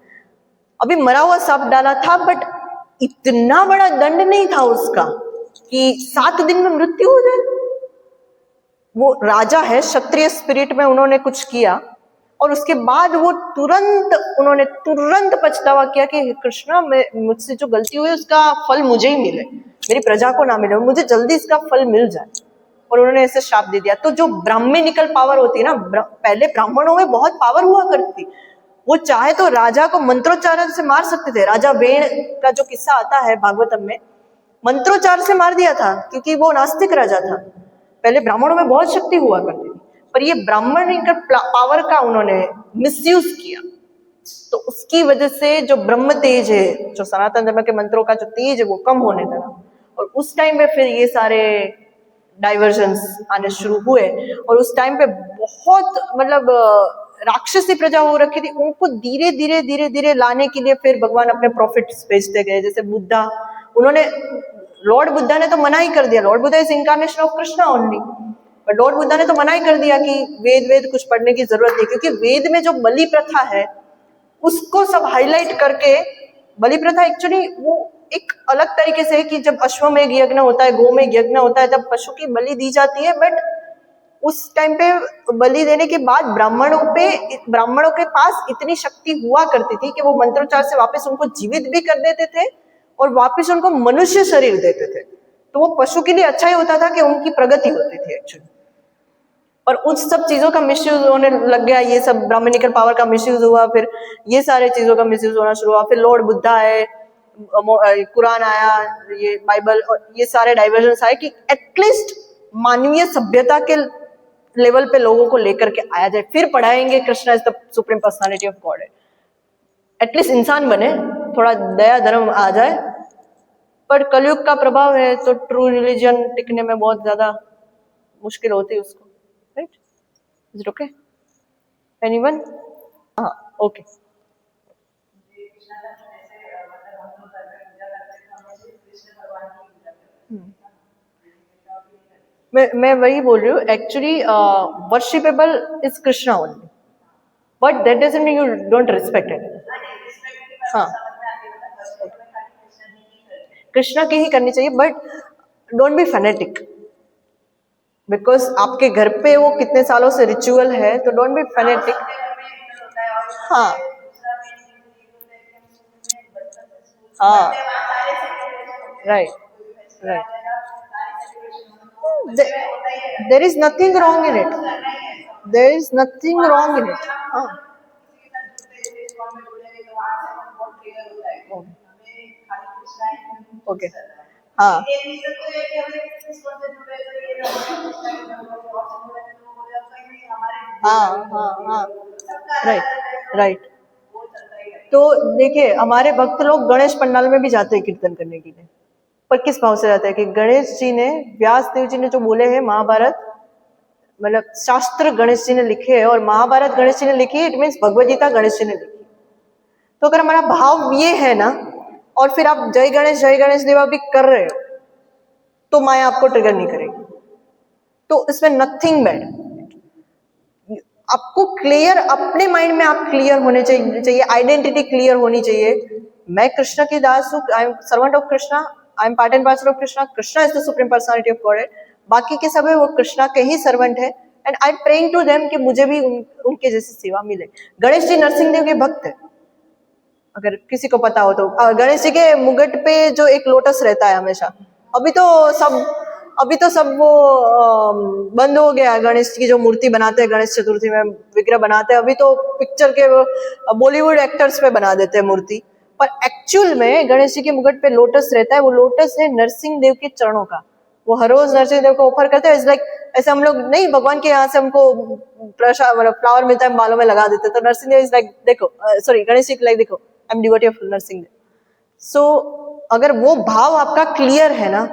अभी मरा हुआ सांप डाला था, बट इतना बड़ा दंड नहीं था उसका कि 7 दिन में मृत्यु हो जाए। वो राजा है, क्षत्रिय स्पिरिट में उन्होंने कुछ किया, और उसके बाद वो उन्होंने तुरंत पछतावा किया कि कृष्णा, मुझसे जो गलती हुई उसका फल मुझे ही मिले, मेरी प्रजा को ना मिले, मुझे जल्दी इसका फल मिल जाए। और उन्होंने ऐसे श्राप दे दिया। तो जो ब्राह्मणिकल पावर होती है ना, पहले ब्राह्मणों में बहुत पावर हुआ करती थी, वो चाहे तो राजा को मंत्रोच्चारण से मार सकते थे। राजा वेण का जो किस्सा आता है भागवतम में, मंत्रोच्चार से मार दिया था क्योंकि वो नास्तिक राजा था। पहले ब्राह्मणों में बहुत शक्ति हुआ करती थी, पर ये ब्राह्मणिकल पावर का उन्होंने मिसयूज किया, तो उसकी वजह से जो ब्रह्म तेज है, जो सनातन धर्म के मंत्रों का जो तेज है, वो कम होने लगा। और उस टाइम पे फिर ये सारे डाइवर्जन्स आने शुरू हुए, और उस टाइम पे बहुत, मतलब राक्षसी प्रजा हो रखी थी, उनको धीरे धीरे लाने के लिए फिर भगवान अपने प्रॉफिट्स भेजते गए। जैसे बुद्धा, उन्होंने, लॉर्ड बुद्धा ने तो मना ही कर दिया, Lord Buddha is incarnation of Krishna only, पर लॉर्ड बुद्धा ने तो मना ही कर दिया कि वेद कुछ पढ़ने की जरूरत नहीं, क्योंकि वेद में जो बलि प्रथा है उसको सब हाईलाइट करके, बलि प्रथा एक्चुअली वो एक अलग तरीके से है कि जब अश्वमेध यज्ञ होता है, गोमेध यज्ञ होता है, तब पशु की बलि दी जाती है, बट उस टाइम पे बलि देने के बाद ब्राह्मणों के पास इतनी शक्ति हुआ करती थी कि वो मंत्रोच्चार से वापस उनको जीवित भी कर देते थे और वापस उनको मनुष्य शरीर देते थे। तो वो पशु के लिए अच्छा ही होता था कि उनकी प्रगति होती थी एक्चुअली। और उस सब चीजों का मिसयूज होने लग गया, ये सब ब्राह्मणिकल पावर का मिसयूज हुआ, फिर ये सारे चीजों का मिसयूज होना शुरू हुआ, फिर लॉर्ड बुद्धा आए, कुरान आया, ये बाइबल, और ये सारे डाइवर्जन आए कि एटलीस्ट मानवीय सभ्यता के लेवल पे लोगों को लेकर के आया जाए, फिर पढ़ाएंगे Krishna is the supreme personality of God, at least इंसान बने, थोड़ा दया धर्म आ जाए। पर कलयुग का प्रभाव है तो ट्रू रिलीजन टिकने में बहुत ज्यादा मुश्किल होती है उसको, right? Is it okay? Anyone? हाँ, ओके। मैं वही बोल रही हूँ, actually worshipable is Krishna only, but that doesn't mean you don't respect it. हाँ, कृष्णा की ही करनी चाहिए, but don't be fanatic, because आपके घर पे वो कितने सालों से रिचुअल है, तो डोंट बी फैनेटिक। हाँ हाँ, right right, there is nothing wrong in it, there is nothing wrong in it. हाँ, ओके, हाँ हाँ हाँ हाँ, राइट राइट। तो देखिए, हमारे भक्त लोग गणेश पंडाल में भी जाते हैं कीर्तन करने के लिए, पर किस भाव से जाते हैं कि गणेश जी ने, व्यास देव जी ने जो बोले हैं, महाभारत मतलब शास्त्र गणेश जी ने लिखे है और महाभारत गणेश जी ने लिखी है, इट मीन्स भगवद गीता गणेश जी ने लिखी। तो अगर हमारा भाव ये है ना, और फिर आप जय गणेश देवा भी कर रहे हो, तो माया आपको ट्रिगर नहीं करेगी, तो इसमें नथिंग बैड। आपको क्लियर, अपने माइंड में आप क्लियर होने चाहिए, आइडेंटिटी क्लियर होनी चाहिए। मैं कृष्ण की दास हूँ, I am servant of Krishna, I am part and parcel of Krishna, Krishna is the supreme personality of god, बाकी के सब है वो कृष्णा के ही सर्वेंट है, and I am praying to them कि मुझे भी उनके जैसी सेवा मिले। गणेश जी नरसिंह देव के भक्त है, अगर किसी को पता हो तो। गणेश जी के मुगट पे जो एक लोटस रहता है हमेशा, अभी तो सब वो बंद हो गया। गणेश की जो मूर्ति बनाते हैं गणेश चतुर्थी में, विग्रह बनाते हैं, अभी तो पिक्चर के बॉलीवुड एक्टर्स पे बना देते हैं मूर्ति, पर एक्चुअल में गणेश जी के मुगट पे लोटस रहता है। वो लोटस है नरसिंह देव के चरणों का, वो हर रोज नरसिंह देव को ऑफर करते हैं। लाइक ऐसे हम लोग नहीं, भगवान के यहाँ से हमको प्रसाद मतलब फ्लावर मिलता है, बालों में लगा देते, तो नरसिंह देव इज लाइक देखो, सॉरी गणेश जी लाइक देखो, I am devotee of Narsingh Dev. So अगर वो भाव आपका क्लियर है ना,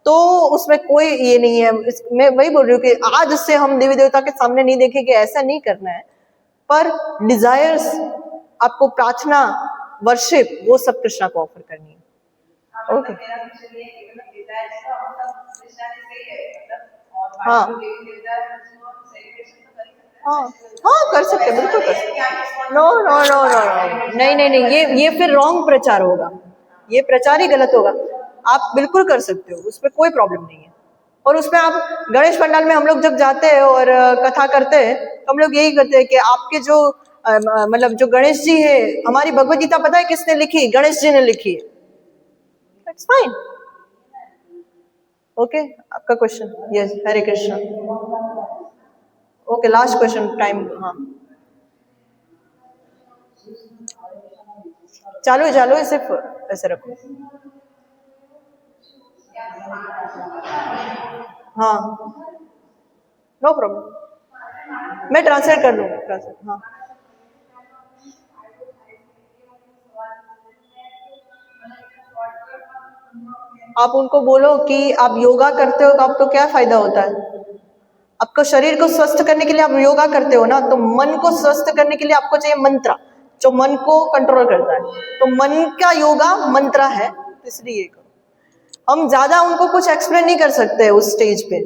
तो उसमें कोई ये नहीं है। मैं वही बोल रही हूँ कि आज से हम देवी देवता के सामने नहीं देखेंगे, ऐसा नहीं करना है, पर डिजायर्स आपको, प्रार्थना, वर्शिप, वो सब कृष्णा को ऑफर करनी है। ओके, हाँ हाँ हाँ, कर सकते, बिल्कुल कर सकते। No no no no no, नहीं नहीं नहीं, ये फिर रॉन्ग प्रचार होगा, ये प्रचार ही गलत होगा। आप बिल्कुल कर सकते हो, उसमें कोई प्रॉब्लम नहीं है। और उसमें आप गणेश पंडाल में हम लोग जब जाते हैं और कथा करते हैं, तो हम लोग यही करते हैं कि आपके जो मतलब जो गणेश जी है, हमारी भगवद गीता पता है किसने लिखी? गणेश जी ने लिखी है। That's fine. ओके, आपका question? Yes, Hare Krishna. Okay, last question, time. हाँ, चालू है, सिर्फ ऐसे रखो। हाँ, नो प्रॉब्लम, मैं ट्रांसलेट कर लूँगा, ट्रांसलेट। हाँ, आप उनको बोलो कि आप योगा करते हो तो आपको क्या फायदा होता है? आपको शरीर को स्वस्थ करने के लिए आप योगा करते हो ना, तो मन को स्वस्थ करने के लिए आपको चाहिए मंत्र, जो मन को कंट्रोल करता है। तो मन का योगा मंत्र है, इसलिए करो। हम ज्यादा उनको कुछ एक्सप्लेन नहीं कर सकते उस स्टेज पे,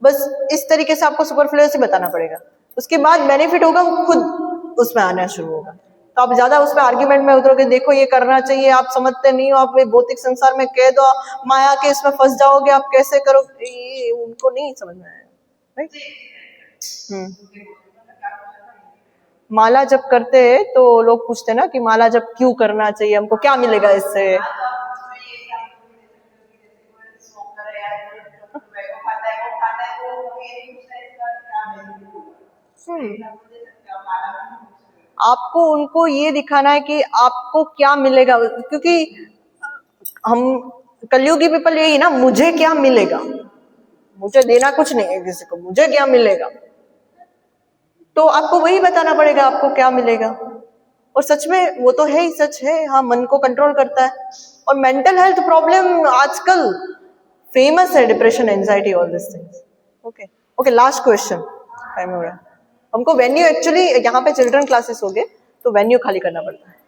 बस इस तरीके से आपको सुपरफ्लुअसली बताना पड़ेगा। उसके बाद बेनिफिट होगा, वो खुद उसमें आना शुरू होगा। तो आप ज्यादा उस पर आर्ग्यूमेंट में उतरोगे, देखो ये करना चाहिए, आप समझते नहीं हो, आप भौतिक संसार में कह दो, माया के इसमें फंस जाओगे, आप कैसे करोगे, ये उनको नहीं समझ में आया, राइट। माला जब करते हैं तो लोग पूछते हैं ना कि माला जब क्यों करना चाहिए, हमको क्या मिलेगा इससे। आपको उनको ये दिखाना है कि आपको क्या मिलेगा, क्योंकि हम कलयुगी पीपल यही ना, मुझे क्या मिलेगा, मुझे देना कुछ नहीं है किसी को, मुझे क्या मिलेगा। तो आपको वही बताना पड़ेगा आपको क्या मिलेगा। और सच में वो तो है ही, सच है, हाँ मन को कंट्रोल करता है। और मेंटल हेल्थ प्रॉब्लम आजकल फेमस है, depression, anxiety, all this things. Okay okay, last question, time हो रहा है हमको। वेन्यू एक्चुअली यहाँ पे चिल्ड्रन क्लासेस हो गए तो वेन्यू खाली करना पड़ता है।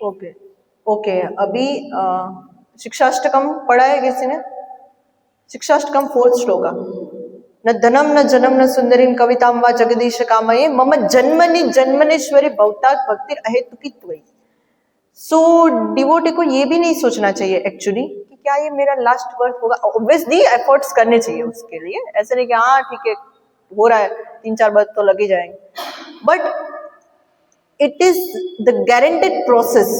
ओके ओके, अभी शिक्षाष्टकम पढ़ा है किसी ने? शिक्षाष्टकम 4th श्लोका, न धनम न जनम न सुंदरीम कविताम वा जगदीश कामये मम जन्मनि जन्मनेश्वरी भवतात् भक्तिर अहेतुकी त्वयि। सो डिवोटी को ये भी नहीं सोचना चाहिए एक्चुअली कि क्या ये मेरा लास्ट बर्थ होगा। ऑब्वियसली एफर्ट्स करने चाहिए उसके लिए, ऐसे नहीं कि हाँ ठीक है हो रहा है 3-4 बर्थ तो लग ही जाएंगे, but it is the guaranteed process.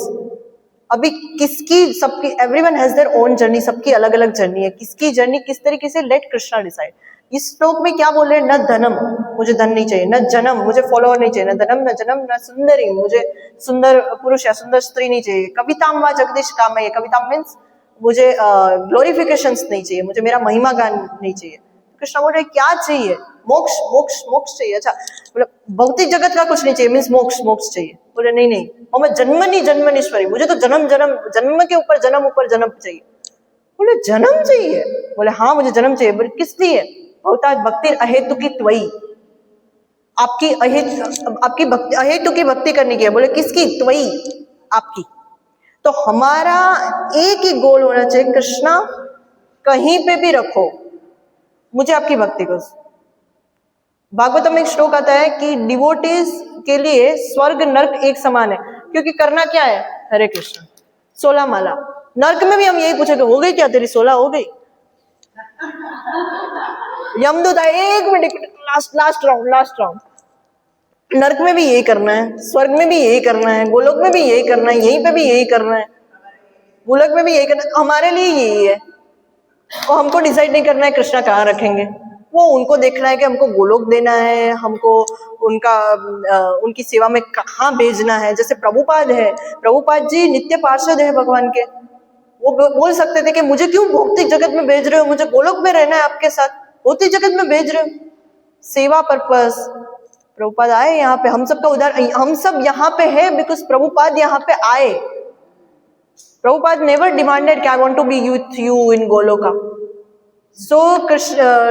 अभी किसकी, सबकी, everyone has their own journey, सबकी अलग अलग जर्नी है, किसकी जर्नी किस तरीके से, लेट कृष्णा डिसाइड। इस श्लोक में क्या बोल रहे हैं? न धनम, मुझे धन नहीं चाहिए, न जनम, मुझे फॉलोअर नहीं चाहिए, न धनम न जनम न सुंदरी, मुझे सुंदर पुरुष या सुंदर स्त्री नहीं चाहिए, कविताम वा जगदीश कामये, कविताम मीन्स मुझे ग्लोरिफिकेशंस नहीं चाहिए, मुझे मेरा महिमा गान नहीं चाहिए। कृष्णा बोल रहे क्या चाहिए? मोक्ष, मोक्ष, मोक्ष चाहिए। अच्छा, मतलब भौतिक जगत का कुछ नहीं चाहिए, मीन्स मोक्ष, मोक्ष चाहिए। बोले नहीं नहीं, मैं जन्मनी जन्मनीश्वरी, मुझे तो जन्म जन्म, जन्म के ऊपर जन्म चाहिए। बोले जन्म चाहिए? बोले हाँ मुझे जन्म चाहिए। बोले किस लिए? भवतात् भक्ति अहेतुकी त्वयि, आपकी आपकी भक्ति, अहेतु की भक्ति करने की है। बोले किसकी? त्वयि, आपकी। तो हमारा एक ही गोल होना चाहिए, कृष्णा कहीं पे भी रखो, मुझे आपकी भक्ति को। भागवतम में एक श्लोक आता है कि डिवोटीज के लिए स्वर्ग नर्क एक समान है, क्योंकि करना क्या है? हरे कृष्ण 16 माला। नर्क में भी हम यही पूछेंगे, हो गई क्या तेरी 16 हो गई? यमदूत एक मिनट, लास्ट राउंड। नर्क में भी यही करना है, स्वर्ग में भी यही करना है, गोलोक में भी यही करना है, यहीं पे भी यही करना है, गोलोक में भी यही करना है। हमारे लिए यही है, और हमको डिसाइड नहीं करना है कृष्णा कहाँ रखेंगे, वो उनको देखना है कि हमको गोलोक देना है, हमको उनका उनकी सेवा में कहाँ भेजना है। जैसे प्रभुपाद है, प्रभुपाद जी नित्य पार्षद है भगवान के, वो बोल सकते थे कि मुझे क्यों भौतिक जगत में भेज रहे हो, मुझे गोलोक में रहना है आपके साथ, भौतिक जगत में भेज रहे हो, सेवा पर्पस। प्रभुपाद आए यहाँ पे, हम सब का उदाहरण, हम सब यहाँ पे है बिकॉज प्रभुपाद यहाँ पे आए। प्रभुपाद नेवर डिमांडेड कि I want to be with you in Goloka. So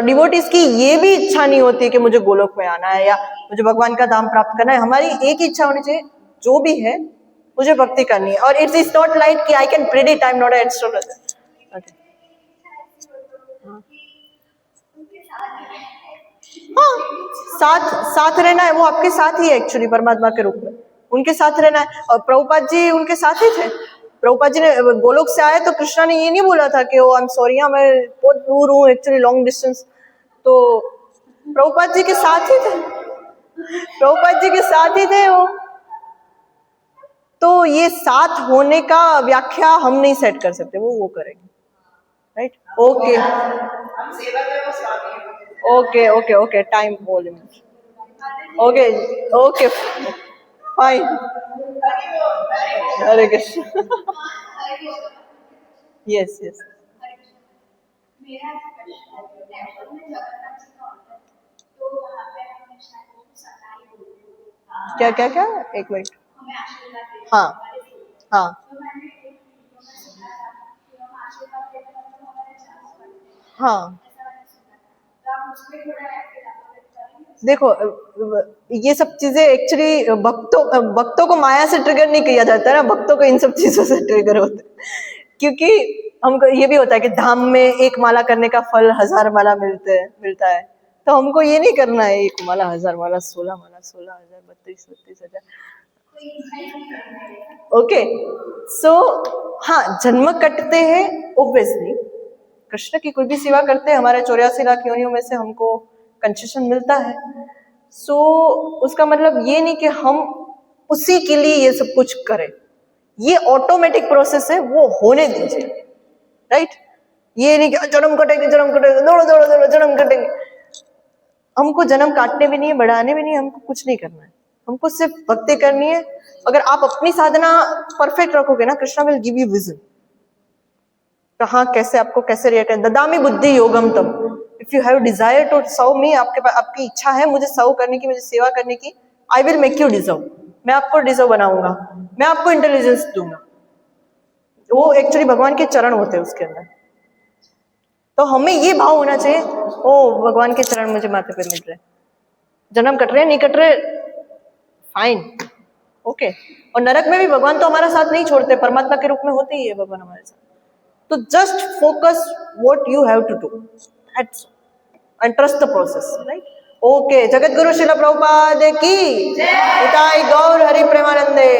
devotees की ये भी इच्छा नहीं होती कि मुझे गोलोक में आना है या मुझे भगवान का धाम प्राप्त करना है। हमारी एक ही इच्छा होनी चाहिए, जो भी है मुझे भक्ति करनी है। और इट इज नॉट लाइक कि I can predict, I am not an astrologer. हाँ, साथ रहना है, वो आपके साथ ही है एक्चुअली, परमात्मा के रूप में उनके साथ रहना है। और प्रभुपाद जी उनके साथ ही थे। प्रभुपाद जी ने गोलोक से आए तो कृष्णा ने ये नहीं बोला था कि ओ आई एम सॉरी, मैं बहुत दूर हूँ एक्चुअली, लॉन्ग डिस्टेंस। तो प्रभुपाद जी के साथ ही थे। प्रभुपाद जी के साथ ही थे वो। तो ये साथ होने का व्याख्या हम नहीं सेट कर सकते, वो करेंगे, right? Okay okay okay okay, time limit, okay okay fine. Hare Krishna. Yes yes. क्या क्या क्या, एक मिनट। हाँ हाँ हाँ। देखो ये सब चीजें एक्चुअली भक्तों को माया से ट्रिगर नहीं किया जाता है ना, भक्तों को इन सब चीजों से ट्रिगर होता है। क्योंकि हमको ये भी होता है कि धाम में एक माला करने का फल 1000 माला मिलता है। तो हमको ये नहीं करना है 1 माला 1000 माला 16 माला 16,000 32,000। ओके सो हाँ, जन्म कटते हैं ऑब्वियसली, कृष्ण की कोई भी सेवा करते हैं, हमारे 84 लाख योनियों में से हमको कंसेशन मिलता है। सो उसका मतलब ये नहीं कि हम उसी के लिए ये सब कुछ करें, ये ऑटोमेटिक प्रोसेस है, वो होने दीजिए, राइट? ये नहीं कि जन्म कटेंगे दौड़ो दौड़ो दौड़ो जन्म कटेंगे। हमको जन्म काटने भी नहीं है, बढ़ाने भी नहीं है, हमको कुछ नहीं करना है, हमको सिर्फ भक्ति करनी है। अगर आप अपनी साधना परफेक्ट रखोगे ना, Krishna will give you vision, कहाँ कैसे आपको कैसे रिएक्ट है। ददामी बुद्धि योगम तम, if you have desire to serve me, आपकी इच्छा है मुझे सर्व करने की, मुझे सेवा करने की, I will make you deserve, मैं आपको डिजर्व बनाऊंगा, मैं आपको इंटेलिजेंस दूंगा। वो एक्चुअली भगवान के चरण होते हैं उसके अंदर। तो हमें ये भाव होना चाहिए, ओ भगवान के चरण मुझे माथे पे मिल रहे, जन्म कट रहे नहीं कट रहे, फाइन, ओके। और नरक में भी भगवान तो हमारा साथ नहीं छोड़ते, परमात्मा के रूप में होते ही है भगवान हमारे साथ। तो just focus what you have to do, that's and trust the process, right? Okay, जगत गुरु श्रील प्रभुपाद की जय, गौर हरि प्रेमानंदे।